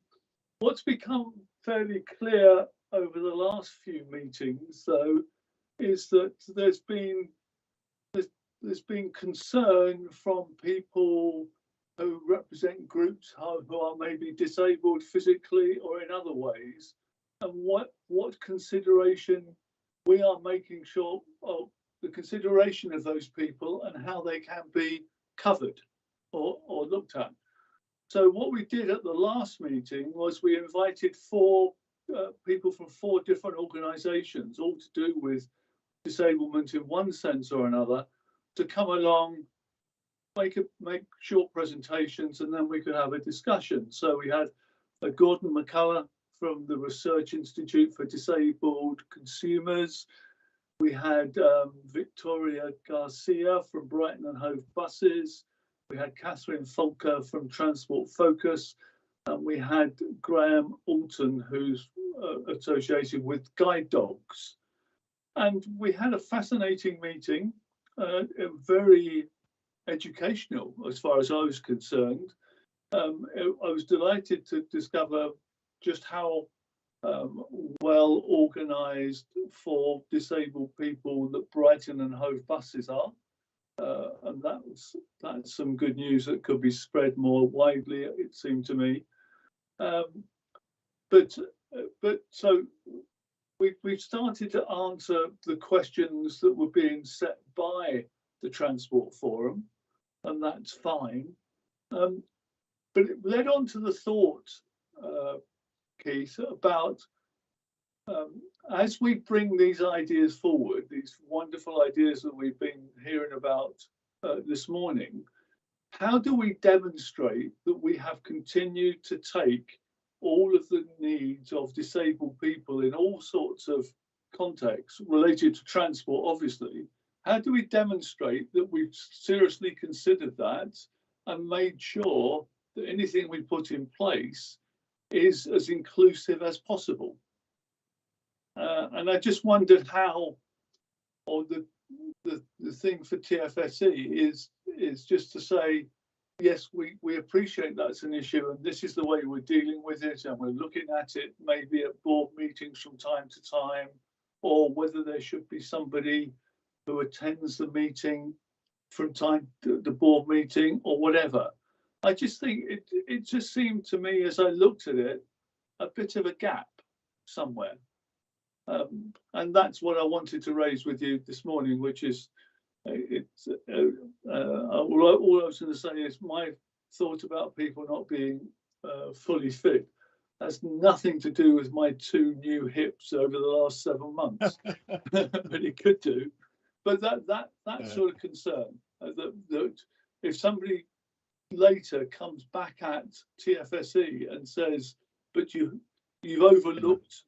What's become fairly clear over the last few meetings, though, is that there's been concern from people who represent groups who are maybe disabled physically or in other ways, and what consideration we are making sure of the consideration of those people and how they can be covered or looked at. So what we did at the last meeting was we invited people from 4 different organisations, all to do with disablement in one sense or another, to come along, make short presentations, and then we could have a discussion. So we had Gordon McCullough from the Research Institute for Disabled Consumers. We had Victoria Garcia from Brighton and Hove Buses. We had Catherine Folker from Transport Focus. And we had Graham Alton, who's associated with Guide Dogs. And we had a fascinating meeting, very educational as far as I was concerned. I was delighted to discover just how well organised for disabled people that Brighton and Hove Buses are. And that's some good news that could be spread more widely, it seemed to me. But so we've started to answer the questions that were being set by the Transport Forum, and that's fine. But it led on to the thought, Keith, about as we bring these ideas forward, these wonderful ideas that we've been hearing about this morning, how do we demonstrate that we have continued to take all of the needs of disabled people in all sorts of contexts related to transport, obviously? How do we demonstrate that we've seriously considered that and made sure that anything we put in place is as inclusive as possible? And I just wondered how, or the thing for TFSE is just to say, yes, we appreciate that's an issue, and this is the way we're dealing with it, and we're looking at it maybe at board meetings from time to time, or whether there should be somebody who attends the meeting from time to the board meeting or whatever. I just think it just seemed to me as I looked at it a bit of a gap somewhere. And that's what I wanted to raise with you this morning, which is all I was going to say is my thought about people not being fully fit has nothing to do with my 2 new hips over the last 7 months, but it could do. But that sort of concern that if somebody later comes back at TFSE and says, but you've overlooked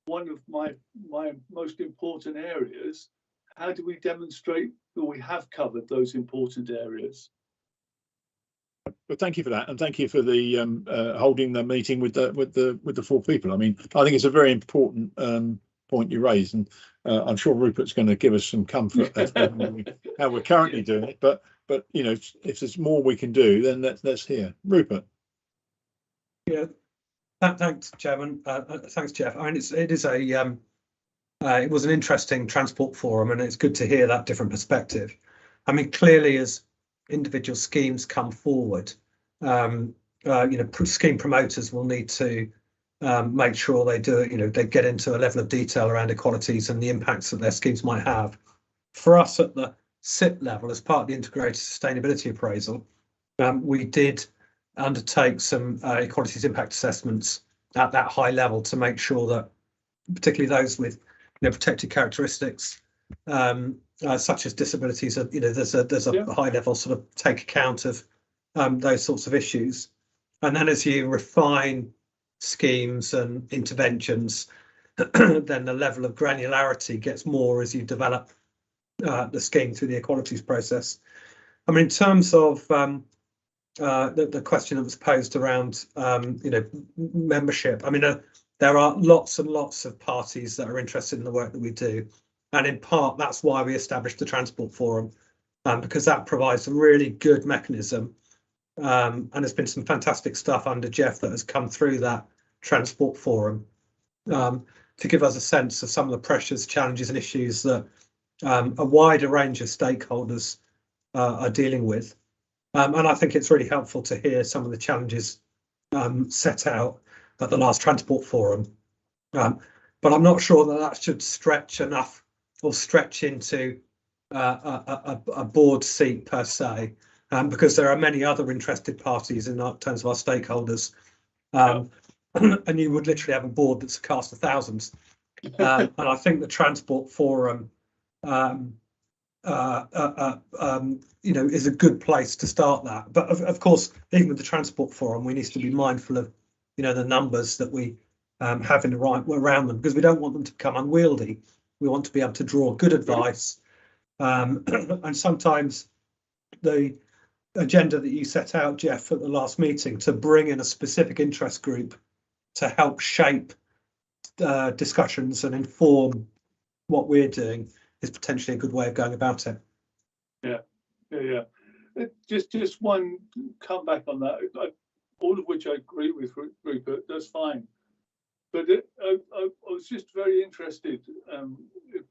one of my most important areas, how do we demonstrate that we have covered those important areas? Well, thank you for that, and thank you for the holding the meeting with the 4 people. I mean, I think it's a very important point you raised, and I'm sure Rupert's going to give us some comfort as to how we're currently doing it. But you know, if there's more we can do, then let's hear. Rupert. Yeah, thanks, Chairman. Thanks, Jeff. I mean, it was an interesting transport forum, and it's good to hear that different perspective. I mean, clearly, as individual schemes come forward, scheme promoters will need to make sure they do it. They get into a level of detail around equalities and the impacts that their schemes might have. For us at the SIP level, as part of the integrated sustainability appraisal, we did undertake some equalities impact assessments at that high level to make sure that, particularly those with protected characteristics, such as disabilities, there's a high level sort of take account of those sorts of issues. And then as you refine schemes and interventions, then the level of granularity gets more as you develop the scheme through the equalities process. I mean, in terms of the question that was posed around membership, I mean, there are lots and lots of parties that are interested in the work that we do, and in part that's why we established the Transport Forum, because that provides a really good mechanism, and there's been some fantastic stuff under Jeff that has come through that Transport Forum to give us a sense of some of the pressures, challenges and issues that a wider range of stakeholders are dealing with. And I think it's really helpful to hear some of the challenges set out at the last Transport Forum. But I'm not sure that should stretch enough or stretch into a board seat per se, because there are many other interested parties in terms of our stakeholders. And you would literally have a board that's a cast of thousands. And I think the Transport Forum is a good place to start that. But of course, even with the Transport Forum, we need to be mindful of the numbers that we have in the right around them, because we don't want them to become unwieldy. We want to be able to draw good advice, and sometimes the agenda that you set out, Jeff, at the last meeting, to bring in a specific interest group to help shape discussions and inform what we're doing, is potentially a good way of going about it. Yeah. Just one comeback on that, all of which I agree with Rupert, that's fine. But I was just very interested.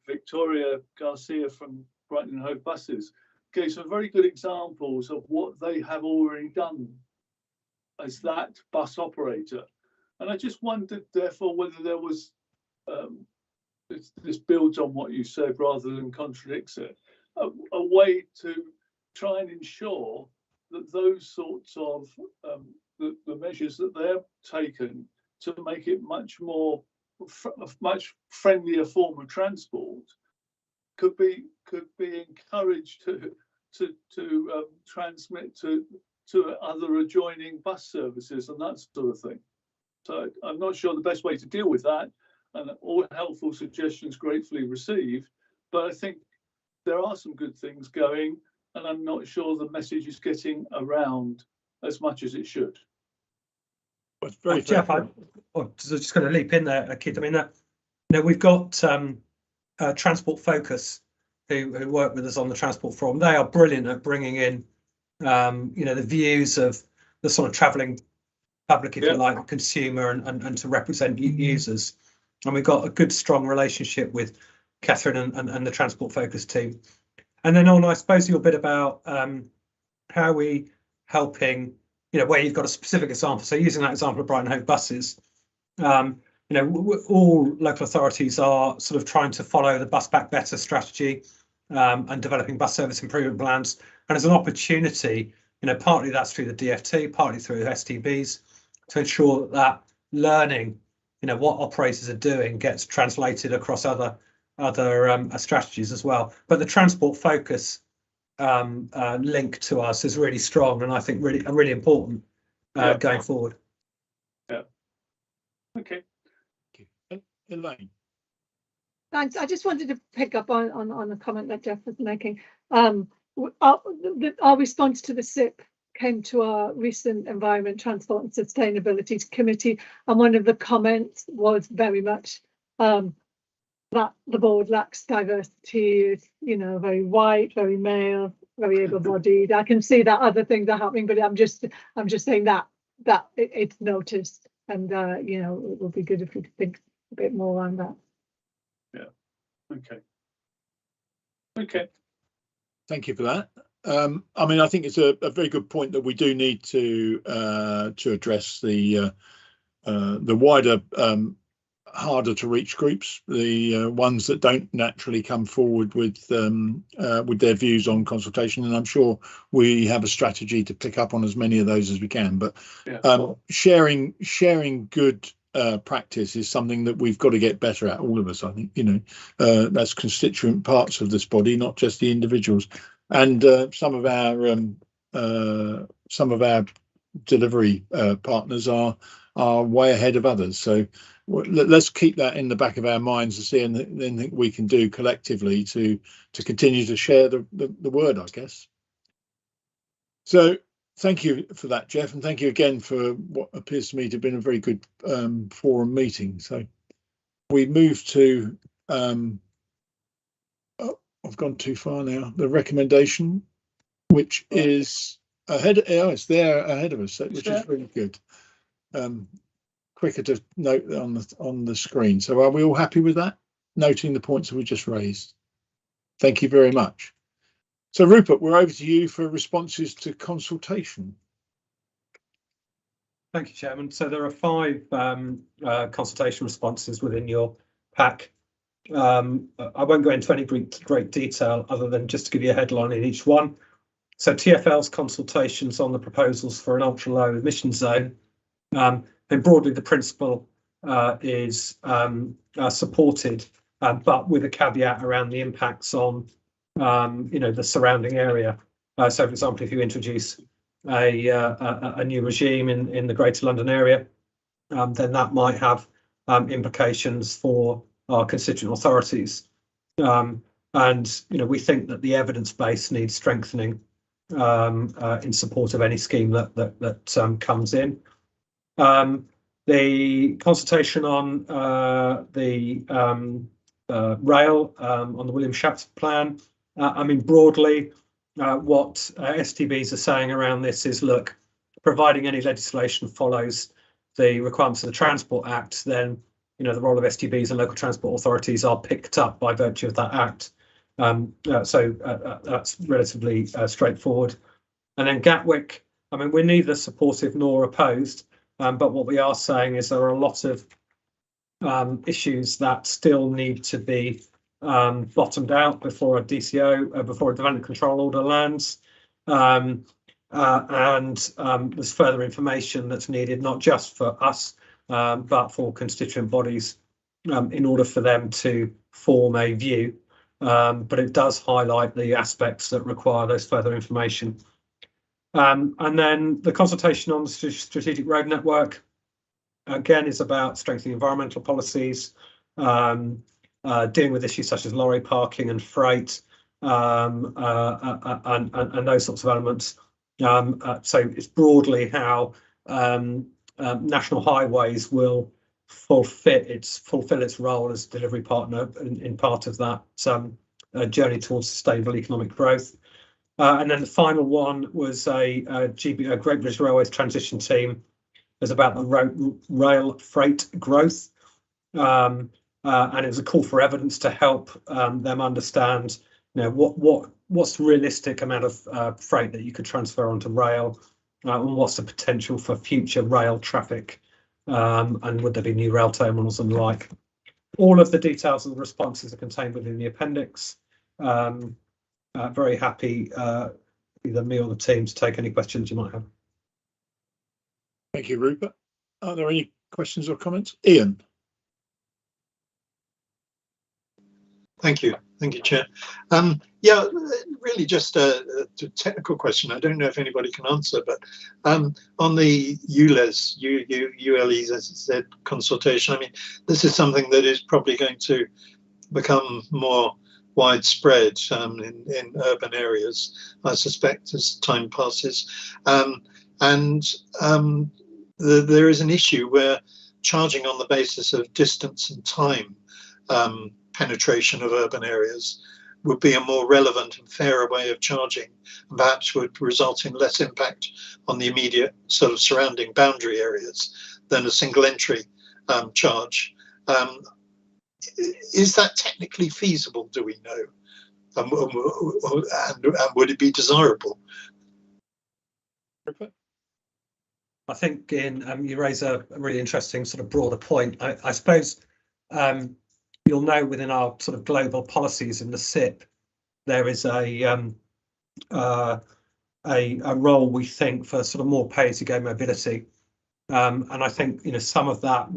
Victoria Garcia from Brighton and Hove Buses gave some very good examples of what they have already done as that bus operator. And I just wondered, therefore, whether there was, this builds on what you said rather than contradicts it, a way to try and ensure that those sorts of the measures that they're taken to make it much friendlier form of transport could be encouraged to transmit to other adjoining bus services and that sort of thing. So I'm not sure the best way to deal with that, and all helpful suggestions gratefully received, but I think there are some good things going, and I'm not sure the message is getting around as much as it should. Jeff, I'm just going to leap in there, Keith. I mean, we've got Transport Focus who work with us on the Transport Forum. They are brilliant at bringing in the views of the sort of travelling public, if you like, the consumer, and to represent users. And we've got a good, strong relationship with Catherine and the transport focus team. And then on, I suppose, your bit about how we helping, where you've got a specific example. So using that example of Brighton Hove buses, all local authorities are sort of trying to follow the Bus Back Better strategy and developing bus service improvement plans. And as an opportunity, partly that's through the DFT, partly through STBs, to ensure that learning, what operators are doing gets translated across other strategies as well. But the transport focus link to us is really strong, and I think really important going forward. Yeah. Okay. Elaine. Thanks. I just wanted to pick up on a comment that Jeff was making. Our response to the SIP came to our recent Environment, Transport and Sustainability Committee, and one of the comments was very much that the board lacks diversity, very white, very male, very able-bodied. I can see that other things are happening, but I'm just saying that it's noticed, and it would be good if we could think a bit more around that. Yeah. Okay. Thank you for that. I think it's a very good point that we do need to address the wider harder to reach groups, the ones that don't naturally come forward with their views on consultation, and I'm sure we have a strategy to pick up on as many of those as we can. But sharing good practice is something that we've got to get better at, all of us. I think that's constituent parts of this body, not just the individuals. And some of our delivery partners are way ahead of others. So let's keep that in the back of our minds and see anything we can do collectively to continue to share the word, I guess. So thank you for that, Jeff, and thank you again for what appears to me to have been a very good forum meeting. So we move to I've gone too far now. The recommendation, which is ahead. It's there ahead of us, which is really good. Quicker to note on the screen. So are we all happy with that? Noting the points that we just raised. Thank you very much. So Rupert, we're over to you for responses to consultation. Thank you, Chairman. So there are 5 consultation responses within your pack. I won't go into any great detail other than just to give you a headline in each one. So TfL's consultations on the proposals for an ultra-low emission zone. And broadly, the principle is supported, but with a caveat around the impacts on, the surrounding area. So, for example, if you introduce a new regime in the Greater London area, then that might have implications for our constituent authorities. And we think that the evidence base needs strengthening in support of any scheme that comes in. The consultation on the rail on the William Shapps plan. Broadly, what STBs are saying around this is, look, providing any legislation follows the requirements of the Transport Act, then the role of STBs and local transport authorities are picked up by virtue of that act. So that's relatively straightforward. And then Gatwick, we're neither supportive nor opposed, but what we are saying is there are a lot of issues that still need to be bottomed out before a DCO, before a development control order lands. And there's further information that's needed, not just for us, but for constituent bodies in order for them to form a view. But it does highlight the aspects that require those further information. And then the consultation on the strategic road network, again, is about strengthening environmental policies, dealing with issues such as lorry parking and freight, and those sorts of elements. So it's broadly how National Highways will fulfill its role as delivery partner in part of that journey towards sustainable economic growth. And then the final one was a Great British Railways transition team. It was about the rail freight growth. And it was a call for evidence to help them understand, what's the realistic amount of freight that you could transfer onto rail, and what's the potential for future rail traffic, and would there be new rail terminals and the like. All of the details of the responses are contained within the appendix. Very happy, either me or the team, to take any questions you might have. Thank you, Rupert. Are there any questions or comments? Ian. Thank you, Chair. Yeah, really just a technical question. I don't know if anybody can answer, but on the ULEZ consultation, I mean, this is something that is probably going to become more widespread in urban areas, I suspect, as time passes. There is an issue where charging on the basis of distance and time penetration of urban areas would be a more relevant and fairer way of charging, and perhaps would result in less impact on the immediate sort of surrounding boundary areas than a single entry charge. Is that technically feasible, do we know? And would it be desirable? I think, Ian, you raise a really interesting sort of broader point. I suppose you'll know within our sort of global policies in the SIP, there is a role, we think, for sort of more pay-as-you-go mobility, and I think some of that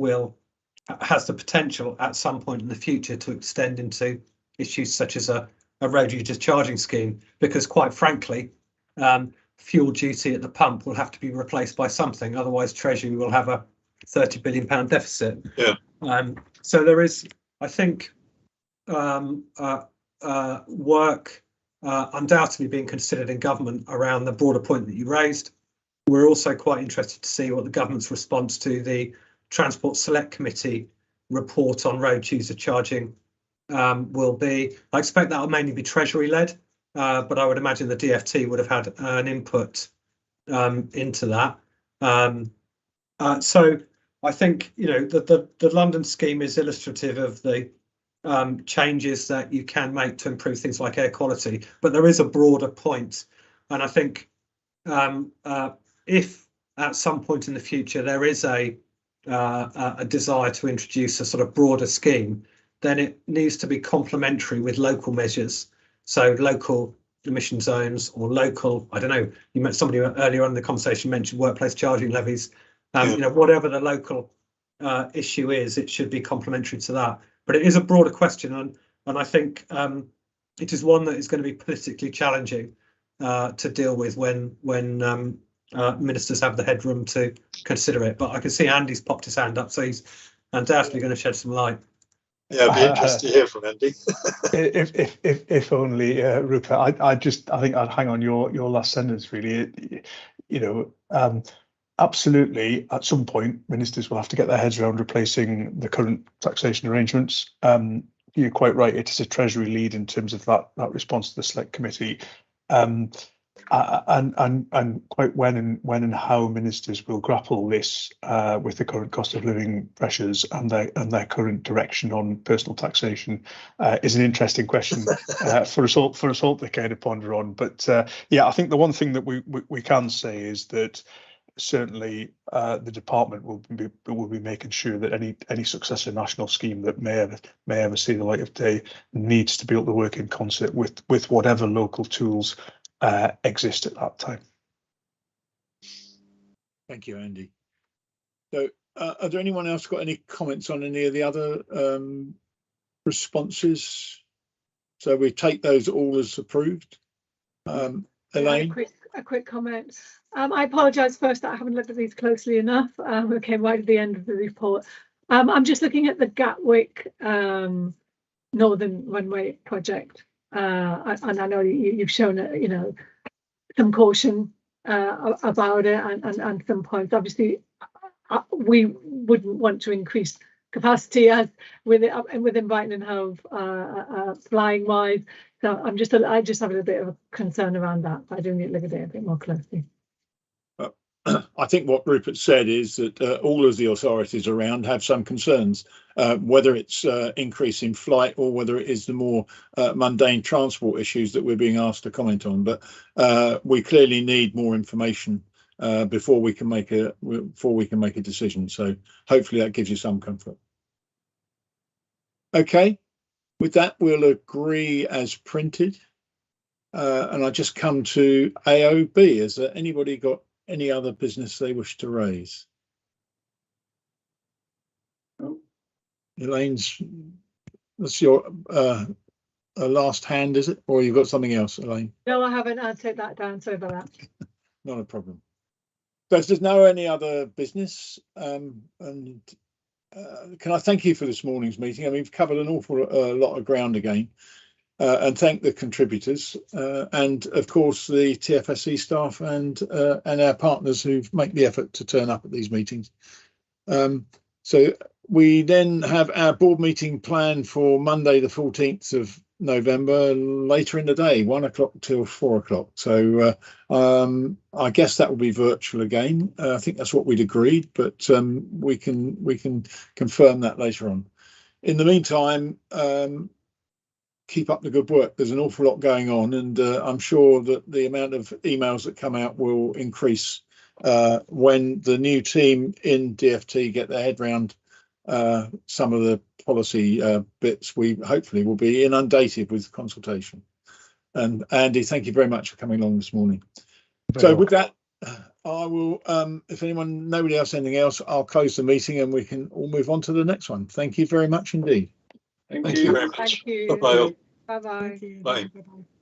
has the potential at some point in the future to extend into issues such as a road users charging scheme, because quite frankly, fuel duty at the pump will have to be replaced by something, otherwise Treasury will have a £30 billion deficit. Yeah. So there is, I think, work undoubtedly being considered in government around the broader point that you raised. We're also quite interested to see what the government's response to the Transport Select Committee report on road user charging will be. I expect that will mainly be Treasury led, but I would imagine the DFT would have had an input into that. So I think the London scheme is illustrative of the changes that you can make to improve things like air quality, but there is a broader point, and I think if at some point in the future there is a desire to introduce a sort of broader scheme, then it needs to be complementary with local measures. So local emission zones or local, I don't know, you met somebody earlier on in the conversation mentioned workplace charging levies. Whatever the local issue is, it should be complementary to that. But it is a broader question, and I think it is one that is going to be politically challenging to deal with when ministers have the headroom to consider it. But I can see Andy's popped his hand up, so he's undoubtedly going to shed some light. Yeah, it'd be interesting to hear from Andy. if only, Rupert. I think I'd hang on your last sentence really. Absolutely, at some point, ministers will have to get their heads around replacing the current taxation arrangements. You're quite right; it is a Treasury lead in terms of that response to the Select Committee, and quite when and how ministers will grapple this with the current cost of living pressures and their current direction on personal taxation is an interesting question for us all to kind of ponder on. But yeah, I think the one thing that we can say is that certainly the department will be making sure that any successor national scheme that may ever see the light of day needs to be able to work in concert with whatever local tools exist at that time. Thank you, Andy. So are there anyone else got any comments on any of the other responses? So we take those all as approved. Elaine? A quick comment. I apologise first that I haven't looked at these closely enough. We came right at the end of the report. I'm just looking at the Gatwick Northern Runway project, and I know you've shown some caution about it and some points. Obviously, we wouldn't want to increase capacity as within Brighton and Hove flying wise. So I just have a bit of a concern around that. I do need to look at it a bit more closely. I think what Rupert said is that all of the authorities around have some concerns, whether it's increase in flight or whether it is the more mundane transport issues that we're being asked to comment on. But we clearly need more information before we can make a decision. So hopefully that gives you some comfort. Okay, with that we'll agree as printed, and I just come to AOB. Has anybody got any other business they wish to raise? Oh, Elaine's, that's your last hand, is it? Or you've got something else, Elaine? No, I haven't. I'll take that down. Sorry about that. Not a problem. So if there's no any other business, can I thank you for this morning's meeting? I mean, we've covered an awful lot of ground again. And thank the contributors and of course the TFSC staff and our partners who make the effort to turn up at these meetings. So we then have our board meeting planned for Monday the 14th of November, later in the day, 1 o'clock till 4 o'clock. So I guess that will be virtual again. I think that's what we'd agreed, but we can confirm that later on. In the meantime, keep up the good work. There's an awful lot going on, and I'm sure that the amount of emails that come out will increase when the new team in DFT get their head round some of the policy bits. We hopefully will be inundated with consultation. And Andy, thank you very much for coming along this morning. With that, I will, if nobody else, anything else, I'll close the meeting and we can all move on to the next one. Thank you very much indeed. Thank you very much. Thank you. Bye-bye. Bye-bye. Bye. Bye-bye.